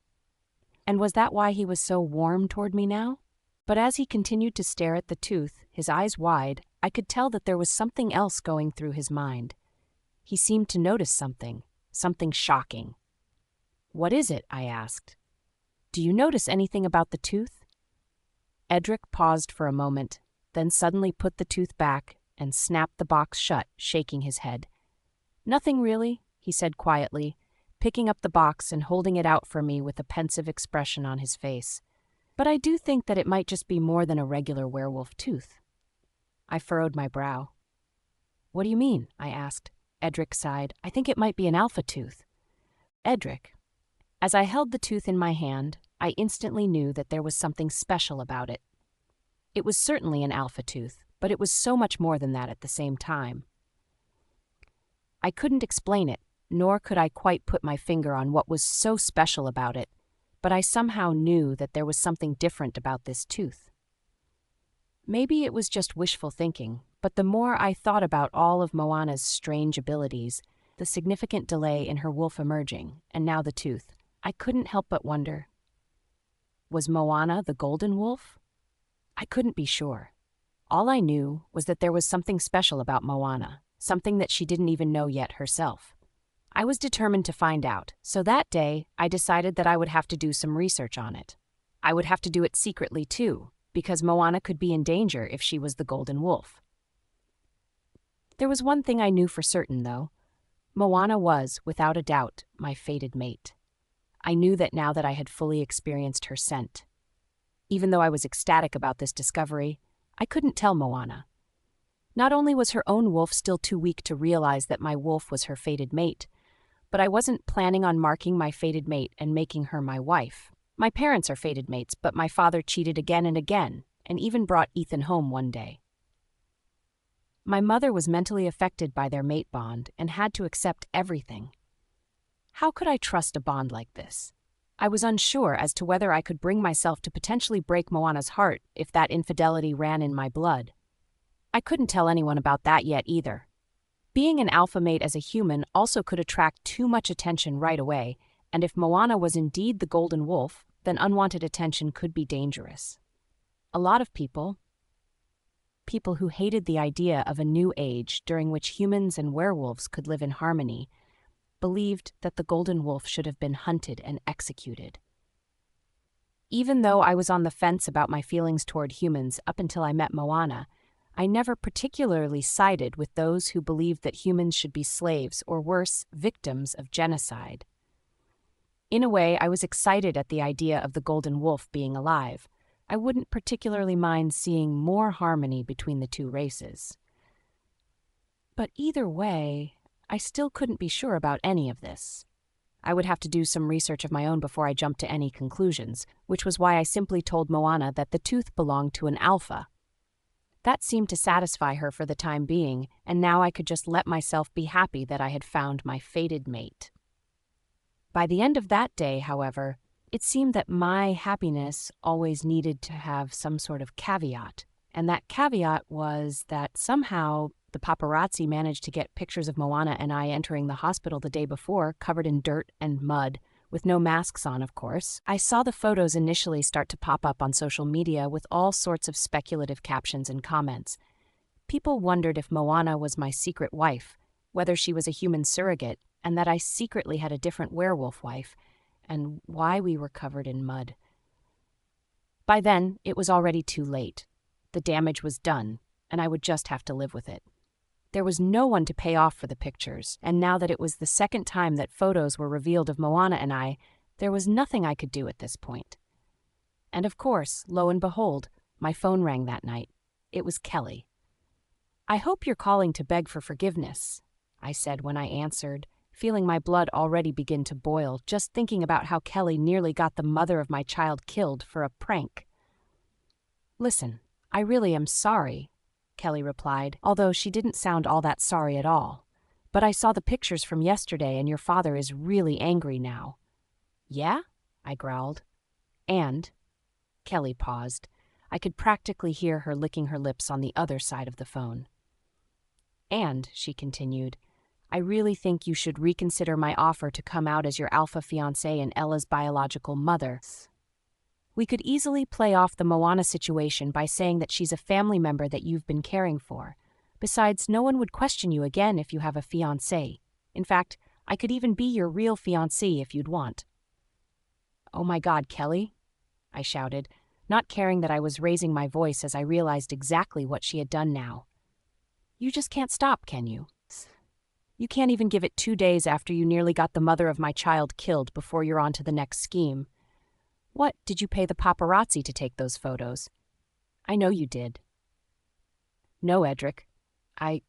And was that why he was so warm toward me now? But as he continued to stare at the tooth, his eyes wide, I could tell that there was something else going through his mind. He seemed to notice something shocking. "What is it?" I asked. "Do you notice anything about the tooth?" Edric paused for a moment, then suddenly put the tooth back and snapped the box shut, shaking his head. "Nothing really," he said quietly, picking up the box and holding it out for me with a pensive expression on his face. "But I do think that it might just be more than a regular werewolf tooth." I furrowed my brow. "What do you mean?" I asked. Edric sighed. "I think it might be an alpha tooth." "Edric." As I held the tooth in my hand, I instantly knew that there was something special about it. It was certainly an alpha tooth, but it was so much more than that at the same time. I couldn't explain it, nor could I quite put my finger on what was so special about it, but I somehow knew that there was something different about this tooth. Maybe it was just wishful thinking, but the more I thought about all of Moana's strange abilities, the significant delay in her wolf emerging, and now the tooth, I couldn't help but wonder. Was Moana the golden wolf? I couldn't be sure. All I knew was that there was something special about Moana, something that she didn't even know yet herself. I was determined to find out, so that day I decided that I would have to do some research on it. I would have to do it secretly too, because Moana could be in danger if she was the golden wolf. There was one thing I knew for certain, though. Moana was, without a doubt, my fated mate. I knew that now that I had fully experienced her scent. Even though I was ecstatic about this discovery, I couldn't tell Moana. Not only was her own wolf still too weak to realize that my wolf was her fated mate, but I wasn't planning on marking my fated mate and making her my wife. My parents are fated mates, but my father cheated again and even brought Ethan home one day. My mother was mentally affected by their mate bond and had to accept everything. How could I trust a bond like this? I was unsure as to whether I could bring myself to potentially break Moana's heart if that infidelity ran in my blood. I couldn't tell anyone about that yet either. Being an alpha mate as a human also could attract too much attention right away, and if Moana was indeed the golden wolf, then unwanted attention could be dangerous. A lot of people who hated the idea of a new age during which humans and werewolves could live in harmony, believed that the golden wolf should have been hunted and executed. Even though I was on the fence about my feelings toward humans up until I met Moana, I never particularly sided with those who believed that humans should be slaves or worse, victims of genocide. In a way, I was excited at the idea of the golden wolf being alive. I wouldn't particularly mind seeing more harmony between the two races. But either way, I still couldn't be sure about any of this. I would have to do some research of my own before I jumped to any conclusions, which was why I simply told Moana that the tooth belonged to an alpha. That seemed to satisfy her for the time being, and now I could just let myself be happy that I had found my fated mate. By the end of that day, however, it seemed that my happiness always needed to have some sort of caveat, and that caveat was that somehow the paparazzi managed to get pictures of Moana and I entering the hospital the day before, covered in dirt and mud, with no masks on, of course. I saw the photos initially start to pop up on social media with all sorts of speculative captions and comments. People wondered if Moana was my secret wife, whether she was a human surrogate, and that I secretly had a different werewolf wife, and why we were covered in mud. By then, it was already too late. The damage was done, and I would just have to live with it. There was no one to pay off for the pictures, and now that it was the second time that photos were revealed of Moana and I, there was nothing I could do at this point. And of course, lo and behold, my phone rang that night. It was Kelly. "I hope you're calling to beg for forgiveness," I said when I answered, feeling my blood already begin to boil just thinking about how Kelly nearly got the mother of my child killed for a prank. "Listen, I really am sorry," Kelly replied, although she didn't sound all that sorry at all. "But I saw the pictures from yesterday and your father is really angry now." "Yeah?" I growled. "And," Kelly paused. I could practically hear her licking her lips on the other side of the phone. "And," she continued, "I really think you should reconsider my offer to come out as your alpha fiancé and Ella's biological mother. We could easily play off the Moana situation by saying that she's a family member that you've been caring for. Besides, no one would question you again if you have a fiancé. In fact, I could even be your real fiancé if you'd want." "Oh my God, Kelly," I shouted, not caring that I was raising my voice as I realized exactly what she had done now. "You just can't stop, can you? You can't even give it 2 days after you nearly got the mother of my child killed before you're on to the next scheme. What, did you pay the paparazzi to take those photos?" "I know you did." "No, Edric. I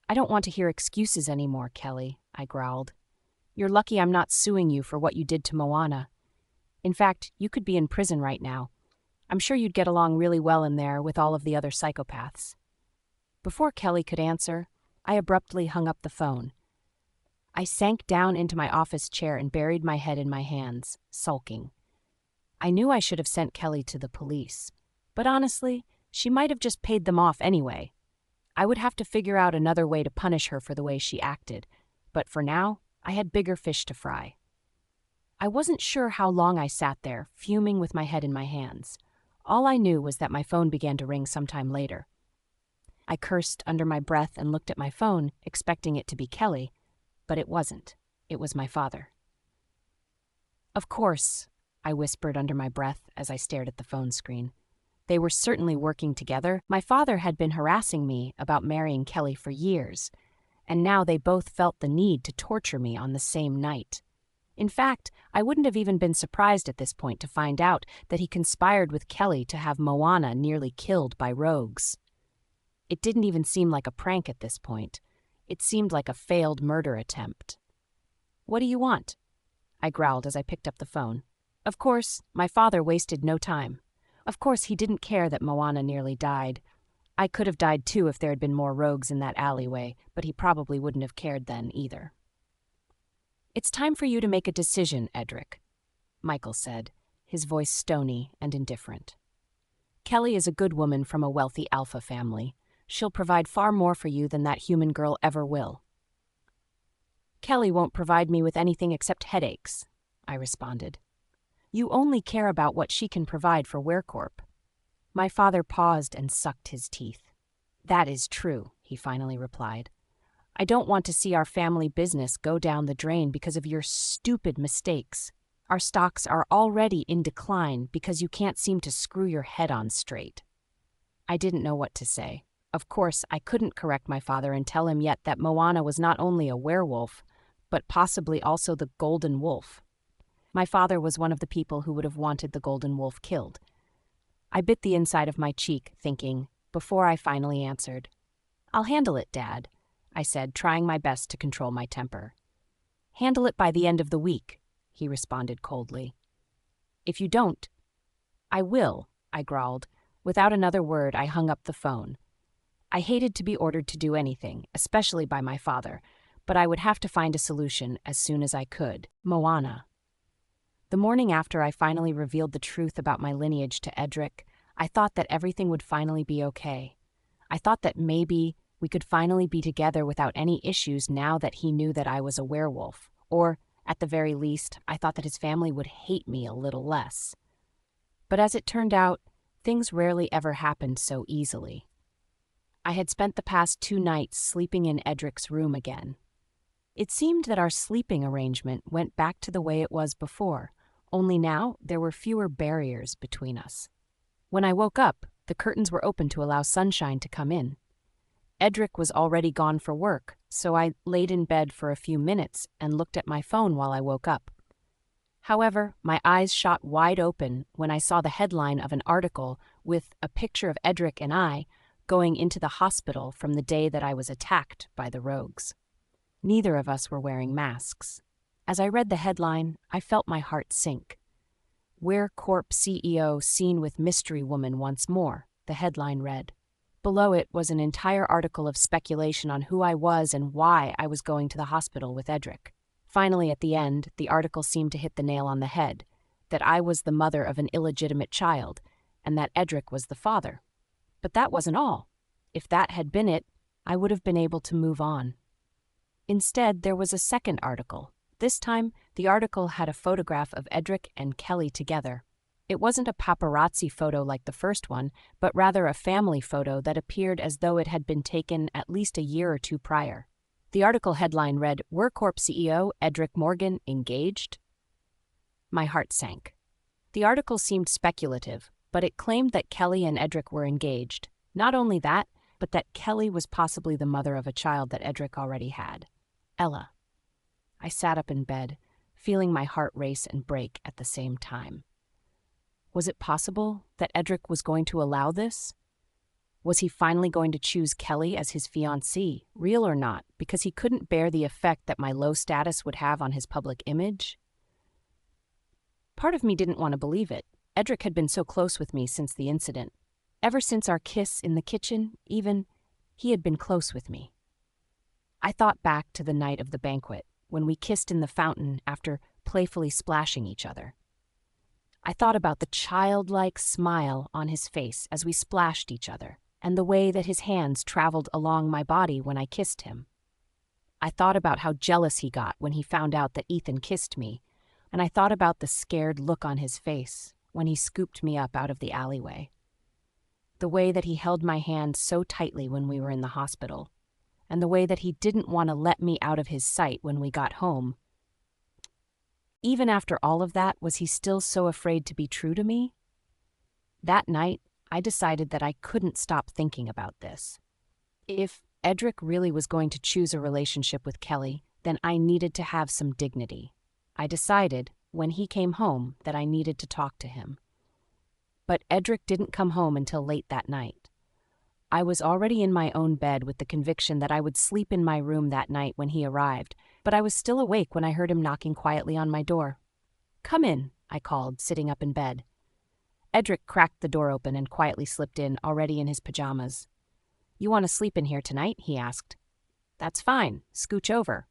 don't want to hear excuses anymore, Kelly," I growled. "You're lucky I'm not suing you for what you did to Moana. In fact, you could be in prison right now. I'm sure you'd get along really well in there with all of the other psychopaths." Before Kelly could answer, I abruptly hung up the phone. I sank down into my office chair and buried my head in my hands, sulking. I knew I should have sent Kelly to the police, but honestly, she might have just paid them off anyway. I would have to figure out another way to punish her for the way she acted, but for now, I had bigger fish to fry. I wasn't sure how long I sat there, fuming with my head in my hands. All I knew was that my phone began to ring sometime later. I cursed under my breath and looked at my phone, expecting it to be Kelly, but it wasn't. It was my father. "Of course," I whispered under my breath as I stared at the phone screen. They were certainly working together. My father had been harassing me about marrying Kelly for years, and now they both felt the need to torture me on the same night. In fact, I wouldn't have even been surprised at this point to find out that he conspired with Kelly to have Moana nearly killed by rogues. It didn't even seem like a prank at this point. It seemed like a failed murder attempt. "What do you want?" I growled as I picked up the phone. Of course, my father wasted no time. Of course, he didn't care that Moana nearly died. I could have died too if there had been more rogues in that alleyway, but he probably wouldn't have cared then either. "It's time for you to make a decision, Edric," Michael said, his voice stony and indifferent. "Kelly is a good woman from a wealthy alpha family. She'll provide far more for you than that human girl ever will." "Kelly won't provide me with anything except headaches," I responded. "You only care about what she can provide for WereCorp." My father paused and sucked his teeth. "That is true," he finally replied. "I don't want to see our family business go down the drain because of your stupid mistakes. Our stocks are already in decline because you can't seem to screw your head on straight." I didn't know what to say. Of course, I couldn't correct my father and tell him yet that Moana was not only a werewolf, but possibly also the golden wolf. My father was one of the people who would have wanted the golden wolf killed. I bit the inside of my cheek, thinking, before I finally answered. "I'll handle it, Dad," I said, trying my best to control my temper. "Handle it by the end of the week," he responded coldly. "If you don't—" "I will," I growled. Without another word, I hung up the phone. I hated to be ordered to do anything, especially by my father, but I would have to find a solution as soon as I could. Moana. The morning after I finally revealed the truth about my lineage to Edric, I thought that everything would finally be okay. I thought that maybe we could finally be together without any issues now that he knew that I was a werewolf. Or, at the very least, I thought that his family would hate me a little less. But as it turned out, things rarely ever happened so easily. I had spent the past 2 nights sleeping in Edric's room again. It seemed that our sleeping arrangement went back to the way it was before, only now there were fewer barriers between us. When I woke up, the curtains were open to allow sunshine to come in. Edric was already gone for work, so I laid in bed for a few minutes and looked at my phone while I woke up. However, my eyes shot wide open when I saw the headline of an article with a picture of Edric and I going into the hospital from the day that I was attacked by the rogues. Neither of us were wearing masks. As I read the headline, I felt my heart sink. WereCorp CEO seen with mystery woman once more, the headline read. Below it was an entire article of speculation on who I was and why I was going to the hospital with Edric. Finally, at the end, the article seemed to hit the nail on the head, that I was the mother of an illegitimate child, and that Edric was the father. But that wasn't all. If that had been it, I would have been able to move on. Instead, there was a second article. This time, the article had a photograph of Edric and Kelly together. It wasn't a paparazzi photo like the first one, but rather a family photo that appeared as though it had been taken at least a year or 2 prior. The article headline read, WereCorp CEO Edric Morgan engaged? My heart sank. The article seemed speculative, but it claimed that Kelly and Edric were engaged. Not only that, but that Kelly was possibly the mother of a child that Edric already had. Ella. I sat up in bed, feeling my heart race and break at the same time. Was it possible that Edric was going to allow this? Was he finally going to choose Kelly as his fiancée, real or not, because he couldn't bear the effect that my low status would have on his public image? Part of me didn't want to believe it. Edric had been so close with me since the incident. Ever since our kiss in the kitchen, even, he had been close with me. I thought back to the night of the banquet, when we kissed in the fountain after playfully splashing each other. I thought about the childlike smile on his face as we splashed each other, and the way that his hands traveled along my body when I kissed him. I thought about how jealous he got when he found out that Ethan kissed me, and I thought about the scared look on his face when he scooped me up out of the alleyway. The way that he held my hand so tightly when we were in the hospital, and the way that he didn't want to let me out of his sight when we got home. Even after all of that, was he still so afraid to be true to me? That night, I decided that I couldn't stop thinking about this. If Edric really was going to choose a relationship with Kelly, then I needed to have some dignity. I decided, when he came home, that I needed to talk to him. But Edric didn't come home until late that night. I was already in my own bed with the conviction that I would sleep in my room that night when he arrived, but I was still awake when I heard him knocking quietly on my door. "Come in," I called, sitting up in bed. Edric cracked the door open and quietly slipped in, already in his pajamas. "You want to sleep in here tonight?" he asked. "That's fine. Scooch over."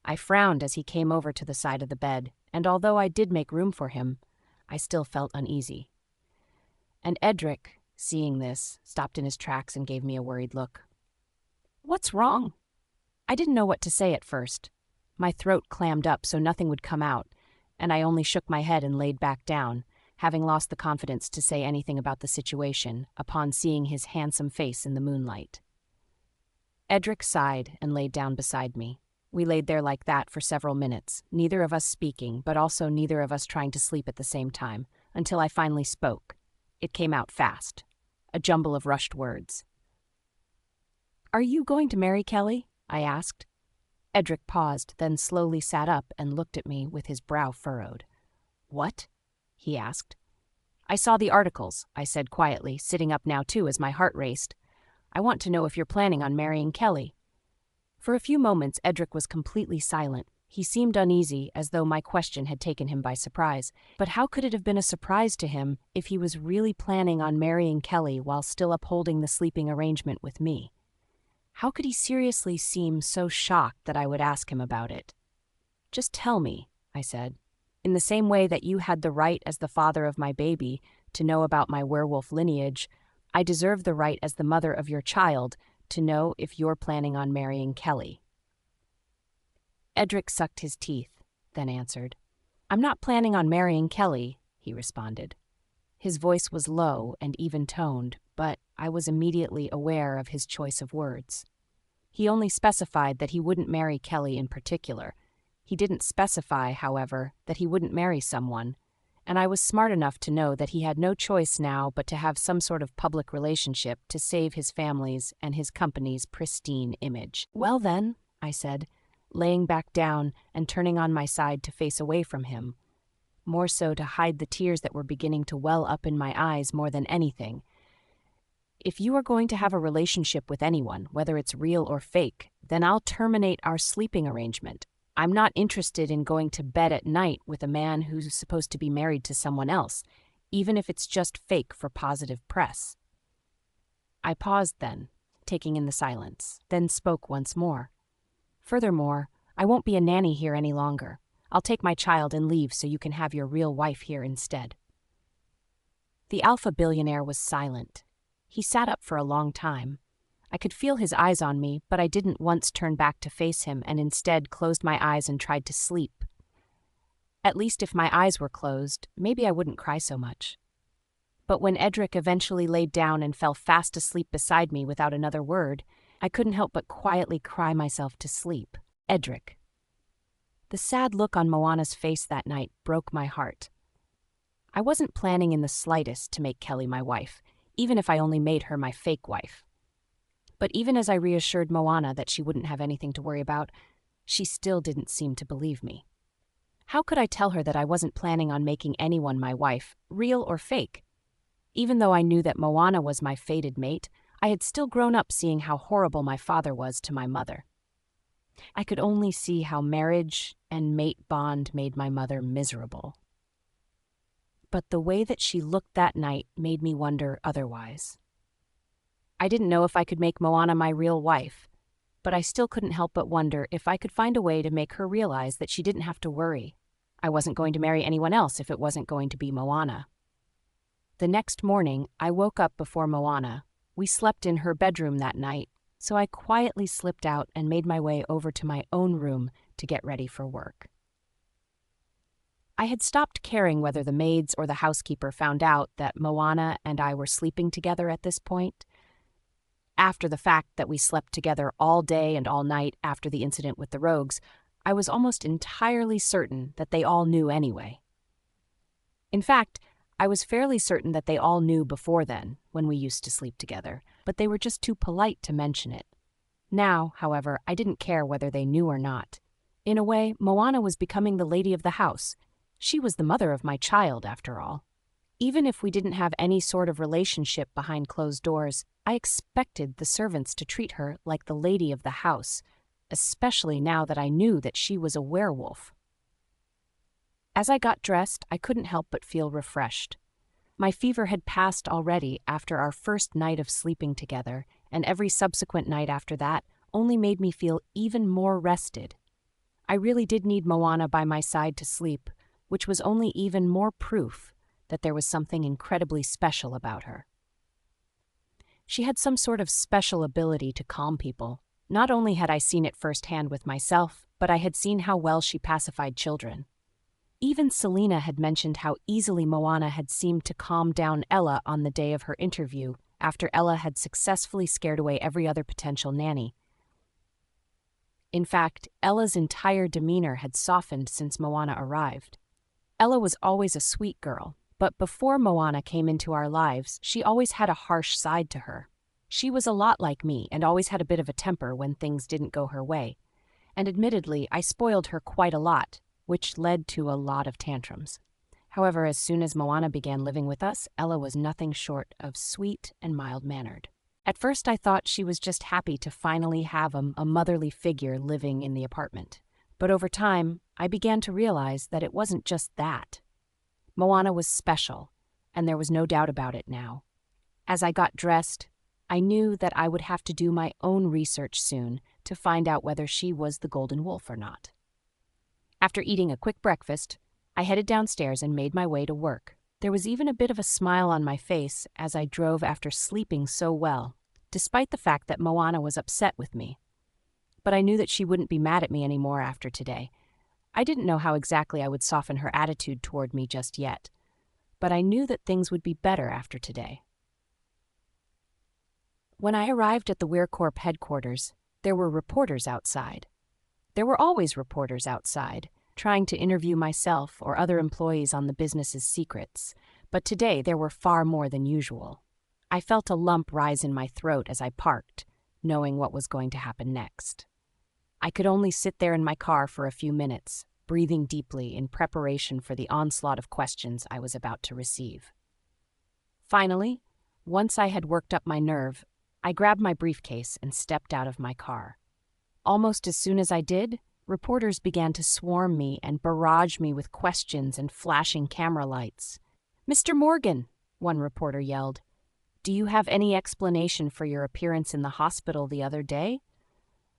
I frowned as he came over to the side of the bed, and although I did make room for him, I still felt uneasy. And Edric, seeing this, stopped in his tracks and gave me a worried look. "What's wrong?" I didn't know what to say at first. My throat clammed up so nothing would come out, and I only shook my head and laid back down, having lost the confidence to say anything about the situation upon seeing his handsome face in the moonlight. Edric sighed and laid down beside me. We laid there like that for several minutes, neither of us speaking, but also neither of us trying to sleep at the same time, until I finally spoke. It came out fast, a jumble of rushed words. "Are you going to marry Kelly?" I asked. Edric paused, then slowly sat up and looked at me with his brow furrowed. "What?" he asked. "I saw the articles," I said quietly, sitting up now too as my heart raced. "I want to know if you're planning on marrying Kelly." For a few moments, Edric was completely silent. He seemed uneasy, as though my question had taken him by surprise. But how could it have been a surprise to him if he was really planning on marrying Kelly while still upholding the sleeping arrangement with me? How could he seriously seem so shocked that I would ask him about it? "Just tell me," I said. "In the same way that you had the right as the father of my baby to know about my werewolf lineage, I deserve the right as the mother of your child to know if you're planning on marrying Kelly." Edric sucked his teeth, then answered. "I'm not planning on marrying Kelly," he responded. His voice was low and even-toned, but I was immediately aware of his choice of words. He only specified that he wouldn't marry Kelly in particular. He didn't specify, however, that he wouldn't marry someone, and I was smart enough to know that he had no choice now but to have some sort of public relationship to save his family's and his company's pristine image. "Well then," I said, laying back down and turning on my side to face away from him, more so to hide the tears that were beginning to well up in my eyes more than anything. "If you are going to have a relationship with anyone, whether it's real or fake, then I'll terminate our sleeping arrangement. I'm not interested in going to bed at night with a man who's supposed to be married to someone else, even if it's just fake for positive press." I paused then, taking in the silence, then spoke once more. "Furthermore, I won't be a nanny here any longer. I'll take my child and leave so you can have your real wife here instead." The alpha billionaire was silent. He sat up for a long time. I could feel his eyes on me, but I didn't once turn back to face him and instead closed my eyes and tried to sleep. At least if my eyes were closed, maybe I wouldn't cry so much. But when Edric eventually laid down and fell fast asleep beside me without another word, I couldn't help but quietly cry myself to sleep. Edric. The sad look on Moana's face that night broke my heart. I wasn't planning in the slightest to make Kelly my wife, even if I only made her my fake wife. But even as I reassured Moana that she wouldn't have anything to worry about, she still didn't seem to believe me. How could I tell her that I wasn't planning on making anyone my wife, real or fake? Even though I knew that Moana was my fated mate, I had still grown up seeing how horrible my father was to my mother. I could only see how marriage and mate bond made my mother miserable. But the way that she looked that night made me wonder otherwise. I didn't know if I could make Moana my real wife, but I still couldn't help but wonder if I could find a way to make her realize that she didn't have to worry. I wasn't going to marry anyone else if it wasn't going to be Moana. The next morning, I woke up before Moana. We slept in her bedroom that night, so I quietly slipped out and made my way over to my own room to get ready for work. I had stopped caring whether the maids or the housekeeper found out that Moana and I were sleeping together at this point. After the fact that we slept together all day and all night after the incident with the rogues, I was almost entirely certain that they all knew anyway. In fact, I was fairly certain that they all knew before then, when we used to sleep together, but they were just too polite to mention it. Now, however, I didn't care whether they knew or not. In a way, Moana was becoming the lady of the house. She was the mother of my child, after all. Even if we didn't have any sort of relationship behind closed doors, I expected the servants to treat her like the lady of the house, especially now that I knew that she was a werewolf. As I got dressed, I couldn't help but feel refreshed. My fever had passed already after our first night of sleeping together, and every subsequent night after that only made me feel even more rested. I really did need Moana by my side to sleep, which was only even more proof that there was something incredibly special about her. She had some sort of special ability to calm people. Not only had I seen it firsthand with myself, but I had seen how well she pacified children. Even Selena had mentioned how easily Moana had seemed to calm down Ella on the day of her interview, after Ella had successfully scared away every other potential nanny. In fact, Ella's entire demeanor had softened since Moana arrived. Ella was always a sweet girl, but before Moana came into our lives, she always had a harsh side to her. She was a lot like me and always had a bit of a temper when things didn't go her way. And admittedly, I spoiled her quite a lot, which led to a lot of tantrums. However, as soon as Moana began living with us, Ella was nothing short of sweet and mild-mannered. At first, I thought she was just happy to finally have a motherly figure living in the apartment. But over time, I began to realize that it wasn't just that. Moana was special, and there was no doubt about it now. As I got dressed, I knew that I would have to do my own research soon to find out whether she was the golden wolf or not. After eating a quick breakfast, I headed downstairs and made my way to work. There was even a bit of a smile on my face as I drove after sleeping so well, despite the fact that Moana was upset with me. But I knew that she wouldn't be mad at me anymore after today. I didn't know how exactly I would soften her attitude toward me just yet, but I knew that things would be better after today. When I arrived at the WeirCorp headquarters, there were reporters outside. There were always reporters outside, trying to interview myself or other employees on the business's secrets, but today there were far more than usual. I felt a lump rise in my throat as I parked, knowing what was going to happen next. I could only sit there in my car for a few minutes, breathing deeply in preparation for the onslaught of questions I was about to receive. Finally, once I had worked up my nerve, I grabbed my briefcase and stepped out of my car. Almost as soon as I did, reporters began to swarm me and barrage me with questions and flashing camera lights. "Mr. Morgan," one reporter yelled, "do you have any explanation for your appearance in the hospital the other day?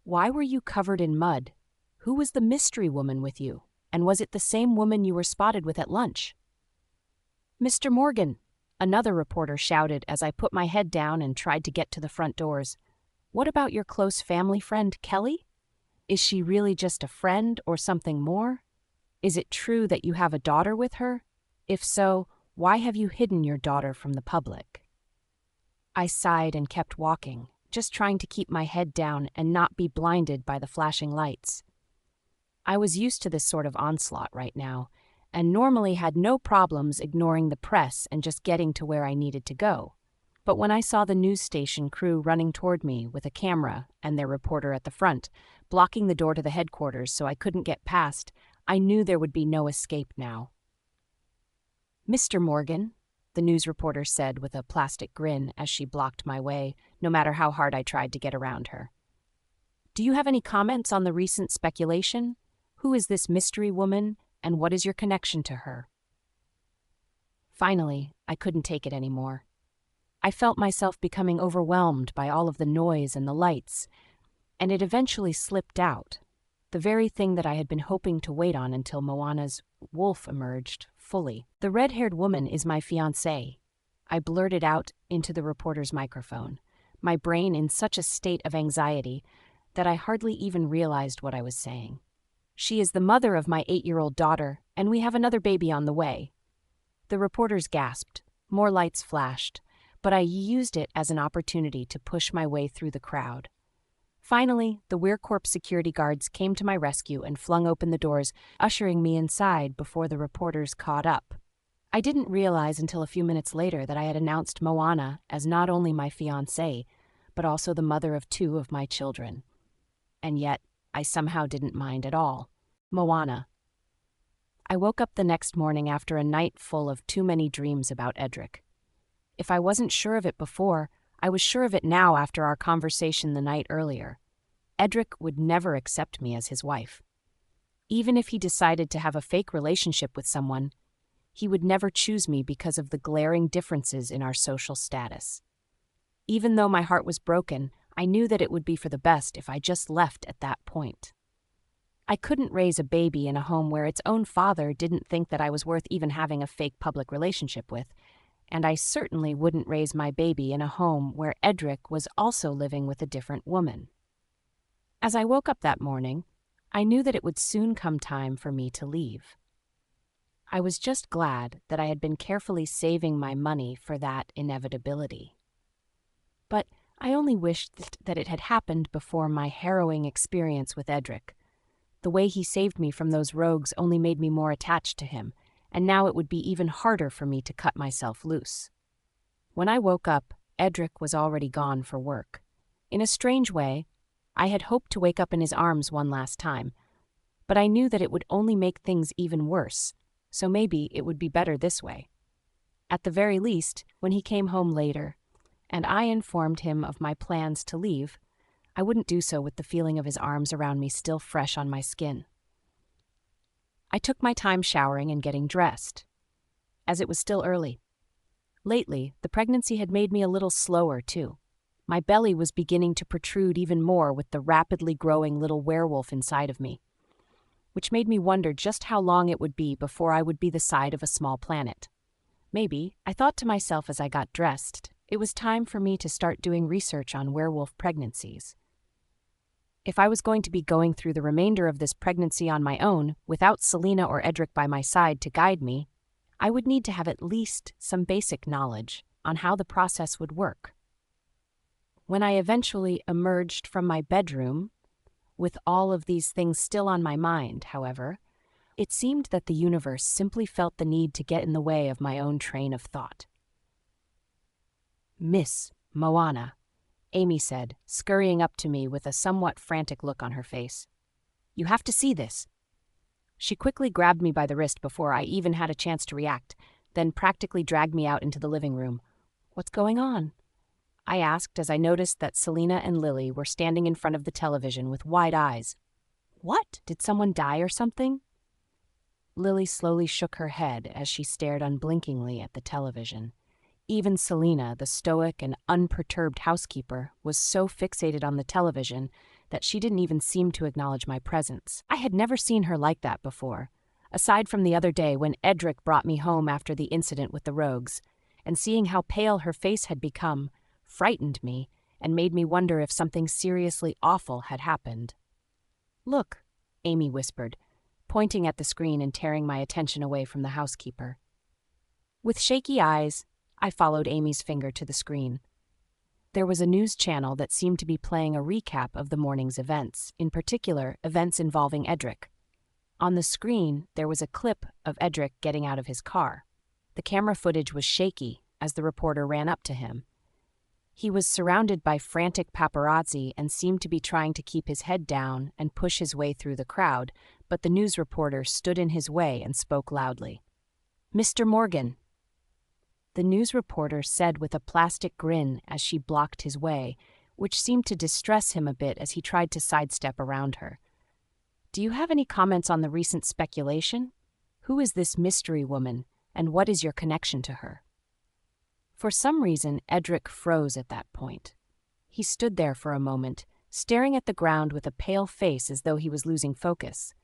Why were you covered in mud? Who was the mystery woman with you? And was it the same woman you were spotted with at lunch?" "Mr. Morgan," another reporter shouted as I put my head down and tried to get to the front doors. "What about your close family friend, Kelly? Is she really just a friend or something more? Is it true that you have a daughter with her? If so, why have you hidden your daughter from the public?" I sighed and kept walking, just trying to keep my head down and not be blinded by the flashing lights. I was used to this sort of onslaught right now, and normally had no problems ignoring the press and just getting to where I needed to go. But when I saw the news station crew running toward me with a camera and their reporter at the front, blocking the door to the headquarters so I couldn't get past, I knew there would be no escape now. "Mr. Morgan," the news reporter said with a plastic grin as she blocked my way, no matter how hard I tried to get around her. "Do you have any comments on the recent speculation? Who is this mystery woman, and what is your connection to her?" Finally, I couldn't take it anymore. I felt myself becoming overwhelmed by all of the noise and the lights, and it eventually slipped out, the very thing that I had been hoping to wait on until Moana's wolf emerged fully. "The red-haired woman is my fiancée," I blurted out into the reporter's microphone, my brain in such a state of anxiety that I hardly even realized what I was saying. "She is the mother of my 8-year-old daughter, and we have another baby on the way." The reporters gasped, more lights flashed, but I used it as an opportunity to push my way through the crowd. Finally, the WeirCorp security guards came to my rescue and flung open the doors, ushering me inside before the reporters caught up. I didn't realize until a few minutes later that I had announced Moana as not only my fiancée, but also the mother of 2 of my children. And yet, I somehow didn't mind at all. Moana. I woke up the next morning after a night full of too many dreams about Edric. If I wasn't sure of it before, I was sure of it now after our conversation the night earlier. Edric would never accept me as his wife. Even if he decided to have a fake relationship with someone, he would never choose me because of the glaring differences in our social status. Even though my heart was broken, I knew that it would be for the best if I just left at that point. I couldn't raise a baby in a home where its own father didn't think that I was worth even having a fake public relationship with, and I certainly wouldn't raise my baby in a home where Edric was also living with a different woman. As I woke up that morning, I knew that it would soon come time for me to leave. I was just glad that I had been carefully saving my money for that inevitability. But I only wished that it had happened before my harrowing experience with Edric. The way he saved me from those rogues only made me more attached to him, and now it would be even harder for me to cut myself loose. When I woke up, Edric was already gone for work. In a strange way, I had hoped to wake up in his arms one last time, but I knew that it would only make things even worse, so maybe it would be better this way. At the very least, when he came home later, and I informed him of my plans to leave, I wouldn't do so with the feeling of his arms around me still fresh on my skin. I took my time showering and getting dressed, as it was still early. Lately, the pregnancy had made me a little slower, too. My belly was beginning to protrude even more with the rapidly growing little werewolf inside of me, which made me wonder just how long it would be before I would be the side of a small planet. Maybe, I thought to myself as I got dressed, it was time for me to start doing research on werewolf pregnancies. If I was going to be going through the remainder of this pregnancy on my own, without Selena or Edric by my side to guide me, I would need to have at least some basic knowledge on how the process would work. When I eventually emerged from my bedroom, with all of these things still on my mind, however, it seemed that the universe simply felt the need to get in the way of my own train of thought. "Miss Moana," Amy said, scurrying up to me with a somewhat frantic look on her face. "You have to see this." She quickly grabbed me by the wrist before I even had a chance to react, then practically dragged me out into the living room. "What's going on?" I asked as I noticed that Selena and Lily were standing in front of the television with wide eyes. "What? Did someone die or something?" Lily slowly shook her head as she stared unblinkingly at the television. Even Selena, the stoic and unperturbed housekeeper, was so fixated on the television that she didn't even seem to acknowledge my presence. I had never seen her like that before, aside from the other day when Edric brought me home after the incident with the rogues, and seeing how pale her face had become frightened me and made me wonder if something seriously awful had happened. "Look," Amy whispered, pointing at the screen and tearing my attention away from the housekeeper. With shaky eyes, I followed Amy's finger to the screen. There was a news channel that seemed to be playing a recap of the morning's events, in particular, events involving Edric. On the screen, there was a clip of Edric getting out of his car. The camera footage was shaky as the reporter ran up to him. He was surrounded by frantic paparazzi and seemed to be trying to keep his head down and push his way through the crowd, but the news reporter stood in his way and spoke loudly. "Mr. Morgan." The news reporter said with a plastic grin as she blocked his way, which seemed to distress him a bit as he tried to sidestep around her. "Do you have any comments on the recent speculation? Who is this mystery woman, and what is your connection to her?" For some reason, Edric froze at that point. He stood there for a moment, staring at the ground with a pale face as though he was losing focus.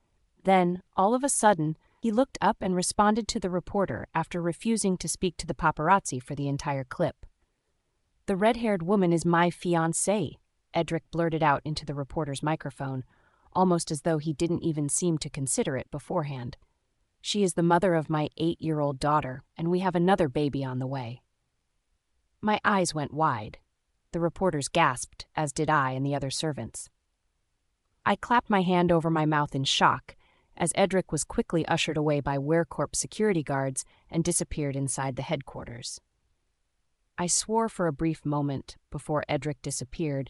Then, all of a sudden, he looked up and responded to the reporter after refusing to speak to the paparazzi for the entire clip. "The red-haired woman is my fiancée," Edric blurted out into the reporter's microphone, almost as though he didn't even seem to consider it beforehand. "She is the mother of my 8-year-old daughter, and we have another baby on the way." My eyes went wide. The reporters gasped, as did I and the other servants. I clapped my hand over my mouth in shock, as Edric was quickly ushered away by WereCorp security guards and disappeared inside the headquarters. I swore for a brief moment, before Edric disappeared,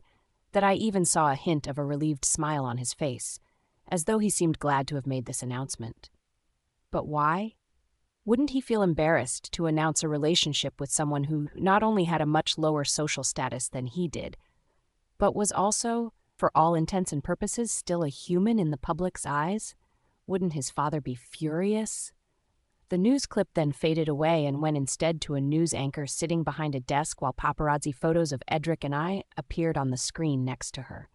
that I even saw a hint of a relieved smile on his face, as though he seemed glad to have made this announcement. But why? Wouldn't he feel embarrassed to announce a relationship with someone who not only had a much lower social status than he did, but was also, for all intents and purposes, still a human in the public's eyes? Wouldn't his father be furious? The news clip then faded away and went instead to a news anchor sitting behind a desk while paparazzi photos of Edric and I appeared on the screen next to her.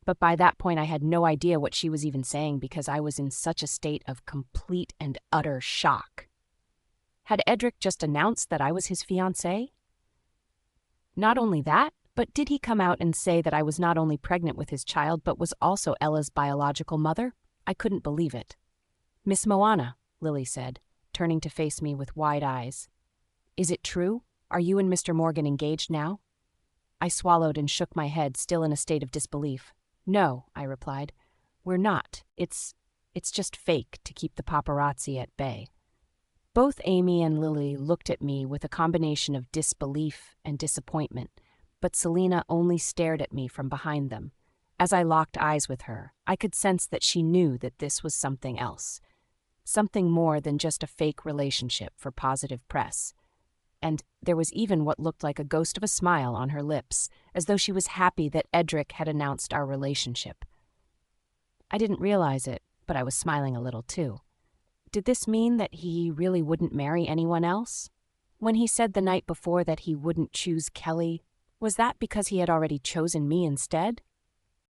But by that point, I had no idea what she was even saying because I was in such a state of complete and utter shock. Had Edric just announced that I was his fiancée? Not only that, but did he come out and say that I was not only pregnant with his child but was also Ella's biological mother? I couldn't believe it. "Miss Moana," Lily said, turning to face me with wide eyes. "Is it true? Are you and Mr. Morgan engaged now?" I swallowed and shook my head, still in a state of disbelief. "No," I replied. "We're not. It's just fake to keep the paparazzi at bay." Both Amy and Lily looked at me with a combination of disbelief and disappointment, but Selena only stared at me from behind them. As I locked eyes with her, I could sense that she knew that this was something else, something more than just a fake relationship for positive press. And there was even what looked like a ghost of a smile on her lips, as though she was happy that Edric had announced our relationship. I didn't realize it, but I was smiling a little too. Did this mean that he really wouldn't marry anyone else? When he said the night before that he wouldn't choose Kelly, was that because he had already chosen me instead?